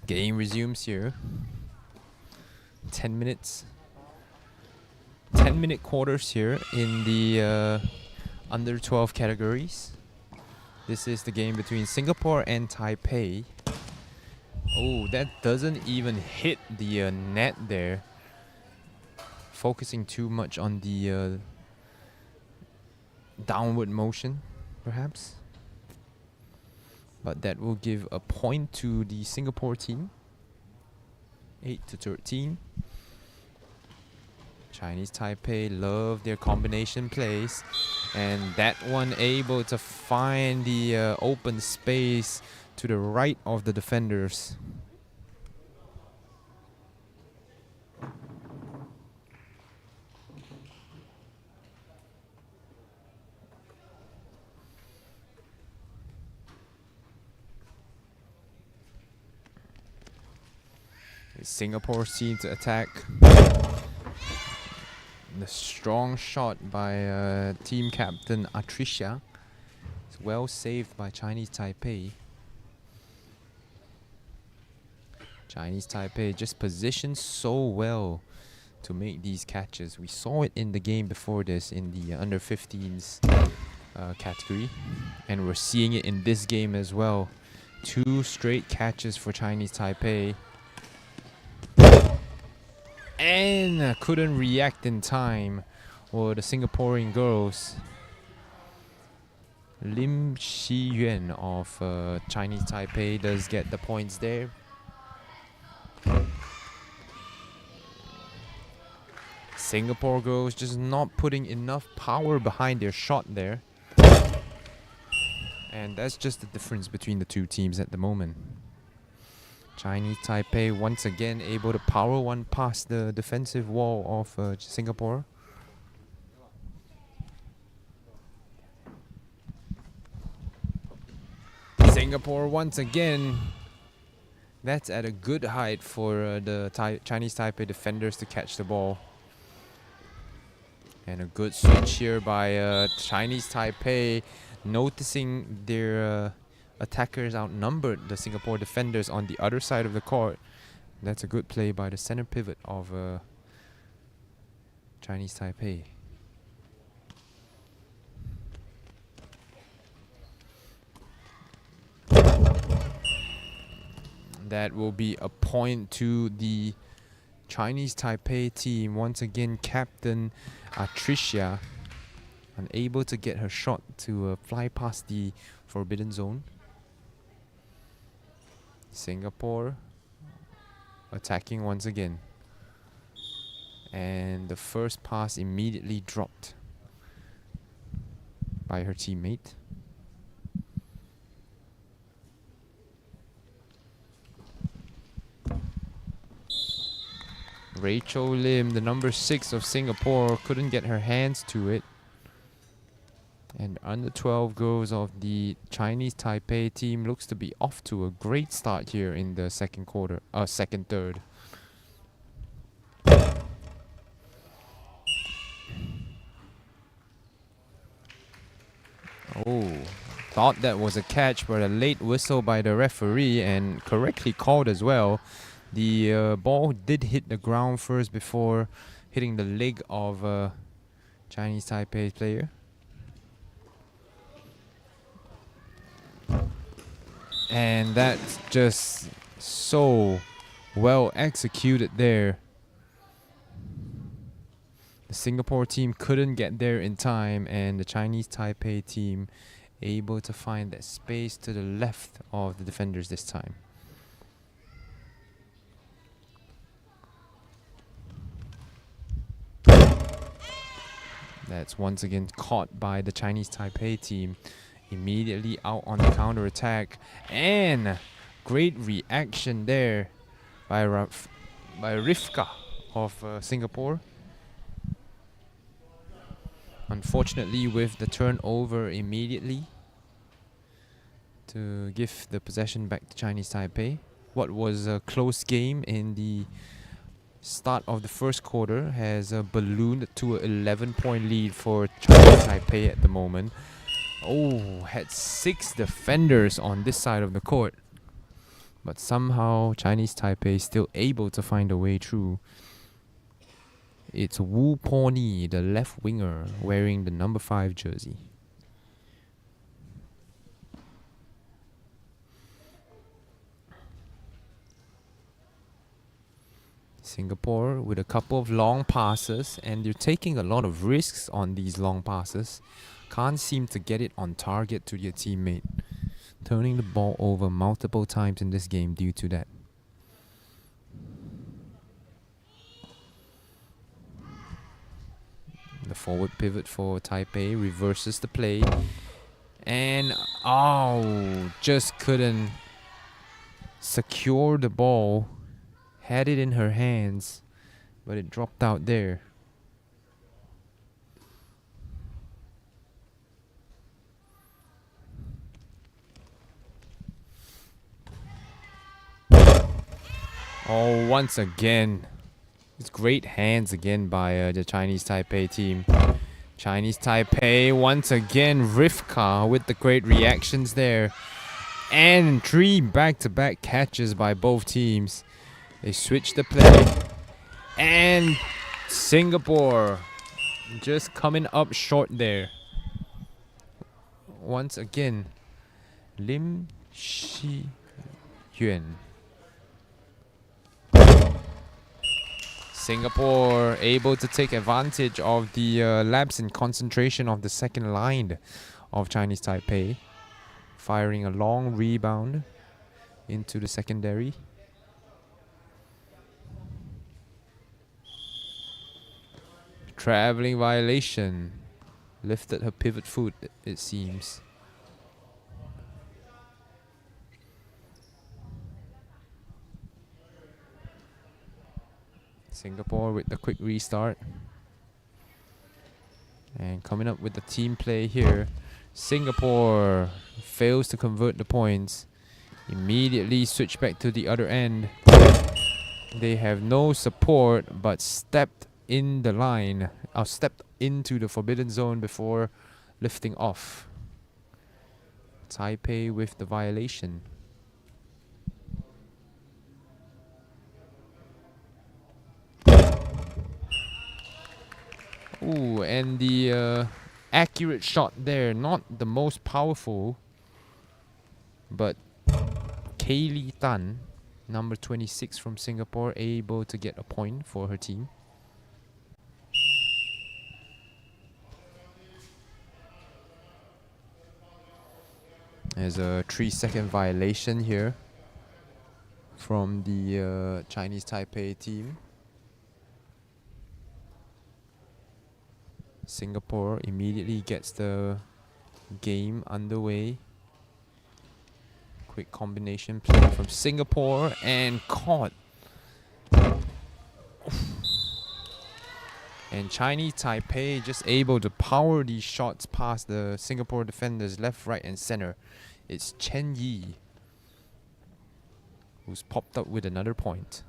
Game resumes here. 10 minutes. 10-minute quarters here in the under 12 categories. This is the game between Singapore and Taipei. Oh, that doesn't even hit the net there. Focusing too much on the downward motion, perhaps. But that will give a point to the Singapore team. 8-13. Chinese Taipei love their combination plays. And that one able to find the open space to the right of the defenders. Singapore team to attack. The strong shot by team captain Atricia. It's well saved by Chinese Taipei. Chinese Taipei just positioned so well to make these catches. We saw it in the game before this in the under 15s category. And we're seeing it in this game as well. 2 straight catches for Chinese Taipei. And couldn't react in time. Or the Singaporean girls. Lim Shi Yuan of Chinese Taipei does get the points there. Singapore girls just not putting enough power behind their shot there. And that's just the difference between the two teams at the moment. Chinese Taipei once again able to power one past the defensive wall of Singapore. Singapore once again. That's at a good height for the Chinese Taipei defenders to catch the ball. And a good switch here by Chinese Taipei, noticing their attackers outnumbered the Singapore defenders on the other side of the court. That's a good play by the center pivot of Chinese Taipei. That will be a point to the Chinese Taipei team. Once again, captain Atricia unable to get her shot to fly past the forbidden zone. Singapore attacking once again. And the first pass immediately dropped by her teammate. Rachel Lim, the number 6 of Singapore, couldn't get her hands to it. And under 12 girls of the Chinese Taipei team looks to be off to a great start here in the second third. Oh, thought that was a catch, but a late whistle by the referee and correctly called as well. The ball did hit the ground first before hitting the leg of Chinese Taipei player. And that's just so well executed there. The Singapore team couldn't get there in time, and the Chinese Taipei team able to find that space to the left of the defenders this time. That's once again caught by the Chinese Taipei team. Immediately out on the counter attack, and great reaction there by Rifka of Singapore. Unfortunately, with the turnover immediately to give the possession back to Chinese Taipei. What was a close game in the start of the first quarter has ballooned to an 11-point lead for Chinese Taipei at the moment. Oh, had 6 defenders on this side of the court. But somehow Chinese Taipei still able to find a way through. It's Wu Pony, the left winger, wearing the number 5 jersey. Singapore with a couple of long passes, and they're taking a lot of risks on these long passes. Can't seem to get it on target to their teammate. Turning the ball over multiple times in this game due to that. The The forward pivot for Taipei reverses the play. And, oh, just couldn't secure the ball. Had it in her hands, but it dropped out there. Oh, once again. It's great hands again by the Chinese Taipei team. Chinese Taipei once again. Rivka with the great reactions there. And 3 back-to-back catches by both teams. They switch the play. And Singapore just coming up short there. Once again, Lim Shi Yuan. Singapore able to take advantage of the lapse in concentration of the second line of Chinese Taipei, firing a long rebound into the secondary. Traveling violation. Lifted her pivot foot, it seems. Singapore with the quick restart. And coming up with the team play here. Singapore fails to convert the points. Immediately switch back to the other end. They have no support but stepped in the line. Stepped into the forbidden zone before lifting off. Taipei with the violation. Ooh, and the accurate shot there, not the most powerful, but Kaylee Tan, number 26 from Singapore, able to get a point for her team. There's a 3-second violation here from the Chinese Taipei team. Singapore immediately gets the game underway. Quick combination play from Singapore and caught. And Chinese Taipei just able to power these shots past the Singapore defenders left, right and center. It's Chen Yi who's popped up with another point.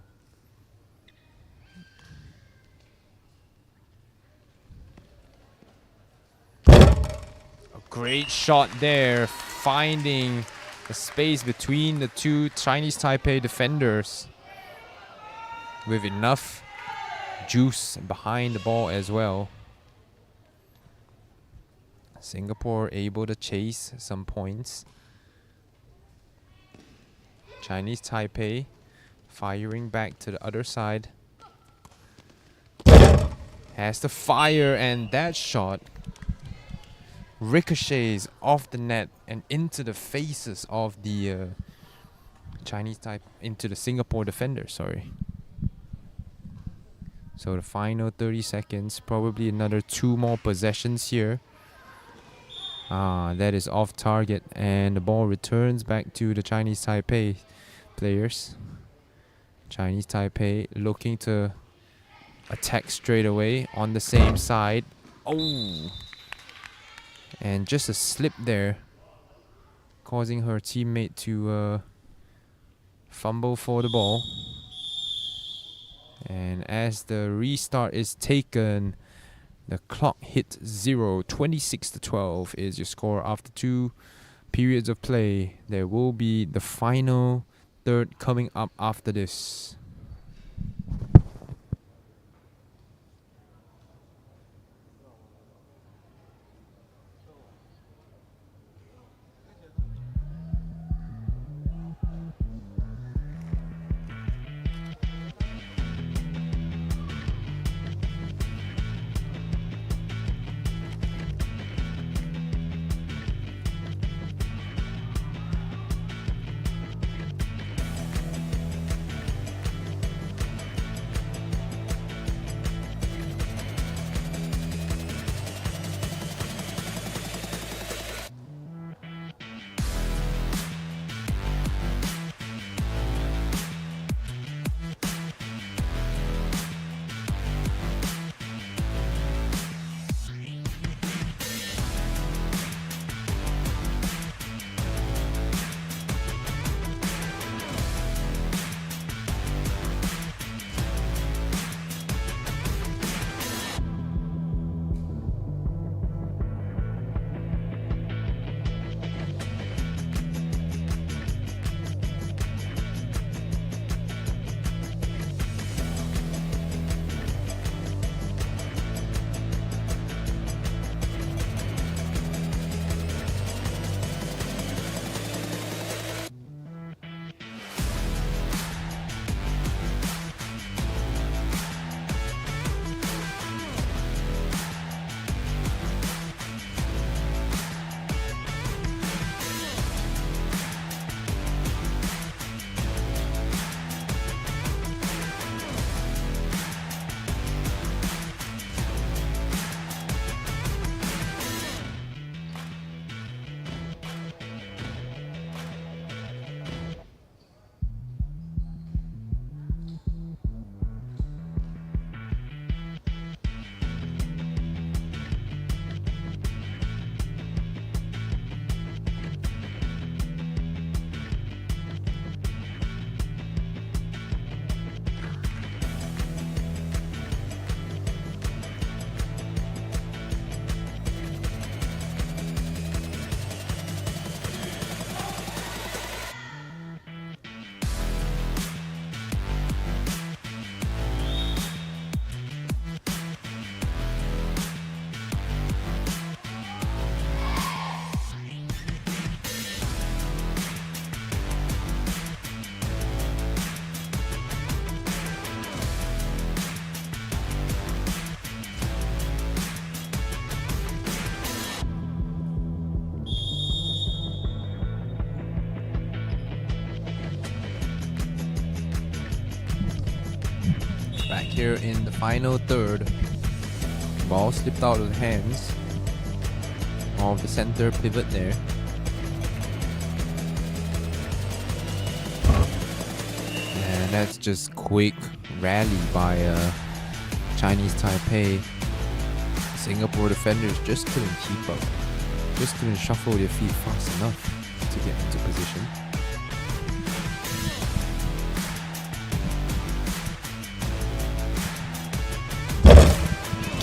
Great shot there, finding the space between the two Chinese Taipei defenders with enough juice behind the ball as well. Singapore able to chase some points. Chinese Taipei firing back to the other side. Has to fire, and that shot ricochets off the net and into the faces of the into the Singapore defender, sorry. So the final 30 seconds, probably another 2 more possessions here. That is off target, and the ball returns back to the Chinese Taipei players. Chinese Taipei looking to attack straight away on the same side. Oh! And just a slip there, causing her teammate to fumble for the ball. And as the restart is taken, the clock hits 0. 26-12 is your score after 2 periods of play. There will be the final third coming up after this. here in the final third. Ball slipped out of the hands of the center pivot there. And that's just quick rally by Chinese Taipei. Singapore defenders just couldn't keep up. Just couldn't shuffle their feet fast enough to get into position.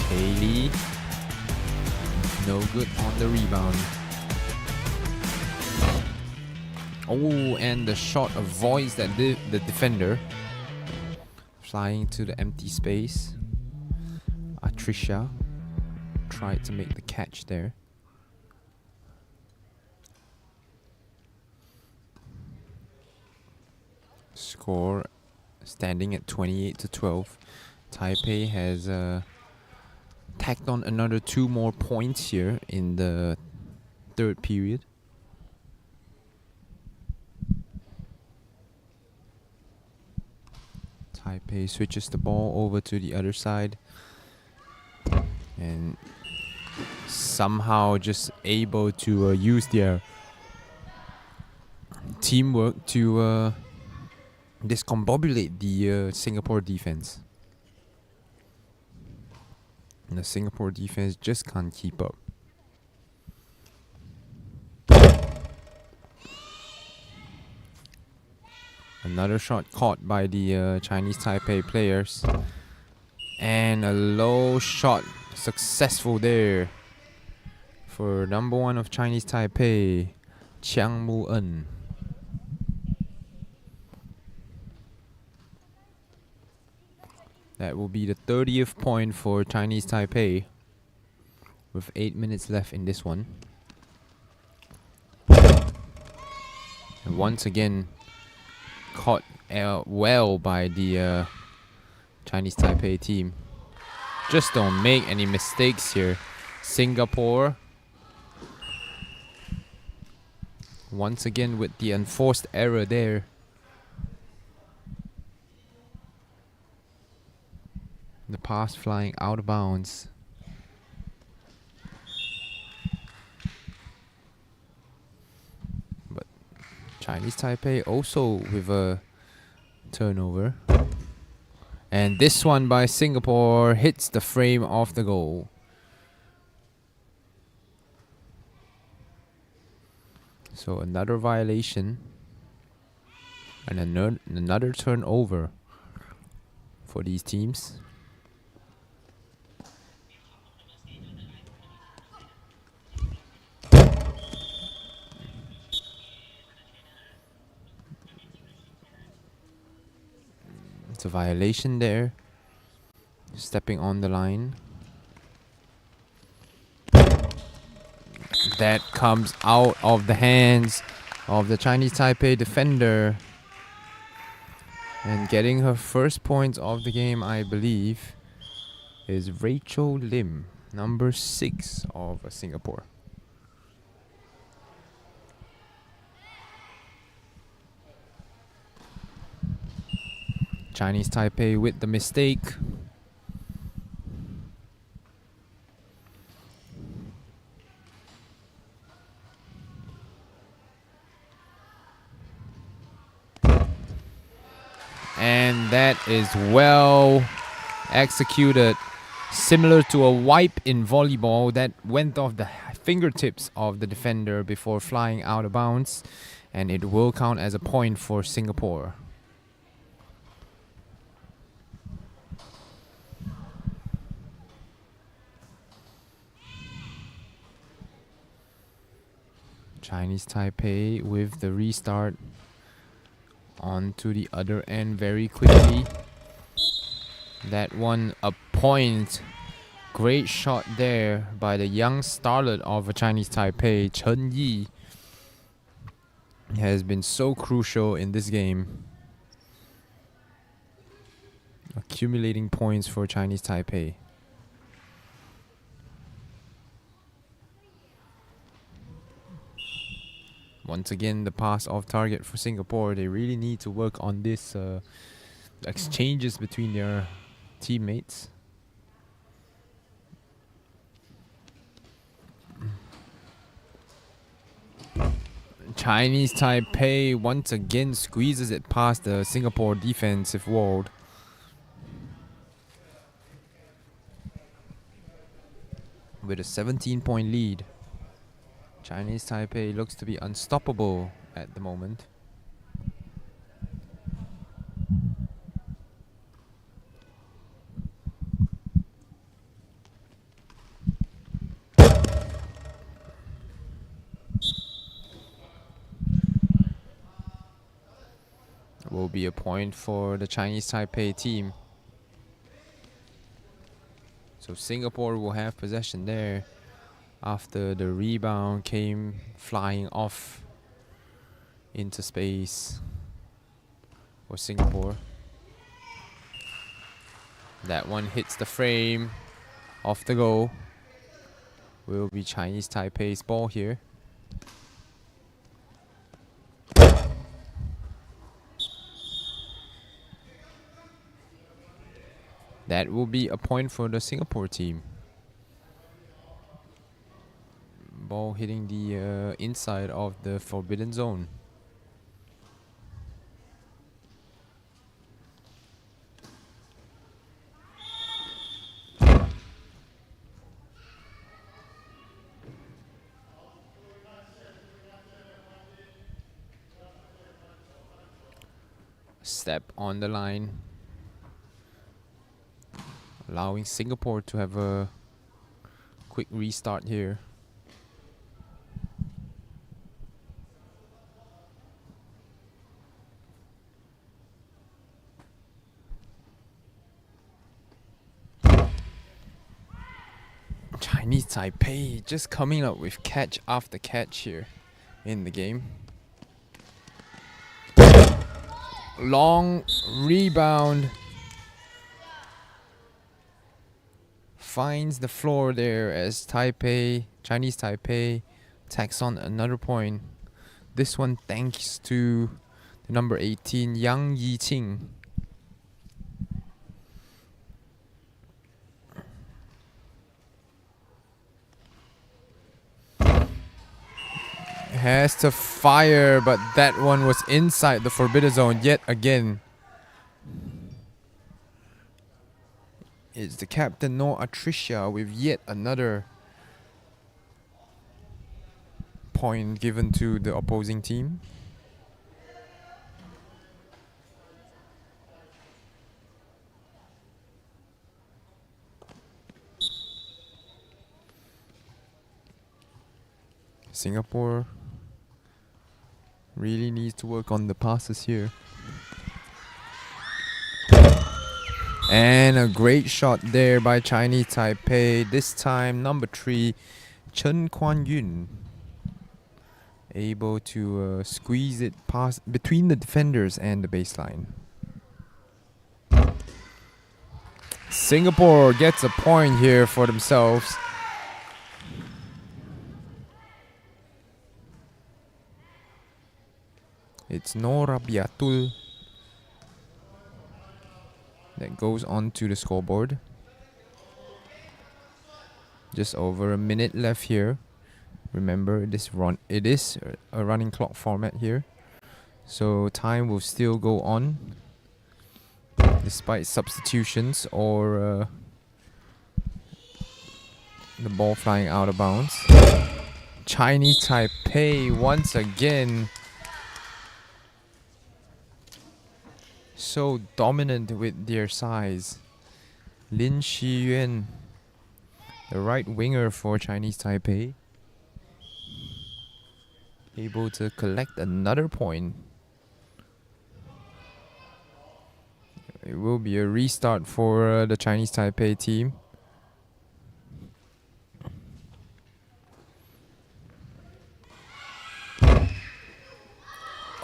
Haley, no good on the rebound. Oh, and the shot avoids that the defender. Flying to the empty space. Atrisha tried to make the catch there. Score standing at 28-12. Taipei has tacked on another 2 more points here in the third period. Taipei switches the ball over to the other side and somehow just able to use their teamwork to discombobulate the Singapore defense. And the Singapore defense just can't keep up. Another shot caught by the Chinese Taipei players. And a low shot successful there for number 1 of Chinese Taipei, Chiang Mu-en. That will be the 30th point for Chinese Taipei with 8 minutes left in this one. And once again, caught well by the Chinese Taipei team. Just don't make any mistakes here. Singapore once again with the enforced error there. The pass flying out of bounds. But Chinese Taipei also with a turnover. And this one by Singapore hits the frame of the goal. So another violation. And another turnover for these teams. It's a violation there. Stepping on the line. That comes out of the hands of the Chinese Taipei defender. And getting her first points of the game, I believe, is Rachel Lim, number 6 of Singapore. Chinese Taipei with the mistake. And that is well executed. Similar to a wipe in volleyball that went off the fingertips of the defender before flying out of bounds. And it will count as a point for Singapore. Chinese Taipei with the restart. On to the other end very quickly. That one a point. Great shot there by the young starlet of Chinese Taipei, Chen Yi. Has been so crucial in this game. Accumulating points for Chinese Taipei. Once again, the pass off target for Singapore. They really need to work on this exchanges between their teammates. Chinese Taipei once again squeezes it past the Singapore defensive wall. With a 17-point lead. Chinese Taipei looks to be unstoppable at the moment. Will be a point for the Chinese Taipei team. So Singapore will have possession there after the rebound came flying off into space for Singapore. That one hits the frame. Off the goal. Will be Chinese Taipei's ball here. That will be a point for the Singapore team. Ball hitting the inside of the forbidden zone. Step on the line, allowing Singapore to have a quick restart here. Chinese Taipei just coming up with catch after catch here in the game. Long rebound. Finds the floor there as Chinese Taipei tacks on another point. This one thanks to the number 18, Yang Yiqing. Has to fire, but that one was inside the forbidden zone yet again. It's the captain, No Atricia, with yet another point given to the opposing team. Singapore really needs to work on the passes here. And a great shot there by Chinese Taipei. This time, number 3, Chen Kuan Yun. Able to squeeze it past between the defenders and the baseline. Singapore gets a point here for themselves. It's Nora Biatul that goes on to the scoreboard. Just over a minute left here. Remember, it is a running clock format here, so time will still go on despite substitutions or the ball flying out of bounds. Chinese Taipei once again so dominant with their size. Lin Shiyuan, the right winger for Chinese Taipei, able to collect another point. It will be a restart for the Chinese Taipei team.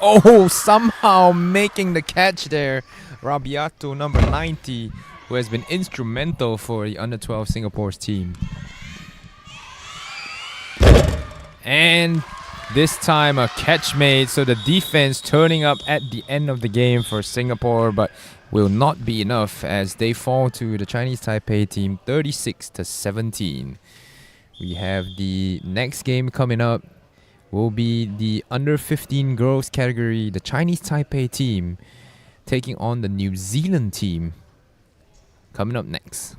Oh, somehow making the catch there. Rabiato, number 90, who has been instrumental for the under-12 Singapore's team. And This time a catch made, so the defense turning up at the end of the game for Singapore, but will not be enough as they fall to the Chinese Taipei team 36-17. We have the next game coming up will be the under 15 girls category, the Chinese Taipei team taking on the New Zealand team. Coming up next.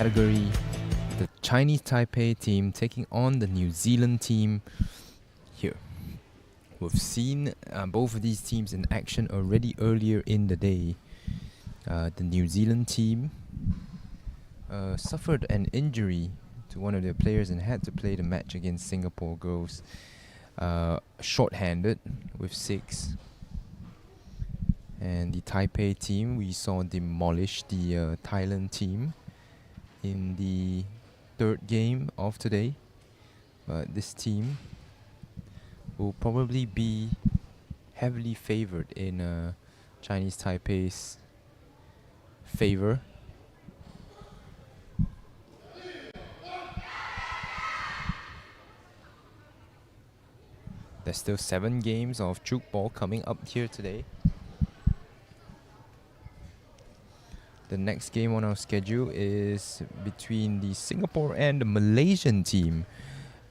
category. The Chinese Taipei team taking on the New Zealand team here. We've seen both of these teams in action already earlier in the day. The New Zealand team suffered an injury to one of their players and had to play the match against Singapore girls short-handed with 6. And the Taipei team, we saw demolish the Thailand team in the 3rd game of today. But this team will probably be heavily favored in Chinese Taipei's favor. There's still 7 games of Tchoukball coming up here today. The next game on our schedule is between the Singapore and the Malaysian team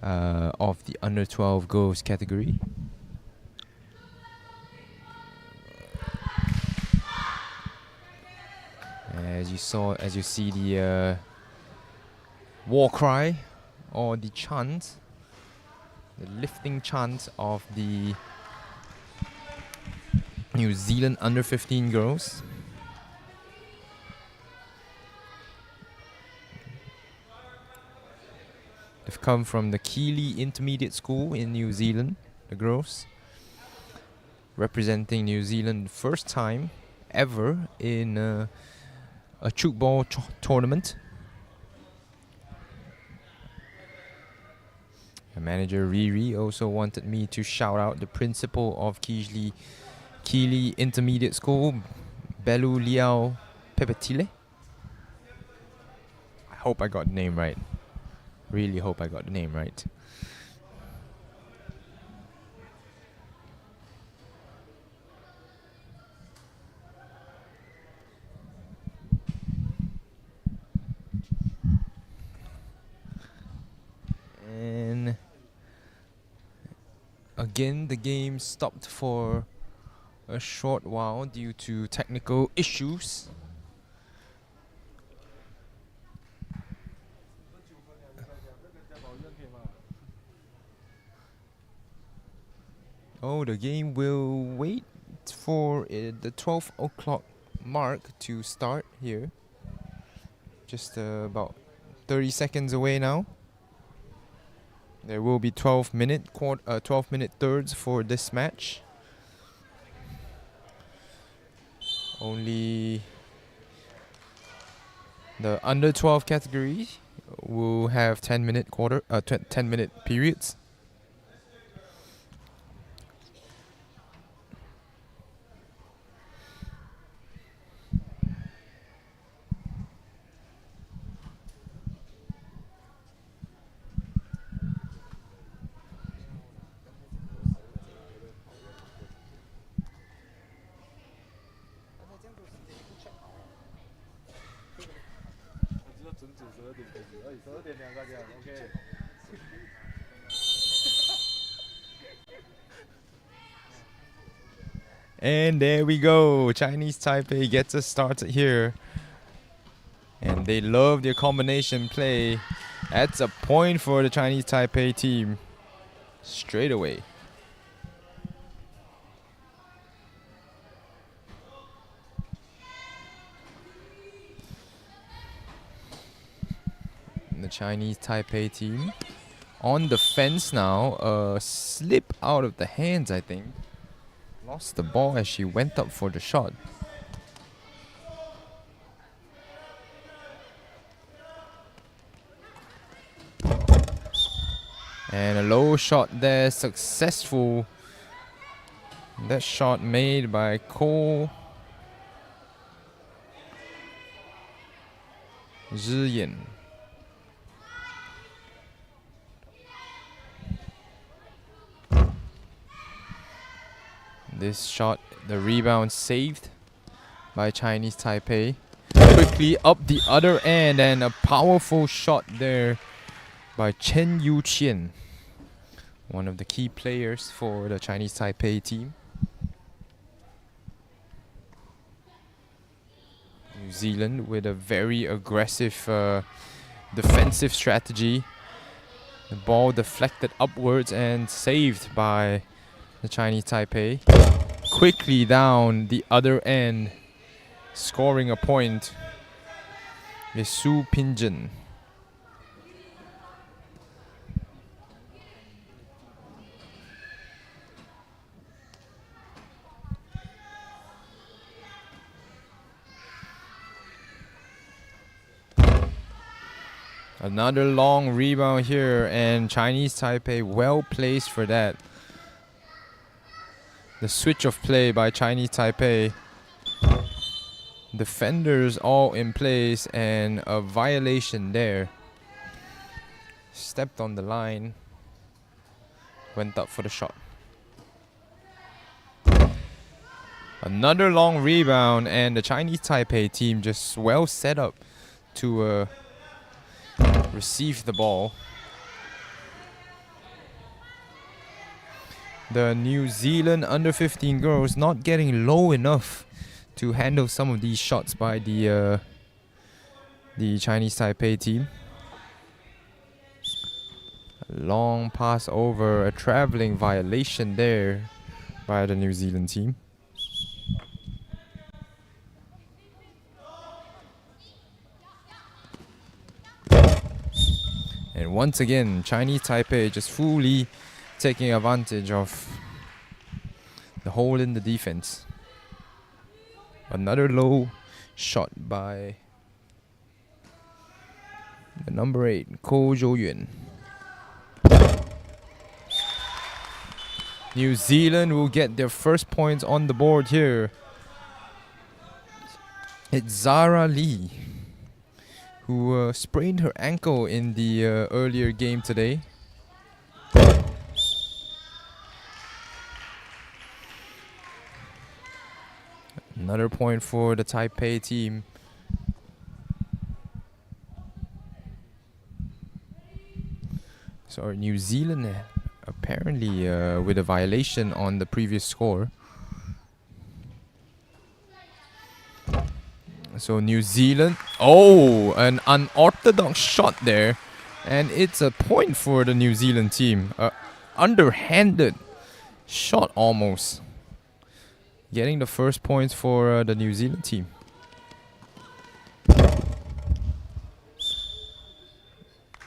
of the under 12 girls category. As you see the war cry or the chant, the lifting chant of the New Zealand under 15 girls. They've come from the Keeley Intermediate School in New Zealand, the girls, representing New Zealand first time ever in a Tchoukball tournament. Manager Riri also wanted me to shout out the principal of Keeley Intermediate School, Belu Liao Pepetile. I hope I got the name right. Really hope I got the name right. And again, the game stopped for a short while due to technical issues. Oh, the game will wait for the 12 o'clock mark to start here. Just about 30 seconds away now. There will be 12-minute thirds for this match. Only the under 12 category will have 10-minute 10-minute periods. And there we go. Chinese Taipei gets us started here. And they love their combination play. That's a point for the Chinese Taipei team. Straight away. And the Chinese Taipei team on the fence now. Slip out of the hands, I think. Lost the ball as she went up for the shot. And a low shot there, successful. That shot made by Ko Zhiyan. This shot, the rebound saved by Chinese Taipei. Quickly up the other end, and a powerful shot there by Chen Yuqian, one of the key players for the Chinese Taipei team. New Zealand with a very aggressive defensive strategy. The ball deflected upwards and saved by the Chinese Taipei. Quickly down the other end, scoring a point is Su Pinjin. Another long rebound here, and Chinese Taipei well placed for that. The switch of play by Chinese Taipei. Defenders all in place, and a violation there. Stepped on the line. Went up for the shot. Another long rebound, and the Chinese Taipei team just well set up to receive the ball. The New Zealand under 15 girls not getting low enough to handle some of these shots by the Chinese Taipei team. A long pass over, a traveling violation there by the New Zealand team. And once again, Chinese Taipei just fully taking advantage of the hole in the defense. Another low shot by the number 8, Ko Jo-yun. New Zealand will get their first points on the board here. It's Zara Lee, who sprained her ankle in the earlier game today. Another point for the Taipei team. So New Zealand apparently with a violation on the previous score. So New Zealand, an unorthodox shot there, and it's a point for the New Zealand team. Underhanded shot almost. Getting the first points for the New Zealand team.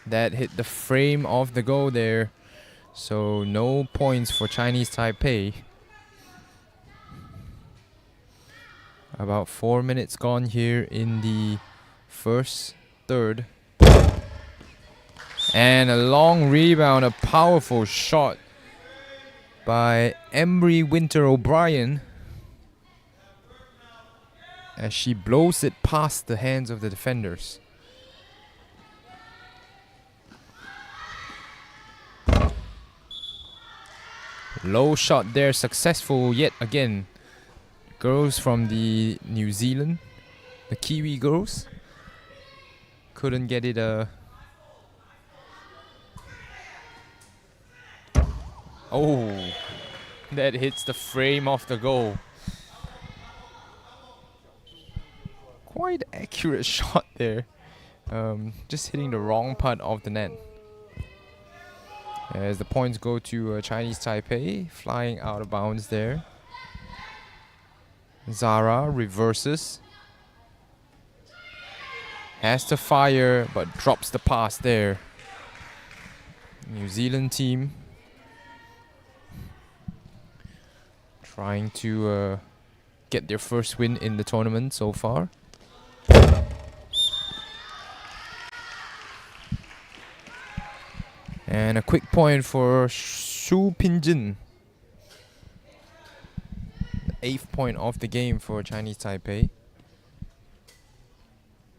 That hit the frame of the goal there. So no points for Chinese Taipei. About 4 minutes gone here in the first third. And a long rebound, a powerful shot by Embry Winter O'Brien, as she blows it past the hands of the defenders. Low shot there, successful yet again. Girls from the New Zealand, the Kiwi girls, couldn't get it. That hits the frame of the goal. Quite accurate shot there. Just hitting the wrong part of the net. As the points go to Chinese Taipei, flying out of bounds there. Zara reverses. Has to fire, but drops the pass there. New Zealand team trying to get their first win in the tournament so far. And a quick point for Su Pinjin. The 8th point of the game for Chinese Taipei.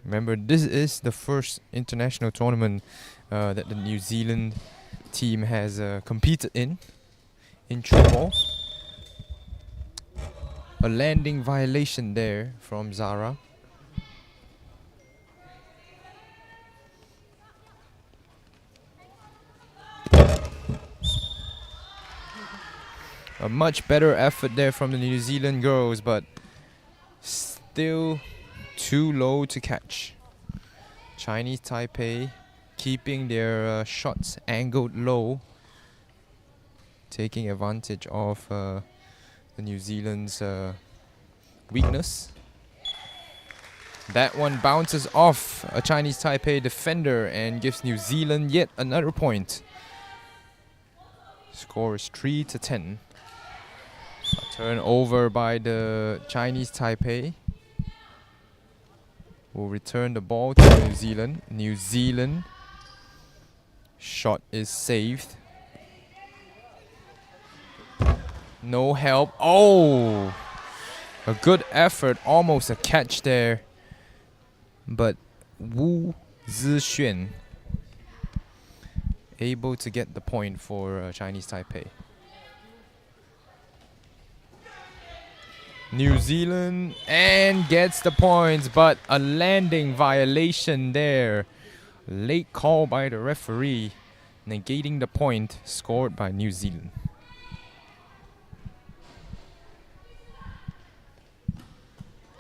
Remember, this is the first international tournament that the New Zealand team has competed in Tchoukball. A landing violation there from Zara. A much better effort there from the New Zealand girls, but still too low to catch. Chinese Taipei keeping their shots angled low, taking advantage of the New Zealand's weakness. That one bounces off a Chinese Taipei defender and gives New Zealand yet another point. Score is 3-10. A turnover by the Chinese Taipei. Will return the ball to New Zealand. New Zealand. Shot is saved. No help. Oh! A good effort. Almost a catch there. But Wu Zixuan able to get the point for Chinese Taipei. New Zealand and gets the points, but a landing violation there. Late call by the referee, negating the point scored by New Zealand.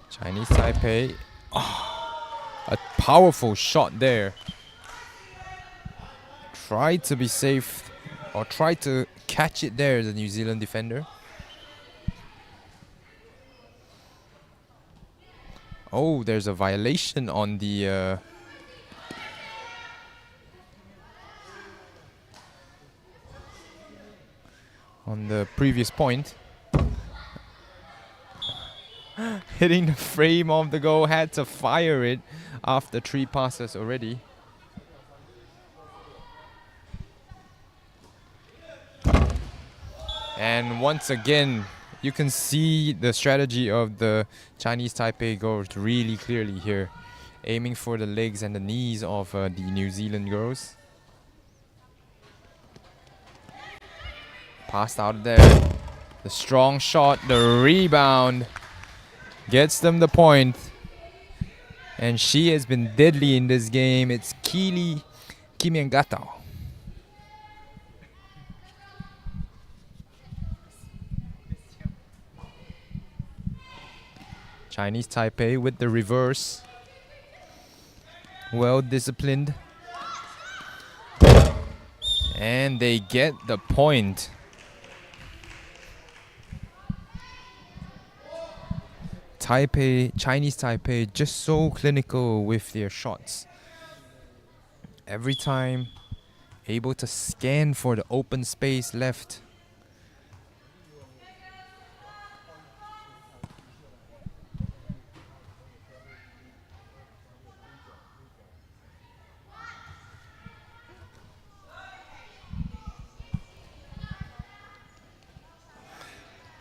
Chinese Taipei, a powerful shot there. Tried to be safe, or tried to catch it there, the New Zealand defender. Oh, there's a violation on the previous point. Hitting the frame of the goal, had to fire it after 3 passes already. And once again, you can see the strategy of the Chinese Taipei girls really clearly here. Aiming for the legs and the knees of the New Zealand girls. Passed out there. The strong shot, the rebound. Gets them the point. And she has been deadly in this game. It's Keely Kimiangatao. Chinese Taipei with the reverse. Well disciplined. And they get the point. Chinese Taipei just so clinical with their shots. Every time able to scan for the open space left.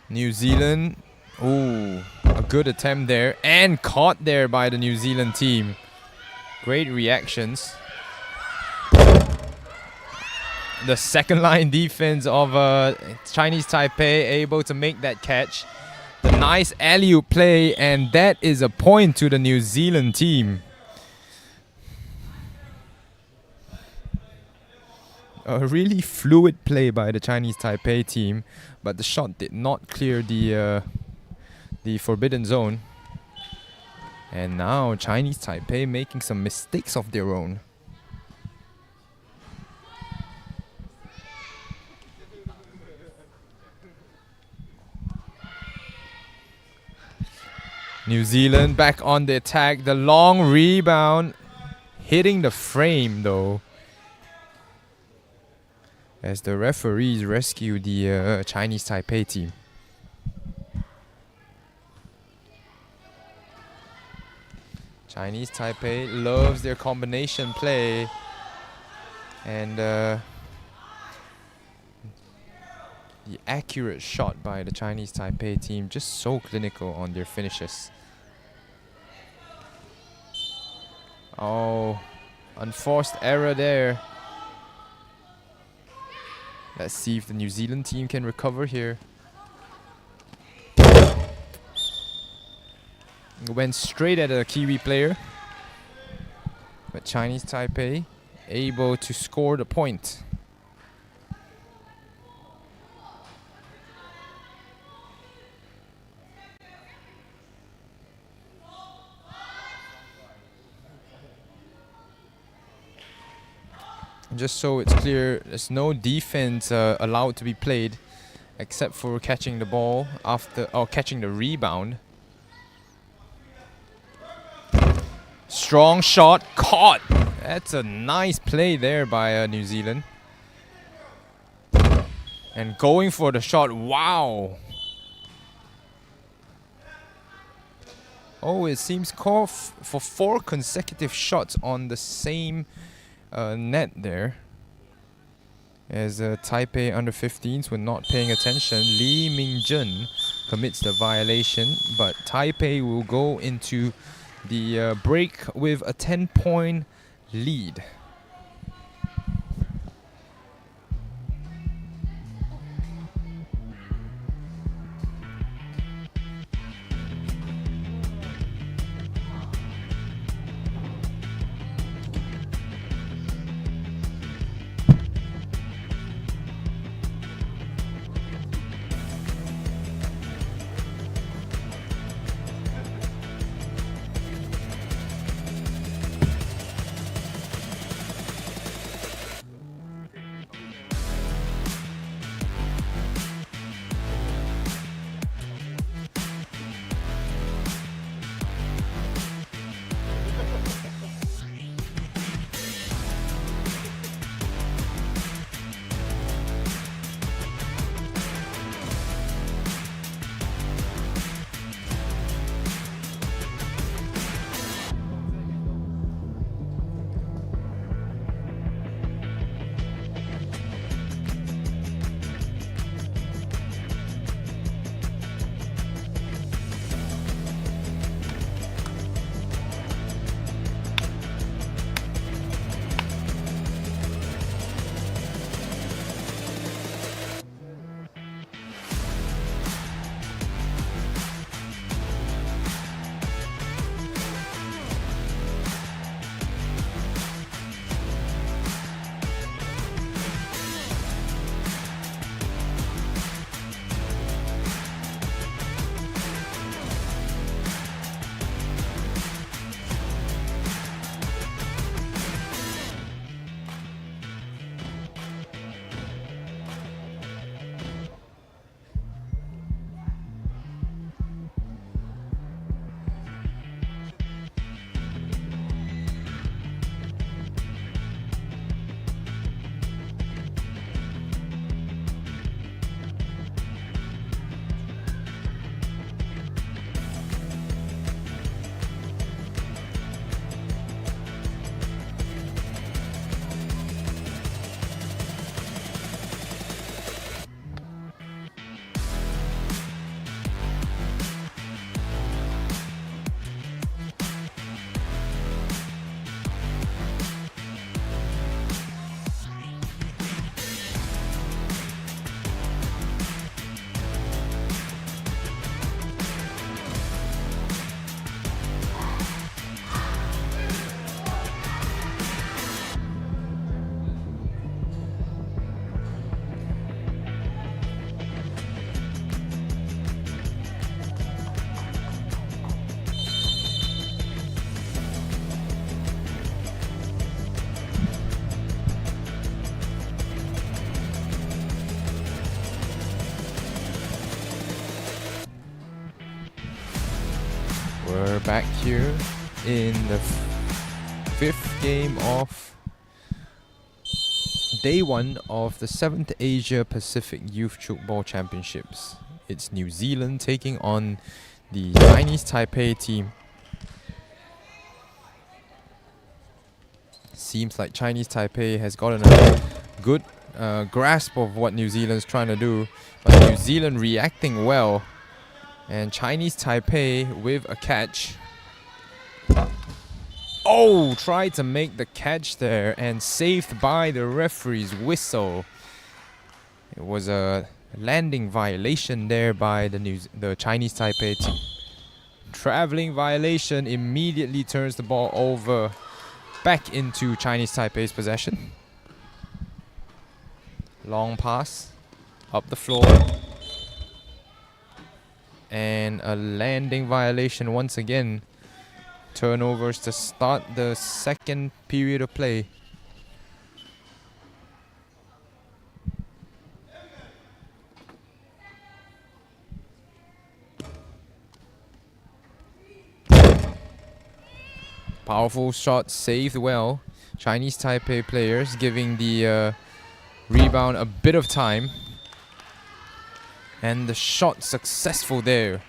New Zealand, ooh, a good attempt there and caught there by the New Zealand team. Great reactions. The second line defense of Chinese Taipei able to make that catch. The nice alley-oop play, and that is a point to the New Zealand team. A really fluid play by the Chinese Taipei team, but the shot did not clear the forbidden zone. And now Chinese Taipei making some mistakes of their own. New Zealand back on the attack. The long rebound hitting the frame though, as the referees rescue the Chinese Taipei team. Chinese Taipei loves their combination play, and the accurate shot by the Chinese Taipei team, just so clinical on their finishes. Oh, unforced error there. Let's see if the New Zealand team can recover here. Went straight at a Kiwi player, but Chinese Taipei able to score the point. Just so it's clear, there's no defense allowed to be played except for catching the ball or catching the rebound. Strong shot, caught. That's a nice play there by New Zealand. And going for the shot, wow. Oh, it seems called for 4 consecutive shots on the same net there. As Taipei under 15s were not paying attention, Lee Mingjun commits the violation, but Taipei will go into the break with a 10-point lead. We're back here in the 5th game of day 1 of the 7th Asia Pacific Youth Tchoukball Championships. It's New Zealand taking on the Chinese Taipei team. Seems like Chinese Taipei has gotten a good grasp of what New Zealand's trying to do, but New Zealand reacting well. And Chinese Taipei with a catch. Oh, tried to make the catch there and saved by the referee's whistle. It was a landing violation there by the Chinese Taipei team. Traveling violation immediately turns the ball over back into Chinese Taipei's possession. Long pass up the floor. And a landing violation once again. Turnovers to start the second period of play. Powerful shot saved well. Chinese Taipei players giving the rebound a bit of time. And the shot successful there.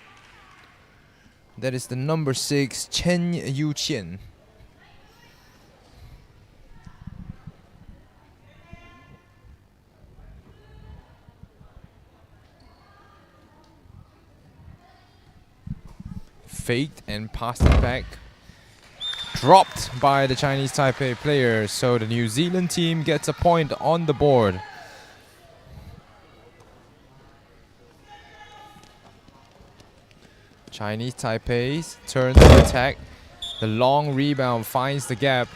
That is the number 6, Chen Yuqian. Faked and passed it back. Dropped by the Chinese Taipei players, so the New Zealand team gets a point on the board. Chinese Taipei turns to attack. The long rebound finds the gap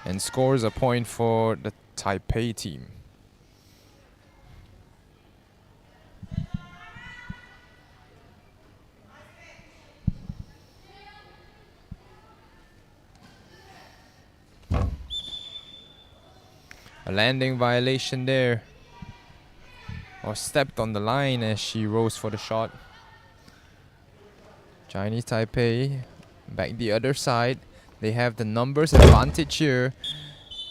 and scores a point for the Taipei team. A landing violation there. Or stepped on the line as she rose for the shot. Chinese Taipei back the other side. They have the numbers advantage here.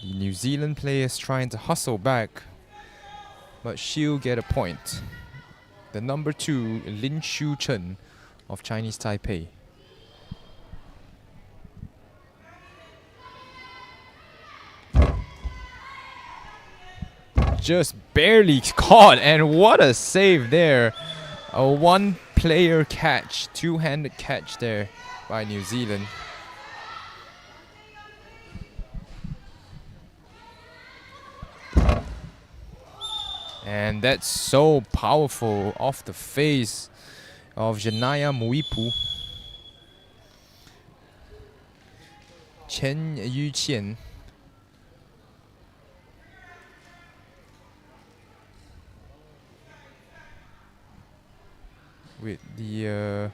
The New Zealand players trying to hustle back. But she'll get a point. The number 2, Lin Shu Chen of Chinese Taipei. Just barely caught, and what a save there. A one-player catch, two-handed catch there by New Zealand. And that's so powerful off the face of Janaya Muipu. Chen Yuqian. With the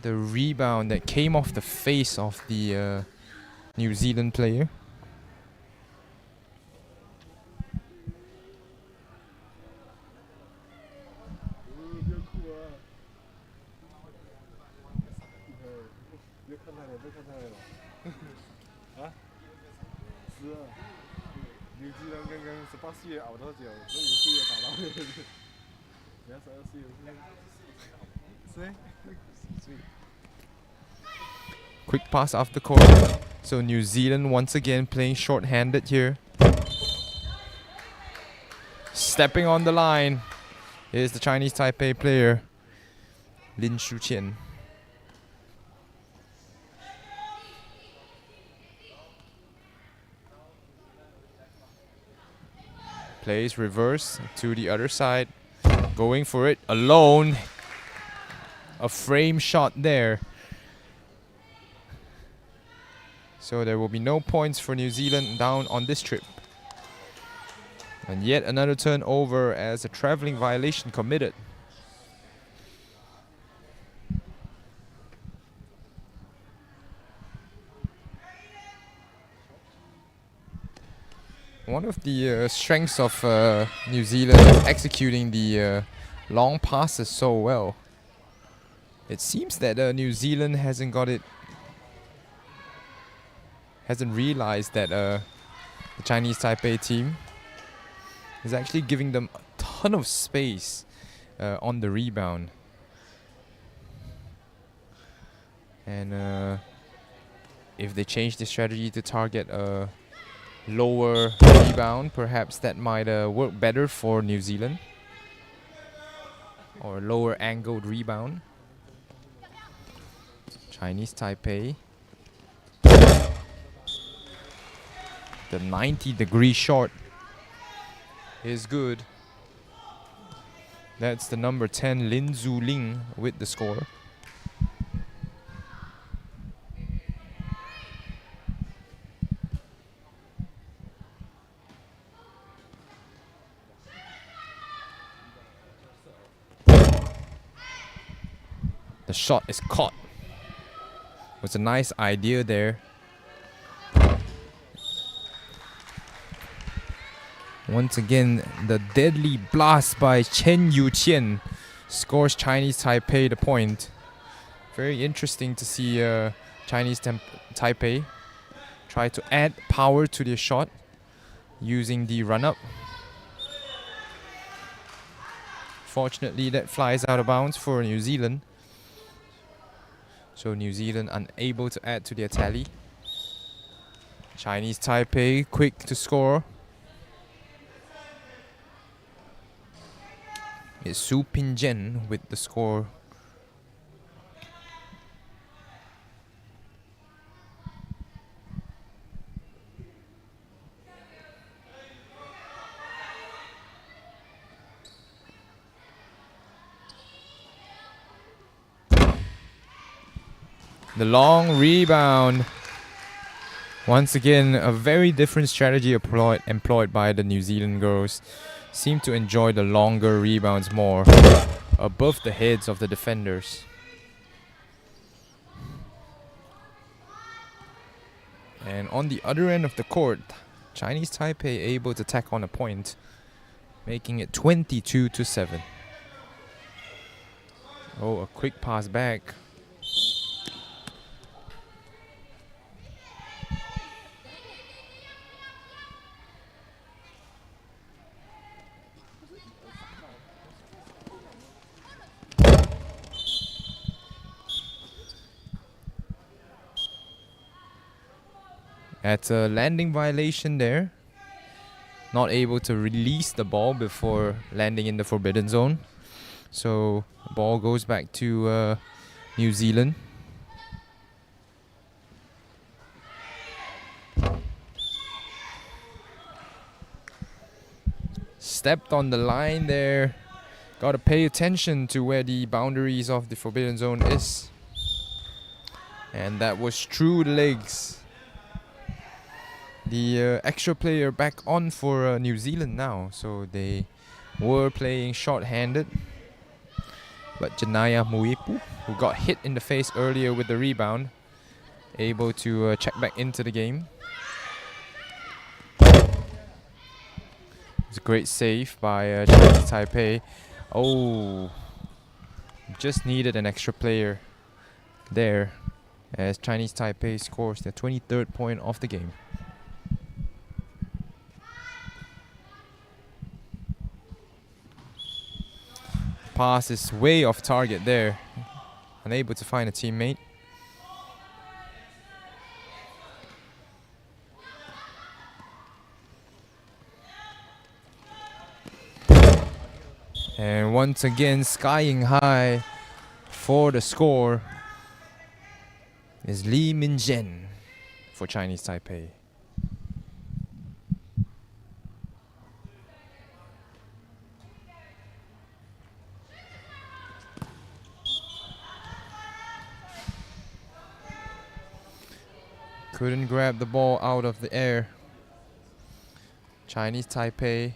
rebound that came off the face of the New Zealand player. Quick pass off the court. So New Zealand once again playing short-handed here. Stepping on the line is the Chinese Taipei player, Lin Shuqian. Plays reverse to the other side. Going for it alone. A frame shot there. So there will be no points for New Zealand down on this trip. And yet another turnover as a traveling violation committed. One of the strengths of New Zealand is executing the long passes so well. It seems that New Zealand hasn't realized that the Chinese Taipei team is actually giving them a ton of space on the rebound. And if they change the strategy to target a lower rebound, perhaps that might work better for New Zealand. Or a lower angled rebound. Chinese Taipei. The 90-degree shot is good. That's the number 10, Lin Zuling, with the score. The shot is caught. It was a nice idea there. Once again, the deadly blast by Chen Yuqian scores Chinese Taipei the point. Very interesting to see Chinese Taipei try to add power to their shot using the run-up. Fortunately, that flies out of bounds for New Zealand. So New Zealand unable to add to their tally. Chinese Taipei quick to score. It's Su Pingzhen with the score. The long rebound. Once again, a very different strategy employed by the New Zealand girls. Seem to enjoy the longer rebounds more, above the heads of the defenders. And on the other end of the court, Chinese Taipei able to tack on a point, making it 22-7. Oh, a quick pass back. That's a landing violation there. Not able to release the ball before landing in the forbidden zone. So the ball goes back to New Zealand. Stepped on the line there. Got to pay attention to where the boundaries of the forbidden zone is. And that was through the legs. The extra player back on for New Zealand now, so they were playing short-handed. But Janaya Muipu, who got hit in the face earlier with the rebound, able to check back into the game. It's a great save by Chinese Taipei. Oh, just needed an extra player there as Chinese Taipei scores their 23rd point of the game. Pass is way off target there. Unable to find a teammate. And once again, skying high for the score is Li Minzhen for Chinese Taipei. Couldn't grab the ball out of the air. Chinese Taipei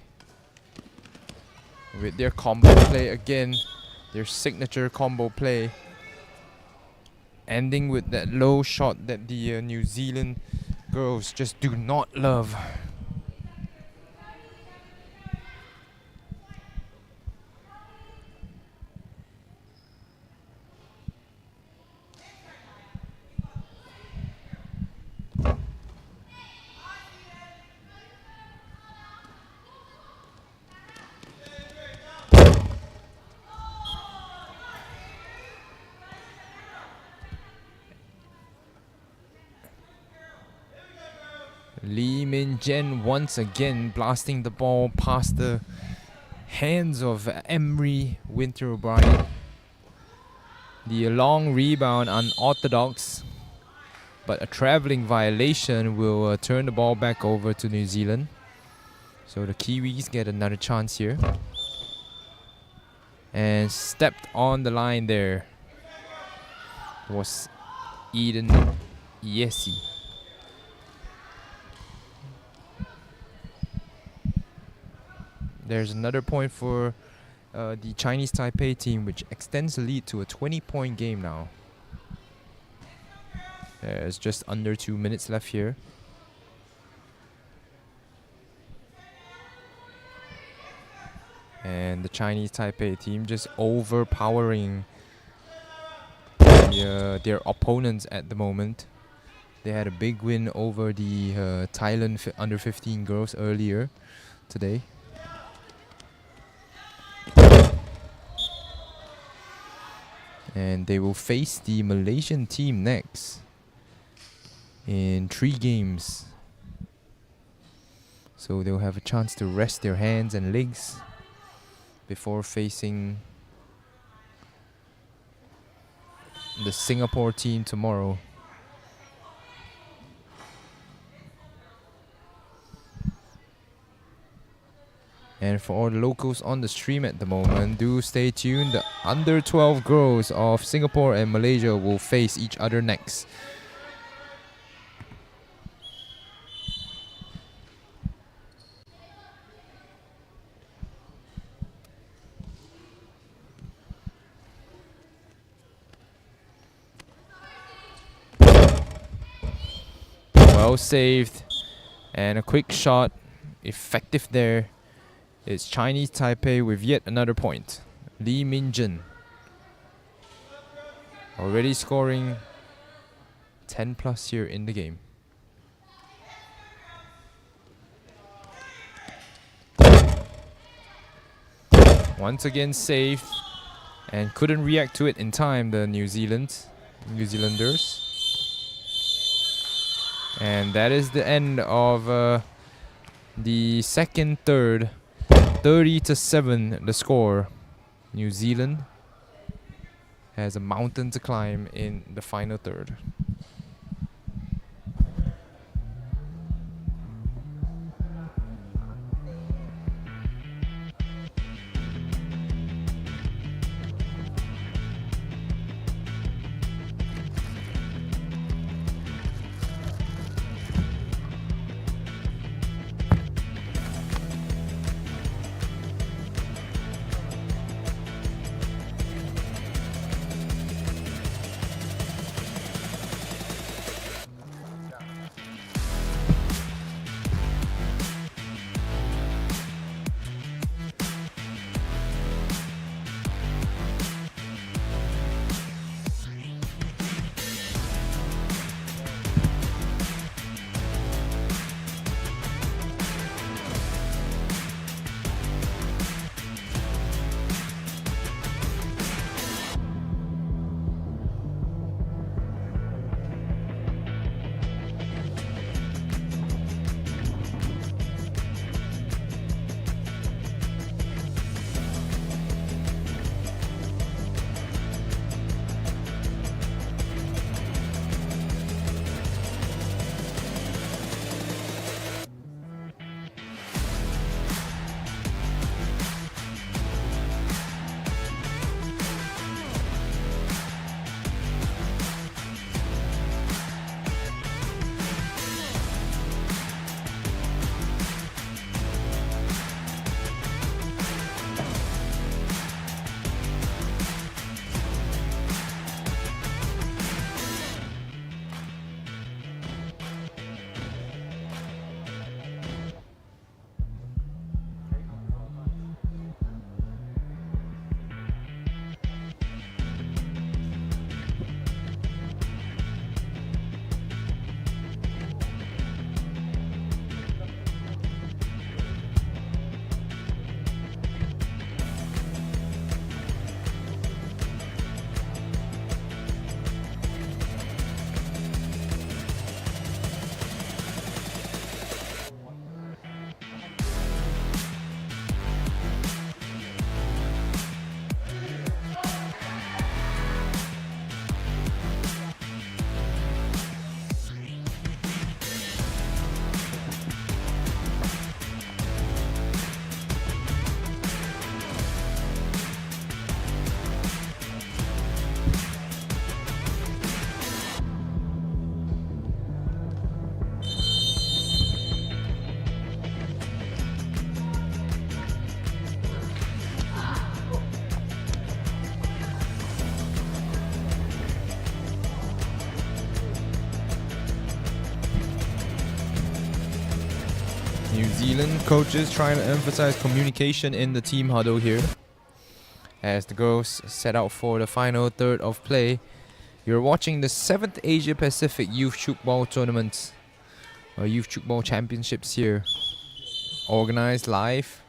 with their combo play again, their signature combo play, ending with that low shot that the New Zealand girls just do not love. Li Minzhen once again blasting the ball past the hands of Emery Winter O'Brien. The long rebound unorthodox, but a travelling violation will turn the ball back over to New Zealand. So the Kiwis get another chance here. And stepped on the line there was Eden Yesi. There's another point for the Chinese Taipei team, which extends the lead to a 20-point game now. There's just under 2 minutes left here. And the Chinese Taipei team just overpowering the their opponents at the moment. They had a big win over the Thailand under 15 girls earlier today. And they will face the Malaysian team next in 3 games. So they'll have a chance to rest their hands and legs before facing the Singapore team tomorrow. And for all the locals on the stream at the moment, do stay tuned. The under 12 girls of Singapore and Malaysia will face each other next. Well saved. And a quick shot. Effective there. It's Chinese Taipei with yet another point. Lee Min-jin. Already scoring 10 plus here in the game. Once again saved. And couldn't react to it in time, the New Zealanders. And that is the end of the second third. 30-7 the score. New Zealand has a mountain to climb in the final third. New Zealand coaches trying to emphasize communication in the team huddle here as the girls set out for the final third of play. You're watching the 7th Asia Pacific Youth Tchoukball Tournament, or Youth Tchoukball Championships here, organized live.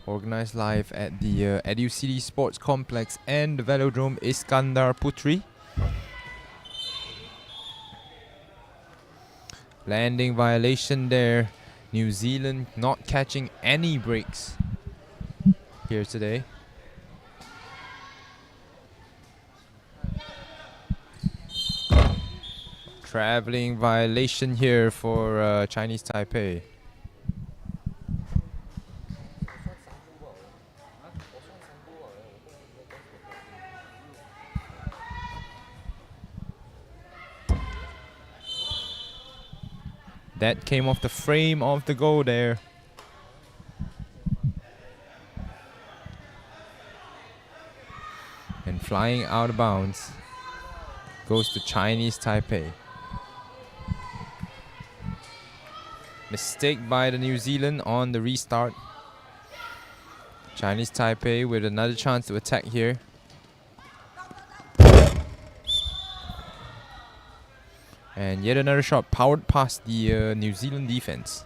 Organized live at the Educity Sports Complex and the Velodrome Iskandar Puteri. Landing violation there. New Zealand not catching any breaks here today. Traveling violation here for Chinese Taipei. That came off the frame of the goal there. And flying out of bounds goes to Chinese Taipei. Mistake by the New Zealand on the restart. Chinese Taipei with another chance to attack here. And yet another shot powered past the New Zealand defense.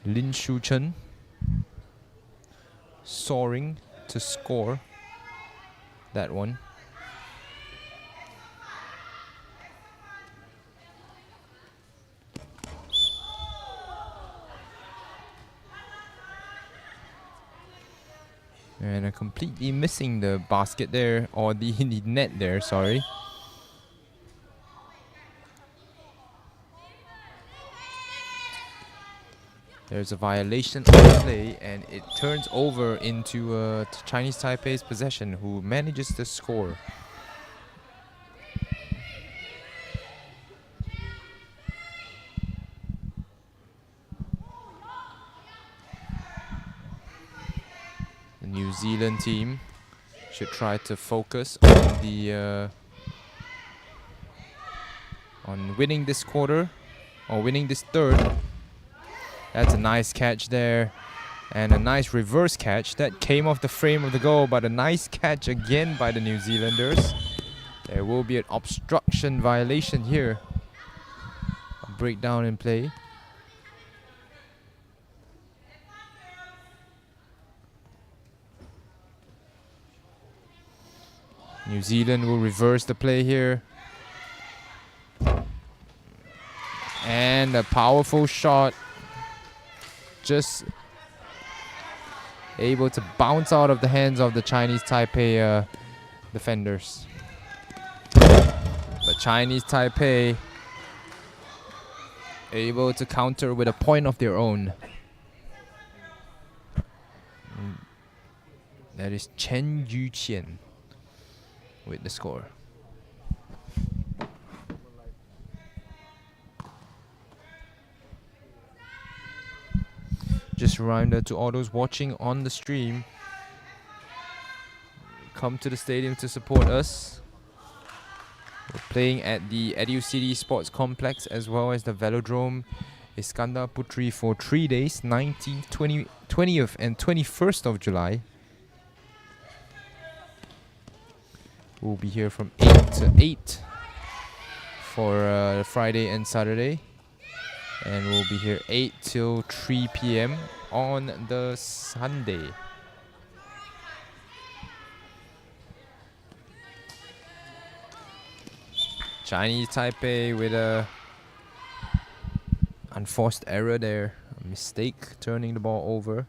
Lin Shu Chen soaring to score that one. And completely missing the basket there, or the net there, sorry. There's a violation of the play, and it turns over into Chinese Taipei's possession, who manages to score. The New Zealand team should try to focus on the on winning this quarter, or winning this third. That's a nice catch there, and a nice reverse catch that came off the frame of the goal, but a nice catch again by the New Zealanders. There will be an obstruction violation here. A breakdown in play. New Zealand will reverse the play here. And a powerful shot. Just able to bounce out of the hands of the Chinese Taipei defenders. But Chinese Taipei able to counter with a point of their own. That is Chen Yuqian with the score. Just a reminder to all those watching on the stream, come to the stadium to support us. We're playing at the Educity Sports Complex as well as the Velodrome Iskandar Puteri for 3 days, 19th, 20th and 21st of July. We'll be here from 8 to 8 for Friday and Saturday. And we'll be here 8 till 3 p.m. on the Sunday. Chinese Taipei with a unforced error there. A mistake turning the ball over.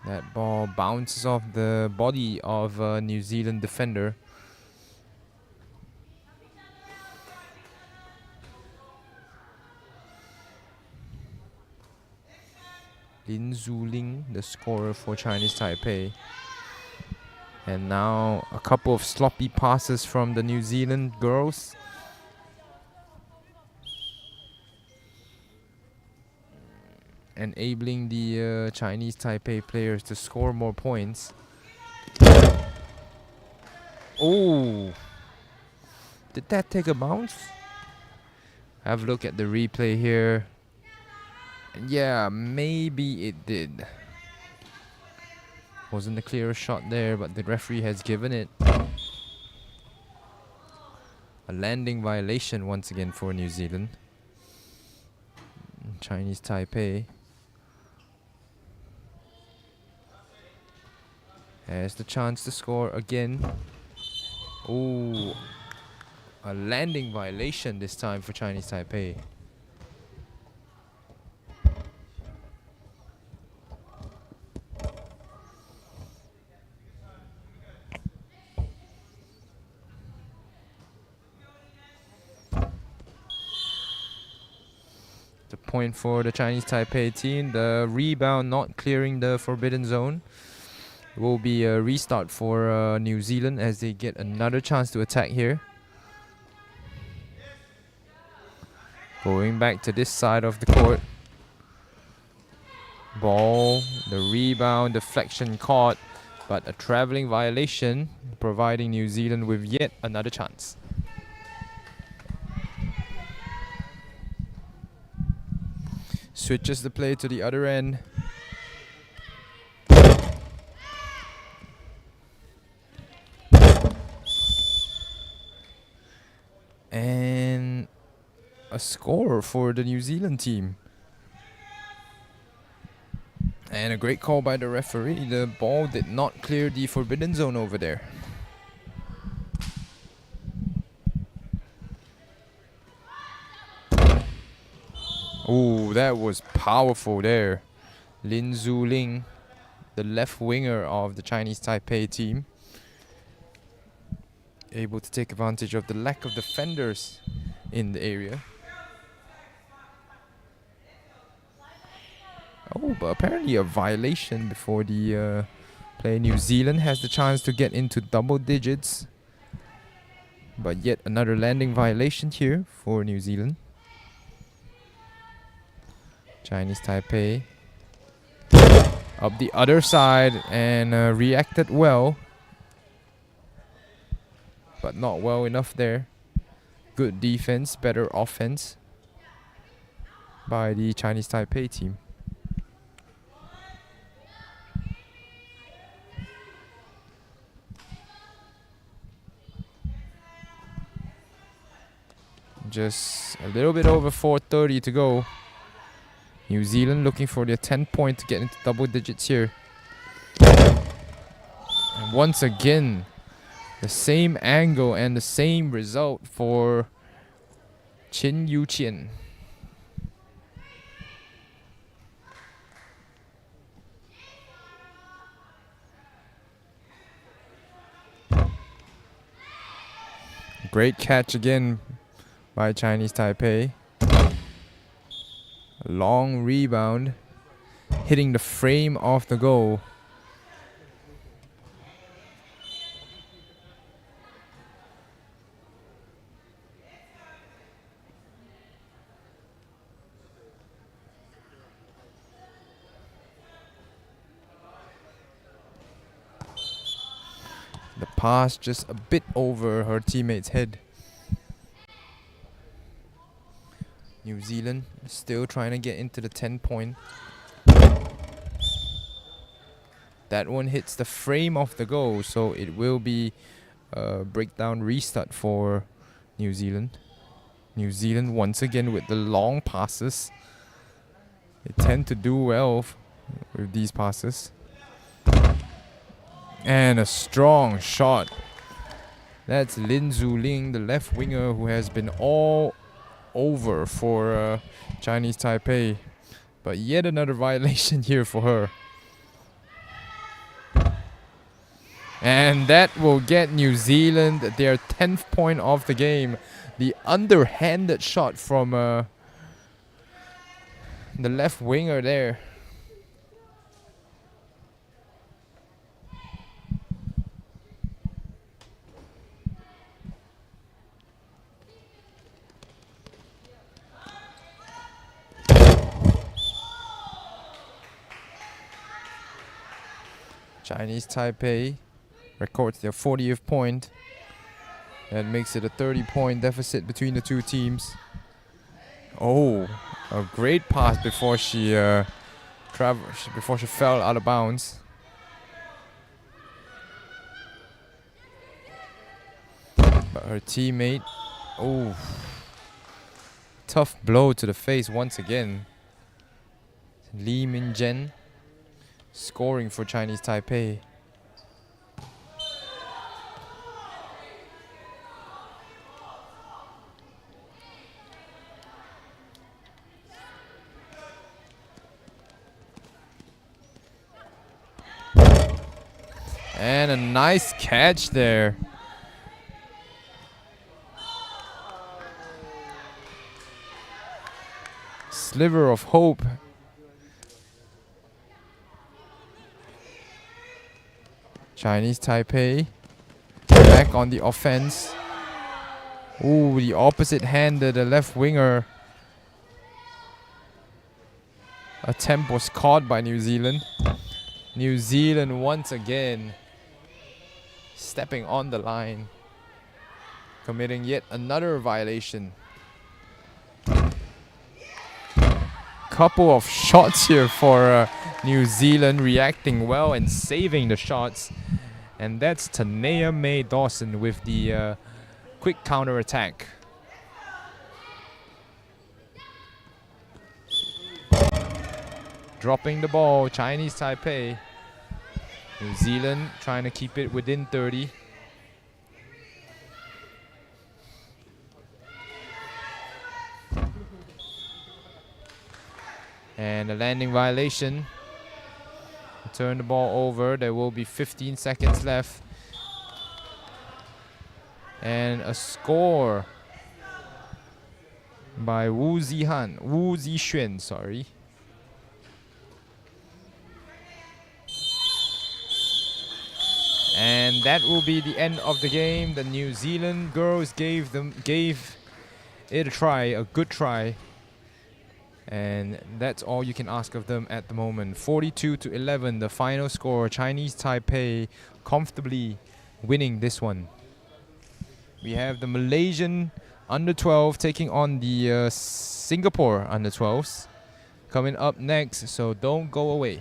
That ball bounces off the body of a New Zealand defender. Lin Zuling, the scorer for Chinese Taipei. And now a couple of sloppy passes from the New Zealand girls. enabling the Chinese Taipei players to score more points. Oh, did that take a bounce? Have a look at the replay here. And yeah, maybe it did. Wasn't a clear shot there, but the referee has given it. A landing violation once again for New Zealand. Chinese Taipei has the chance to score again. Oh, a landing violation this time for Chinese Taipei. The point for the Chinese Taipei team. The rebound not clearing the forbidden zone. It will be a restart for New Zealand as they get another chance to attack here. Going back to this side of the court. Ball, the rebound, deflection caught, but a travelling violation, providing New Zealand with yet another chance. Switches the play to the other end. And a score for the New Zealand team. And a great call by the referee. The ball did not clear the forbidden zone over there. Oh, that was powerful there. Lin Zuling, the left winger of the Chinese Taipei team, able to take advantage of the lack of defenders in the area. Oh, but apparently a violation before the play. New Zealand has the chance to get into double digits. But yet another landing violation here for New Zealand. Chinese Taipei up the other side and reacted well. But not well enough there. Good defense, better offense by the Chinese Taipei team. Just a little bit over 4:30 to go. New Zealand looking for their 10 point to get into double digits here. And once again, the same angle and the same result for Chin Yu Qian. Great catch again by Chinese Taipei. A long rebound, hitting the frame of the goal. The pass just a bit over her teammate's head. New Zealand still trying to get into the 10 point. That one hits the frame of the goal, so it will be a breakdown restart for New Zealand. New Zealand once again with the long passes. They tend to do well with these passes. And a strong shot. That's Lin Zuling, the left winger, who has been all over for Chinese Taipei. But yet another violation here for her. And that will get New Zealand their 10th point of the game. The underhanded shot from the left winger there. Chinese Taipei records their 40th point. That makes it a 30-point deficit between the two teams. Oh, a great pass before she fell out of bounds. But her teammate, oh, tough blow to the face once again. Lee Min-jen scoring for Chinese Taipei. And a nice catch there. Sliver of hope. Chinese Taipei back on the offense. Ooh, the opposite handed, the left winger. Attempt was caught by New Zealand. New Zealand once again stepping on the line, committing yet another violation. Couple of shots here for New Zealand, reacting well and saving the shots. And that's Tanea Mae Dawson with the quick counter attack. Dropping the ball, Chinese Taipei. New Zealand trying to keep it within 30. And a landing violation. Turn the ball over. There will be 15 seconds left. And a score by Wu Zixuan, sorry. And that will be the end of the game. The New Zealand girls gave it a try, a good try. And that's all you can ask of them at the moment. 42-11, the final score. Chinese Taipei comfortably winning this one. We have the Malaysian under-12 taking on the Singapore under-12s coming up next, so don't go away.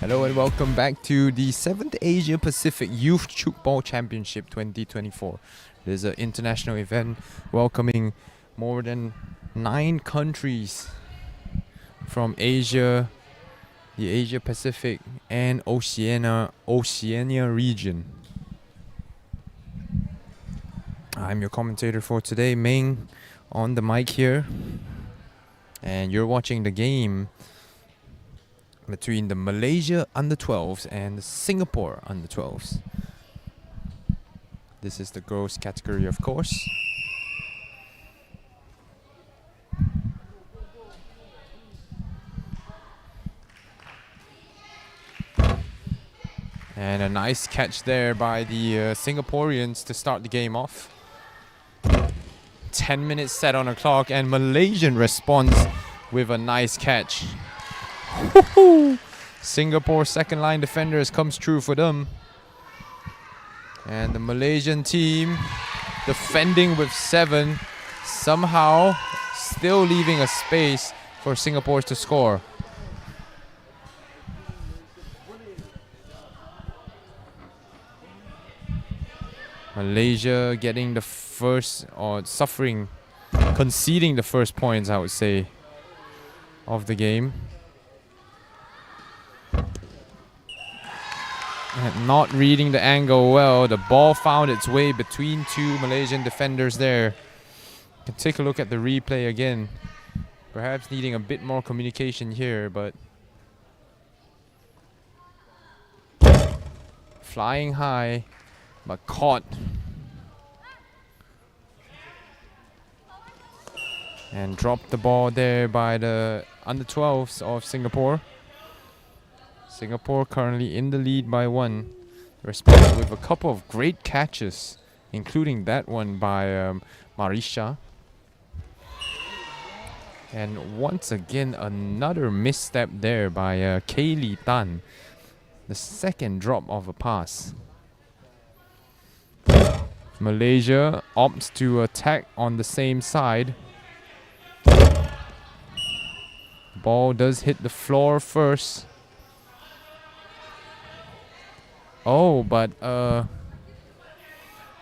Hello and welcome back to the 7th Asia Pacific Youth Tchoukball Championship 2024. It is an international event welcoming more than 9 countries from Asia, the Asia Pacific and Oceania region. I'm your commentator for today, Ming, on the mic here. And you're watching the game between the Malaysia under-12s and the Singapore under-12s. This is the girls category, of course. And a nice catch there by the Singaporeans to start the game off. 10 minutes set on the clock and Malaysian responds with a nice catch. Singapore second line defenders comes true for them. And the Malaysian team defending with 7, somehow still leaving a space for Singapore to score. Malaysia getting the first, or conceding the first points, I would say, of the game. And not reading the angle well, the ball found its way between 2 Malaysian defenders there. You can take a look at the replay again. Perhaps needing a bit more communication here, but flying high, but caught. And dropped the ball there by the under-12s of Singapore. Singapore currently in the lead by 1, responded with a couple of great catches, including that one by Marisha. And once again, another misstep there by Kaylee Tan. The second drop of a pass. Malaysia opts to attack on the same side. Ball does hit the floor first. Oh, but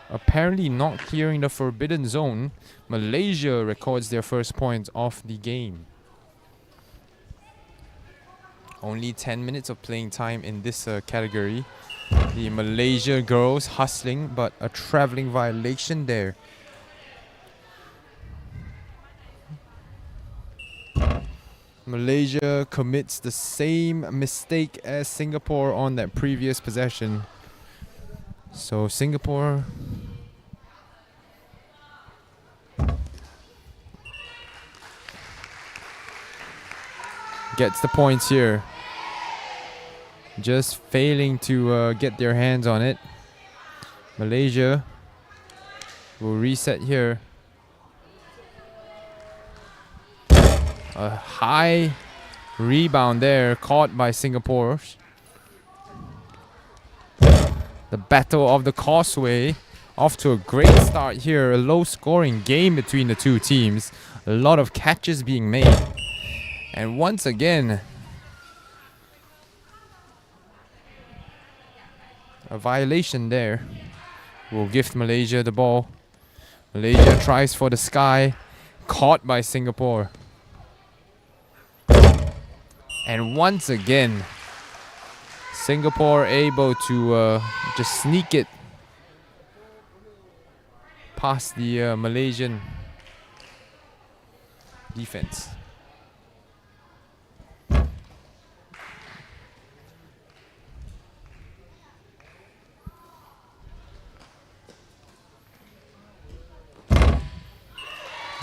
apparently not clearing the forbidden zone. Malaysia records their first points of the game. Only 10 minutes of playing time in this category. The Malaysia girls hustling, but a travelling violation there. Malaysia commits the same mistake as Singapore on that previous possession. So Singapore gets the points here. Just failing to get their hands on it. Malaysia will reset here. A high rebound there, caught by Singapore. The Battle of the Causeway off to a great start here. A low-scoring game between the two teams. A lot of catches being made. And once again, a violation there. Will gift Malaysia the ball. Malaysia tries for the sky. Caught by Singapore. And once again, Singapore able to just sneak it past the Malaysian defense.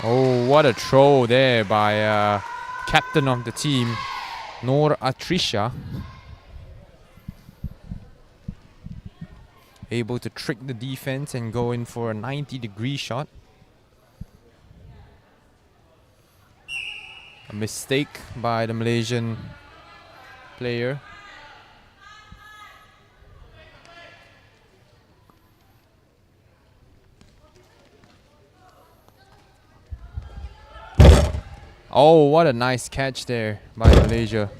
Oh, what a throw there by captain of the team, Noor Atrisha. Able to trick the defense and go in for a 90-degree shot. A mistake by the Malaysian player. Oh, what a nice catch there by Malaysia.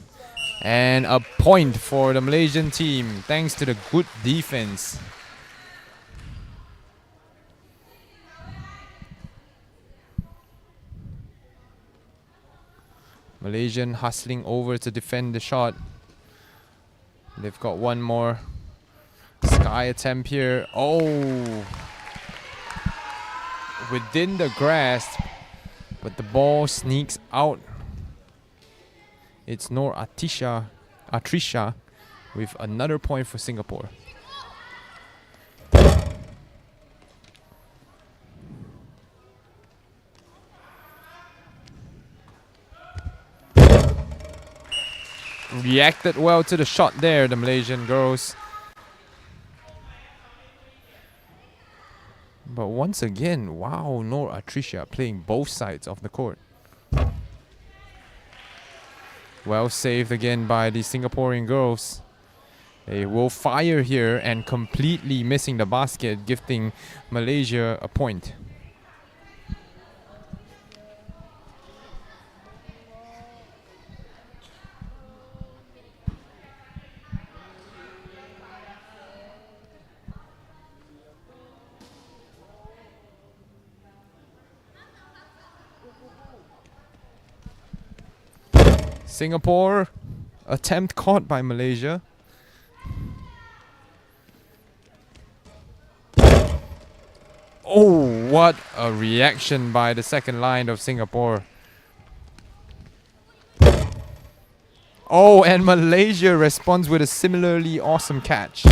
And a point for the Malaysian team thanks to the good defense. Malaysian hustling over to defend the shot. They've got one more sky attempt here. Oh! Within the grasp, but the ball sneaks out. It's Noor Atrisha with another point for Singapore. Reacted well to the shot there, the Malaysian girls. But once again, wow, Noor Atrisha playing both sides of the court. Well saved again by the Singaporean girls. They will fire here and completely missing the basket, gifting Malaysia a point. Singapore, attempt caught by Malaysia. Oh, what a reaction by the second line of Singapore. Oh, and Malaysia responds with a similarly awesome catch.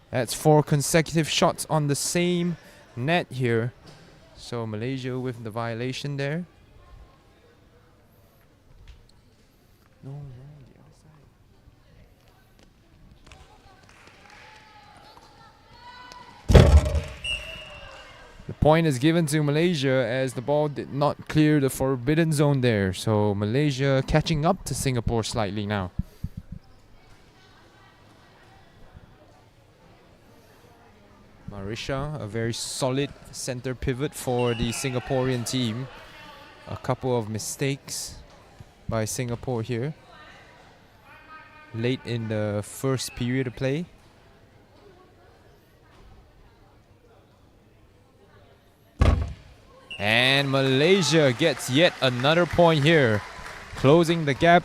That's 4 consecutive shots on the same net here. So Malaysia with the violation there. No, the other side. The point is given to Malaysia as the ball did not clear the forbidden zone there. So Malaysia catching up to Singapore slightly now. Marisha, a very solid center pivot for the Singaporean team. A couple of mistakes by Singapore here. Late in the first period of play. And Malaysia gets yet another point here, closing the gap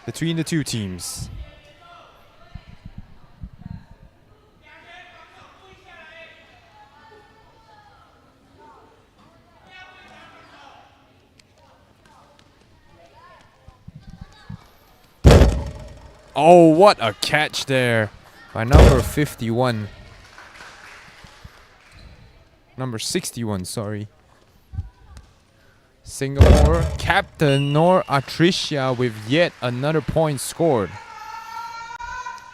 between the two teams. Oh, what a catch there by number 51. Number 61, sorry. Singapore captain Noor Atrisha with yet another point scored.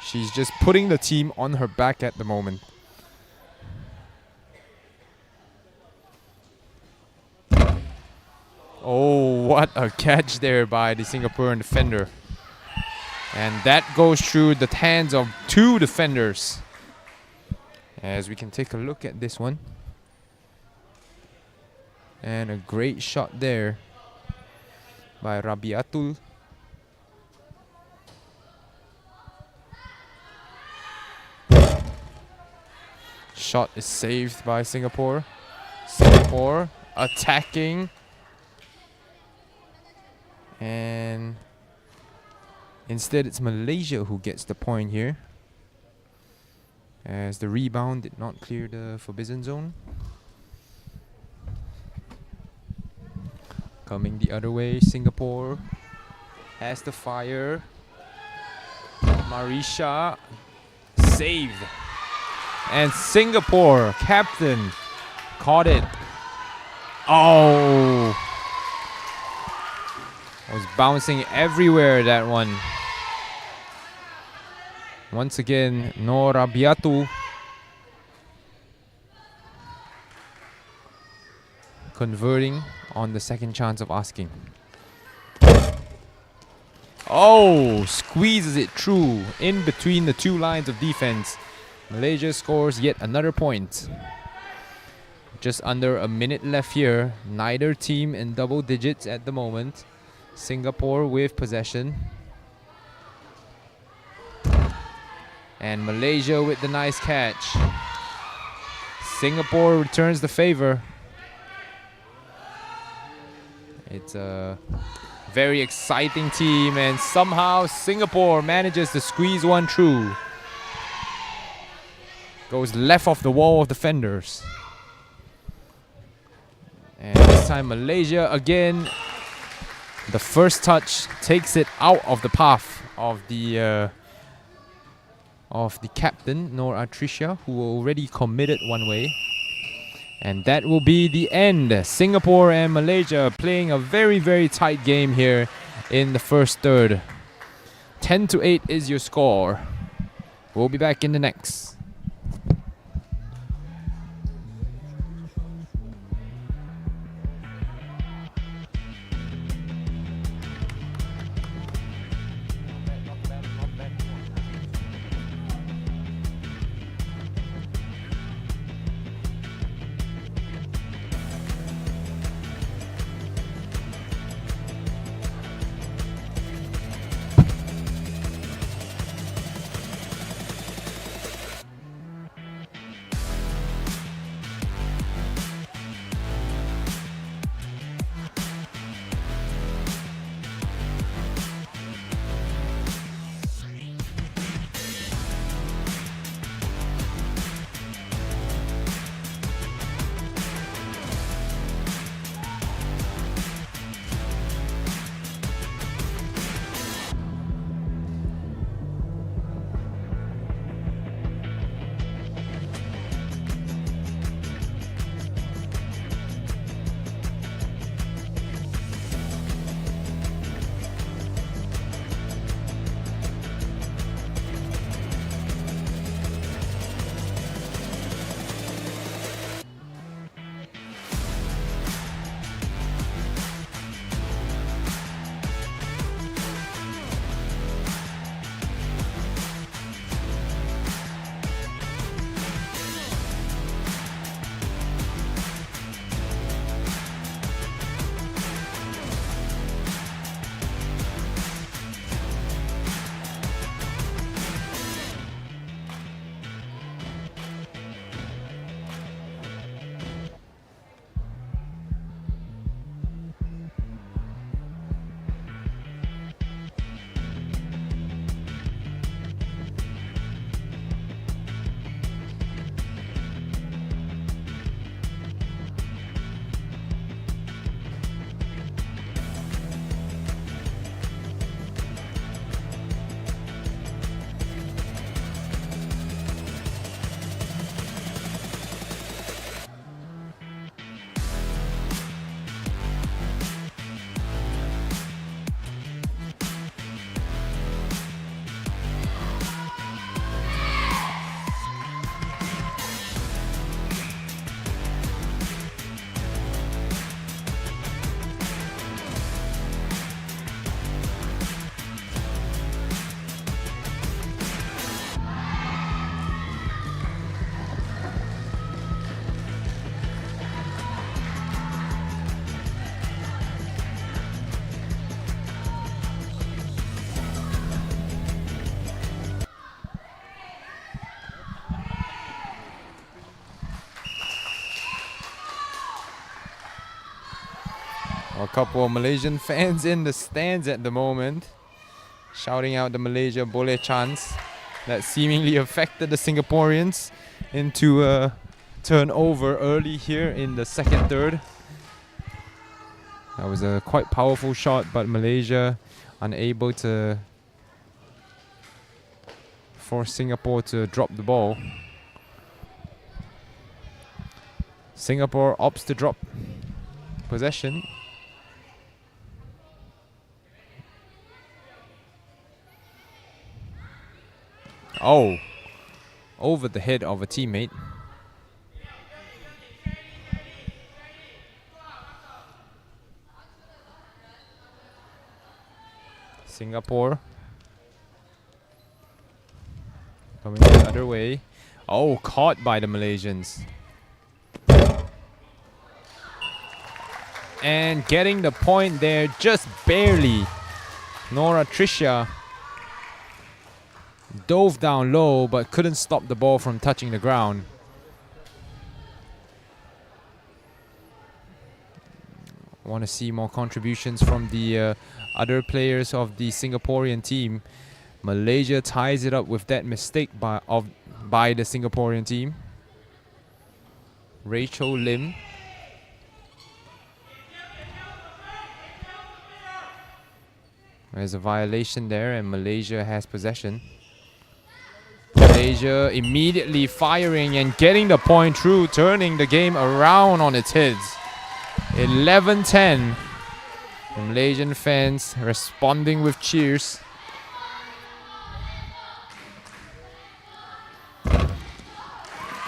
She's just putting the team on her back at the moment. Oh, what a catch there by the Singaporean defender. And that goes through the hands of 2 defenders. As we can take a look at this one. And a great shot there by Rabiatul. Shot is saved by Singapore. Singapore attacking. And instead, it's Malaysia who gets the point here, as the rebound did not clear the forbidden zone. Coming the other way, Singapore has the fire. Marisha saved. And Singapore, captain, caught it. Oh! Was bouncing everywhere, that one. Once again, Noor Rabiatu converting on the second chance of asking. Oh, squeezes it through in between the 2 lines of defense. Malaysia scores yet another point. Just under a minute left here. Neither team in double digits at the moment. Singapore with possession. And Malaysia with the nice catch. Singapore returns the favor. It's a very exciting team, and somehow Singapore manages to squeeze one through. Goes left off the wall of defenders. And this time Malaysia again. The first touch takes it out of the path of the captain, Noor Atrisha, who already committed one way. And that will be the end. Singapore and Malaysia playing a very, very tight game here in the first third. 10-8 is your score. We'll be back in the next. A couple of Malaysian fans in the stands at the moment, shouting out the Malaysia Boleh chants that seemingly affected the Singaporeans into a turnover early here in the second third. That was a quite powerful shot, but Malaysia unable to force Singapore to drop the ball. Singapore opts to drop possession. Oh, over the head of a teammate. Singapore coming the other way. Oh, caught by the Malaysians. and getting the point there just barely. Nora Tricia dove down low but couldn't stop the ball from touching the ground. Want to see more contributions from the other players of the Singaporean team. Malaysia ties it up with that mistake by the Singaporean team. Rachel Lim. There's a violation there and Malaysia has possession. Malaysia immediately firing and getting the point through, turning the game around on its heads. 11-10. Malaysian fans responding with cheers.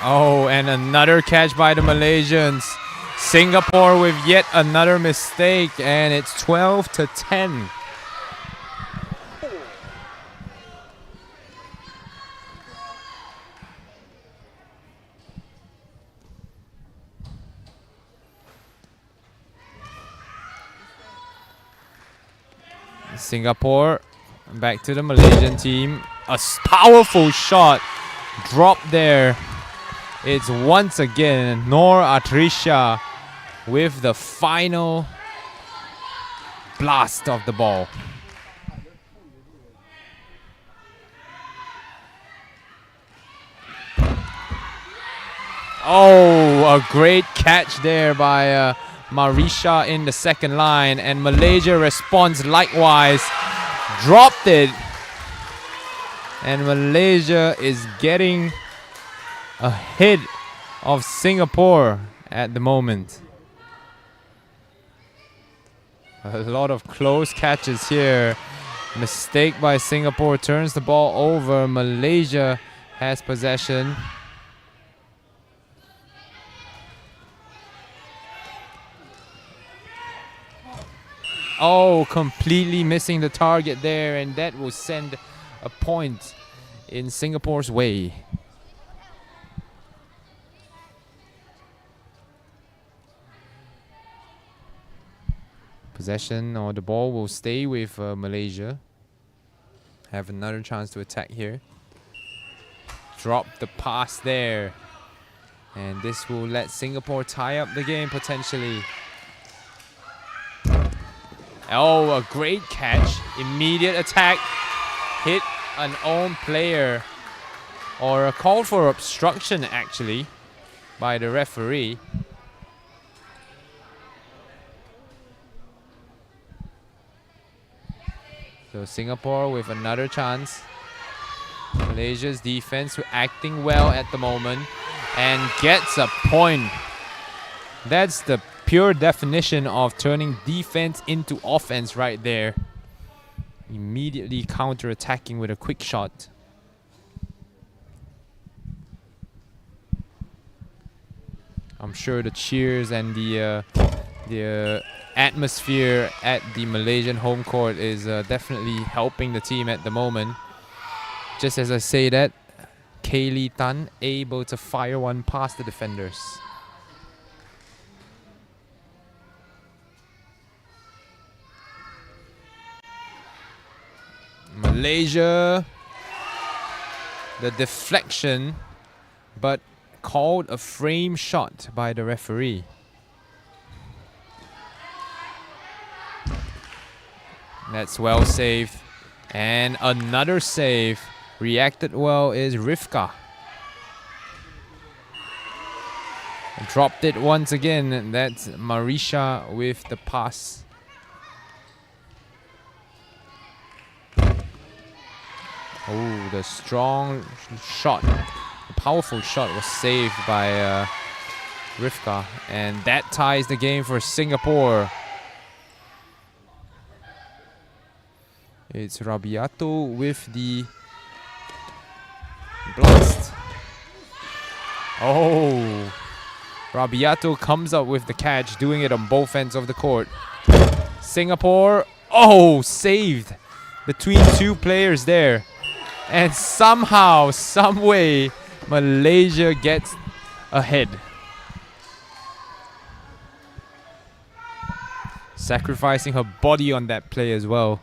Oh, and another catch by the Malaysians. Singapore with yet another mistake, and it's 12-10. Singapore back to the Malaysian team. A powerful shot dropped there. It's once again Noor Atrisha with the final blast of the ball. Oh, a great catch there by Marisha in the second line, and Malaysia responds likewise. Dropped it, and Malaysia is getting ahead of Singapore at the moment. A lot of close catches here. Mistake by Singapore turns the ball over. Malaysia has possession. Oh, completely missing the target there, and that will send a point in Singapore's way. Possession, or the ball will stay with Malaysia. Have another chance to attack here. Drop the pass there. And this will let Singapore tie up the game potentially. Oh, a great catch. Immediate attack. Hit an own player. Or a call for obstruction actually by the referee. So Singapore with another chance. Malaysia's defense acting well at the moment and gets a point. That's the pure definition of turning defense into offense right there. Immediately counter-attacking with a quick shot. I'm sure the cheers and the atmosphere at the Malaysian home court is definitely helping the team at the moment. Just as I say that, Kaylee Tan able to fire one past the defenders. Malaysia, the deflection, but called a frame shot by the referee. That's well saved. And another save. Reacted well is Rivka. Dropped it once again. That's Marisha with the pass. Oh, the strong shot. The powerful shot was saved by Rivka. And that ties the game for Singapore. It's Rabiato with the blast. Oh, Rabiato comes up with the catch, doing it on both ends of the court. Singapore, oh, saved between two players there. And somehow, some way, Malaysia gets ahead. Sacrificing her body on that play as well.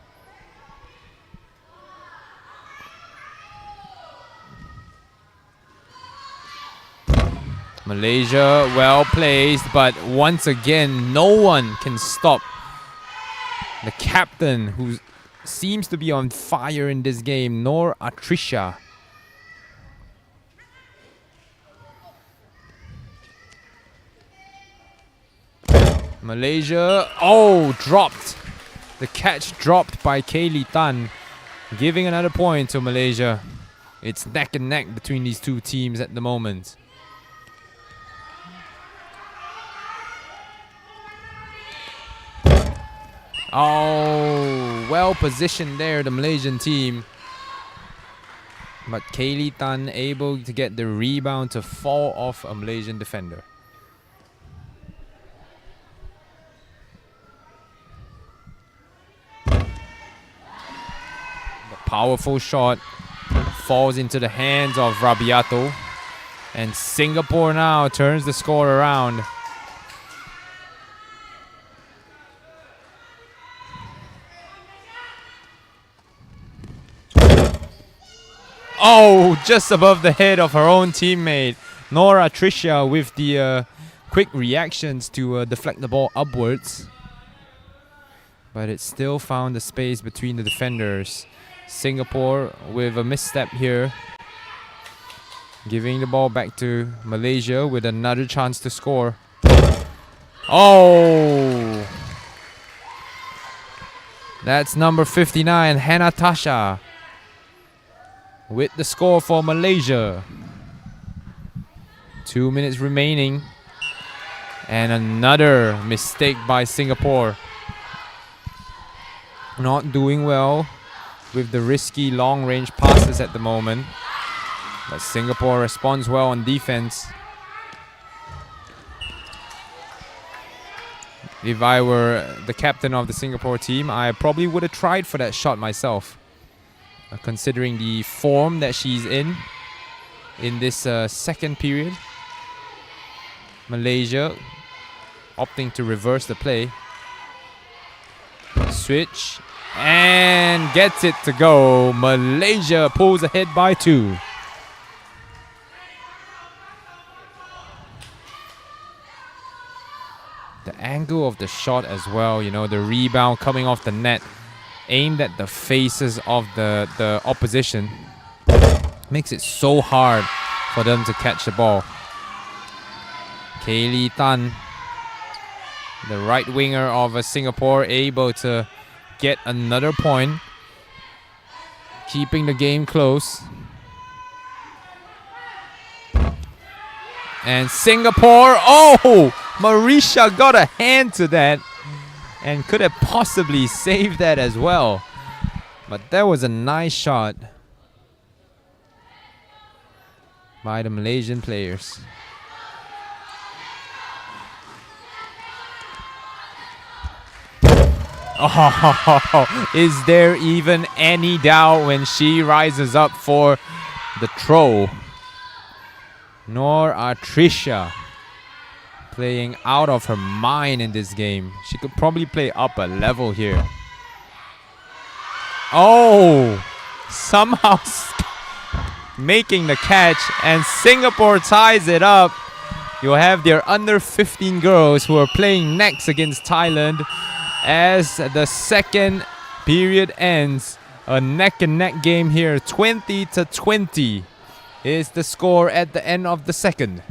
Malaysia well placed, but once again, no one can stop the captain, who seems to be on fire in this game, Noor Atrisha. Malaysia, dropped. The catch dropped by Kaylee Tan, giving another point to Malaysia. It's neck and neck between these two teams at the moment. Oh, well positioned there, the Malaysian team. But Kaylee Tan able to get the rebound to fall off a Malaysian defender. The powerful shot falls into the hands of Rabiato. And Singapore now turns the score around. Oh, just above the head of her own teammate. Nora Tricia with the quick reactions to deflect the ball upwards. But it still found the space between the defenders. Singapore with a misstep here. Giving the ball back to Malaysia with another chance to score. Oh! That's number 59, Hannah Tasha, with the score for Malaysia. 2 minutes remaining. And another mistake by Singapore. Not doing well with the risky long-range passes at the moment. But Singapore responds well on defense. If I were the captain of the Singapore team, I probably would have tried for that shot myself. Considering the form that she's in this second period. Malaysia opting to reverse the play. Switch and gets it to go. Malaysia pulls ahead by 2. The angle of the shot as well, you know, the rebound coming off the net, aimed at the faces of the opposition, makes it so hard for them to catch the ball. Kaylee Tan, the right winger of Singapore, able to get another point, keeping the game close. And Singapore, Marisha got a hand to that and could have possibly saved that as well. But that was a nice shot by the Malaysian players. Oh, is there even any doubt when she rises up for the throw? Nor Atrisha playing out of her mind in this game. She could probably play up a level here. Oh, somehow making the catch, and Singapore ties it up. You'll have their under 15 girls who are playing next against Thailand as the second period ends. A neck and neck game here. 20-20 is the score at the end of the second.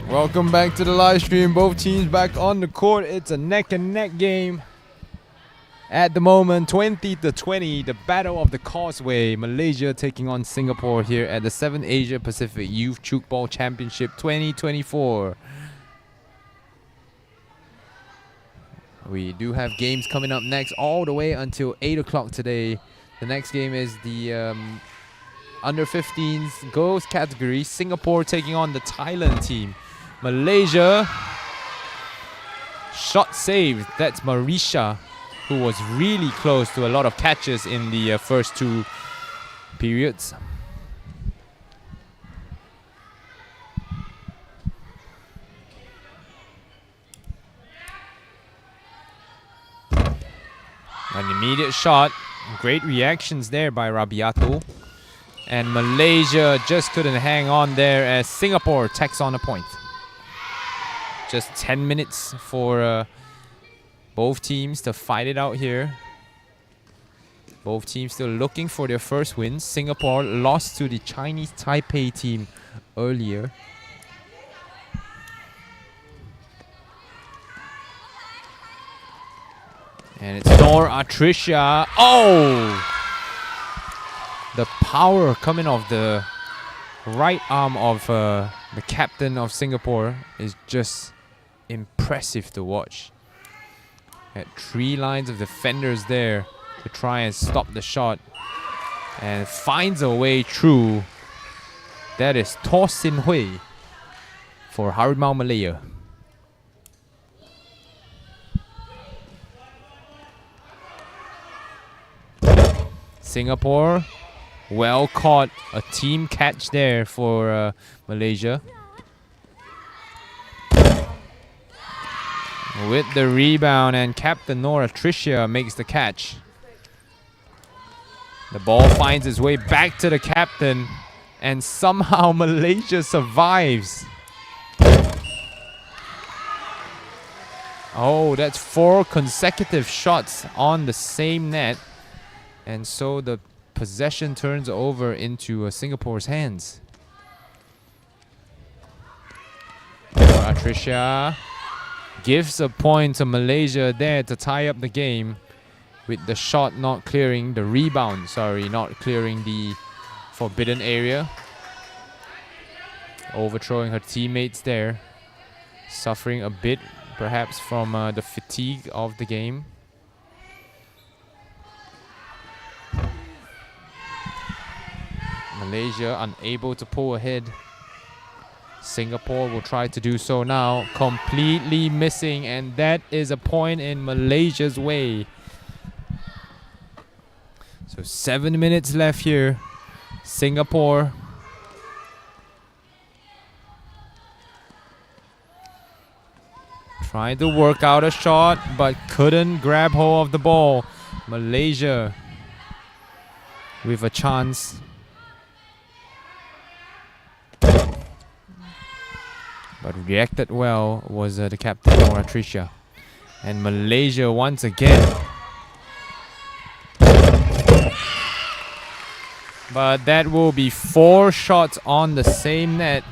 Welcome back to the live stream. Both teams back on the court. It's a neck and neck game. At the moment, 20-20, the Battle of the Causeway. Malaysia taking on Singapore here at the 7th Asia Pacific Youth Tchoukball Championship 2024. We do have games coming up next all the way until 8 o'clock today. The next game is the under 15s girls category. Singapore taking on the Thailand team. Malaysia, shot saved. That's Marisha, who was really close to a lot of catches in the first two periods. An immediate shot. Great reactions there by Rabiato. And Malaysia just couldn't hang on there as Singapore tacks on a point. Just 10 minutes for both teams to fight it out here. Both teams still looking for their first win. Singapore lost to the Chinese Taipei team earlier. And it's Nor Atricia. Oh! The power coming off the right arm of the captain of Singapore is just impressive to watch. Had 3 lines of defenders there to try and stop the shot. And finds a way through. That is Tor Sin Hui for Harimau Malaya. Singapore, well caught. A team catch there for Malaysia. With the rebound, and Captain Nora Tricia makes the catch. The ball finds its way back to the captain, and somehow Malaysia survives. Oh, that's 4 consecutive shots on the same net. And so the possession turns over into Singapore's hands. Atricia gives a point to Malaysia there to tie up the game, with the shot not clearing, the rebound, sorry, not clearing the forbidden area. Overthrowing her teammates there. Suffering a bit, perhaps, from the fatigue of the game. Malaysia unable to pull ahead. Singapore will try to do so now. Completely missing, and that is a point in Malaysia's way. So 7 minutes left here. Singapore trying to work out a shot, but couldn't grab hold of the ball. Malaysia with a chance. But reacted well was the captain, Nora Tricia. And Malaysia once again. But that will be 4 shots on the same net.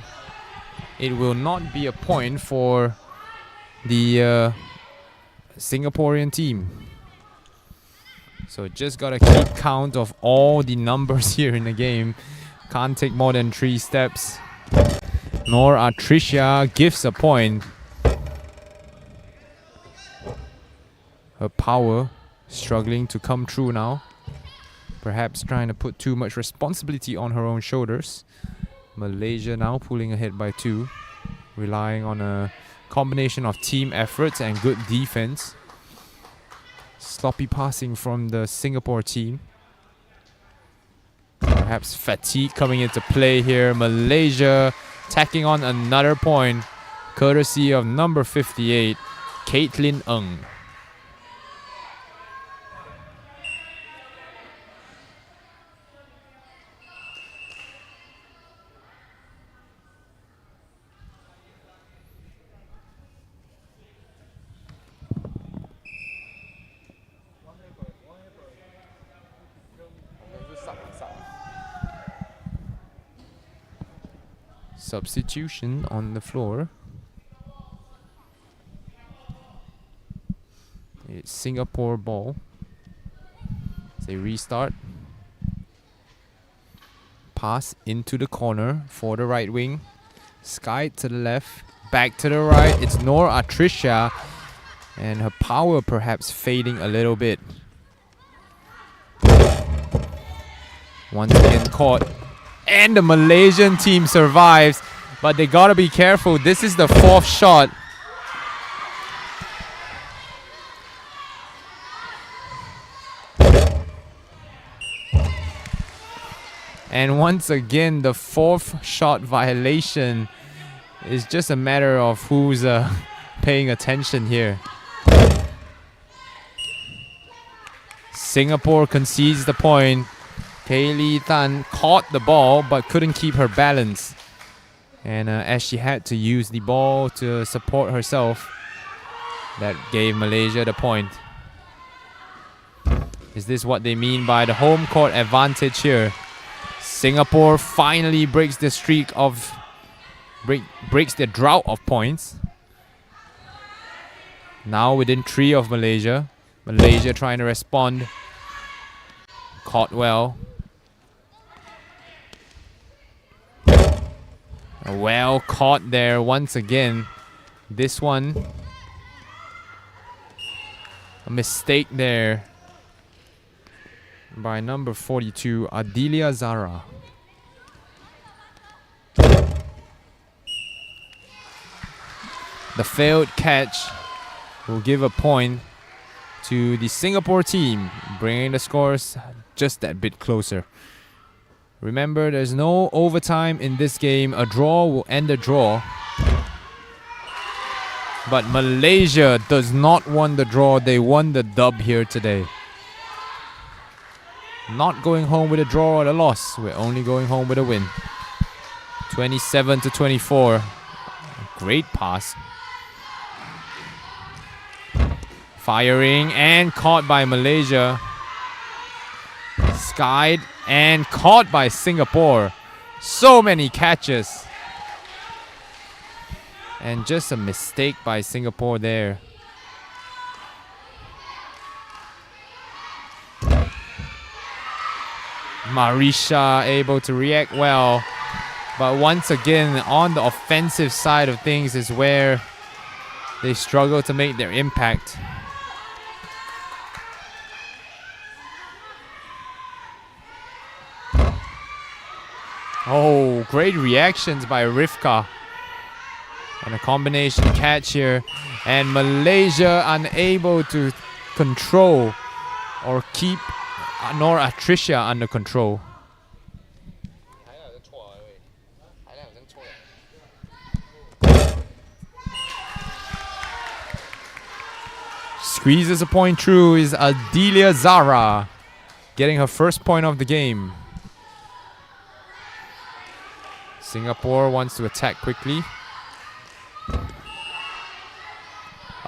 It will not be a point for the Singaporean team. So just gotta keep count of all the numbers here in the game. Can't take more than 3 steps. Nor Atricia gives a point. Her power struggling to come through now. Perhaps trying to put too much responsibility on her own shoulders. Malaysia now pulling ahead by 2. Relying on a combination of team efforts and good defense. Sloppy passing from the Singapore team. Perhaps fatigue coming into play here. Malaysia tacking on another point, courtesy of number 58, Caitlin Ng. Substitution on the floor. Singapore ball. They restart. Pass into the corner for the right wing. Sky to the left. Back to the right. It's Noor Atrisha. And her power perhaps fading a little bit. Once again caught. And the Malaysian team survives. But they gotta be careful. This is the 4th shot. And once again, the 4th shot violation is just a matter of who's paying attention here. Singapore concedes the point. Kaylee Tan caught the ball but couldn't keep her balance. And as she had to use the ball to support herself, that gave Malaysia the point. Is this what they mean by the home court advantage here? Singapore finally breaks the streak of breaks the drought of points. Now within 3 of Malaysia. Malaysia trying to respond. Caught well. Well caught there once again. This one, a mistake there by number 42, Adilia Zara. The failed catch will give a point to the Singapore team, bringing the scores just that bit closer. Remember, there's no overtime in this game. A draw will end the draw. But Malaysia does not want the draw. They won the dub here today. Not going home with a draw or a loss. We're only going home with a win. 27-24. Great pass. Firing and caught by Malaysia. Skied and caught by Singapore. So many catches. And just a mistake by Singapore there. Marisha able to react well. But once again, on the offensive side of things is where they struggle to make their impact. Oh, great reactions by Rivka. And a combination catch here. And Malaysia unable to control or keep Noor Atrisha under control. Squeezes a point through is Adilia Zara, getting her first point of the game. Singapore wants to attack quickly.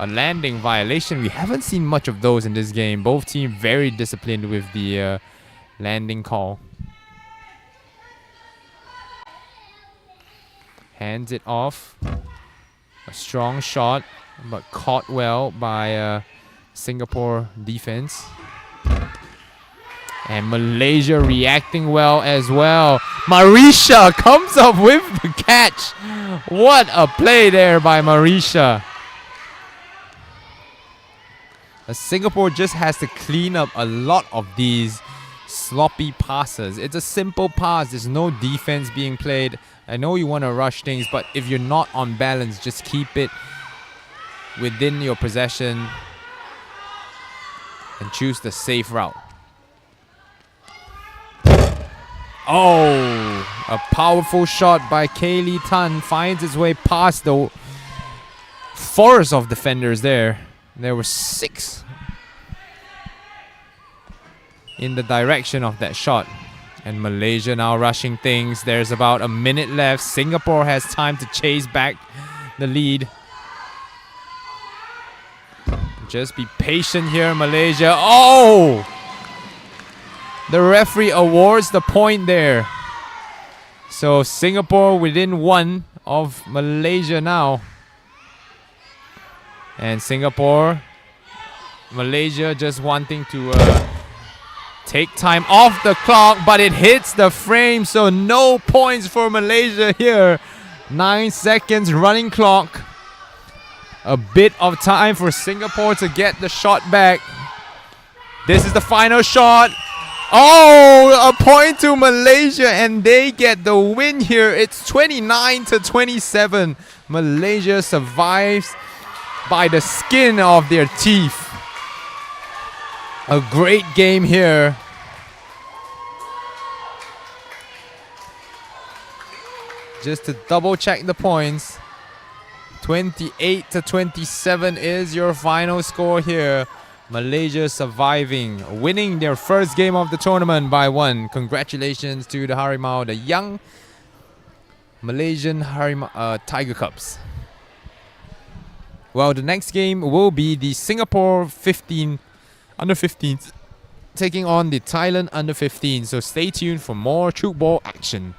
A landing violation. We haven't seen much of those in this game. Both teams very disciplined with the landing call. Hands it off. A strong shot, but caught well by Singapore defense. And Malaysia reacting well as well. Marisha comes up with the catch. What a play there by Marisha. Singapore just has to clean up a lot of these sloppy passes. It's a simple pass. There's no defense being played. I know you want to rush things, but if you're not on balance, just keep it within your possession and choose the safe route. Oh, a powerful shot by Kaylee Tan finds its way past the forest of defenders there. There were 6 in the direction of that shot. And Malaysia now rushing things. There's about a minute left. Singapore has time to chase back the lead. Just be patient here, Malaysia. Oh! The referee awards the point there. So Singapore within 1 of Malaysia now. And Singapore Malaysia just wanting to take time off the clock, but it hits the frame, so no points for Malaysia here. 9 seconds running clock. A bit of time for Singapore to get the shot back. This is the final shot. Oh, a point to Malaysia and they get the win here. It's 29-27. Malaysia survives by the skin of their teeth. A great game here. Just to double check the points. 28-27 is your final score here. Malaysia surviving, winning their first game of the tournament by 1. Congratulations to the Harimau, the young Malaysian Harimau, Tiger Cubs. Well, the next game will be the Singapore under 15s taking on the Thailand under 15. So stay tuned for more Tchoukball action.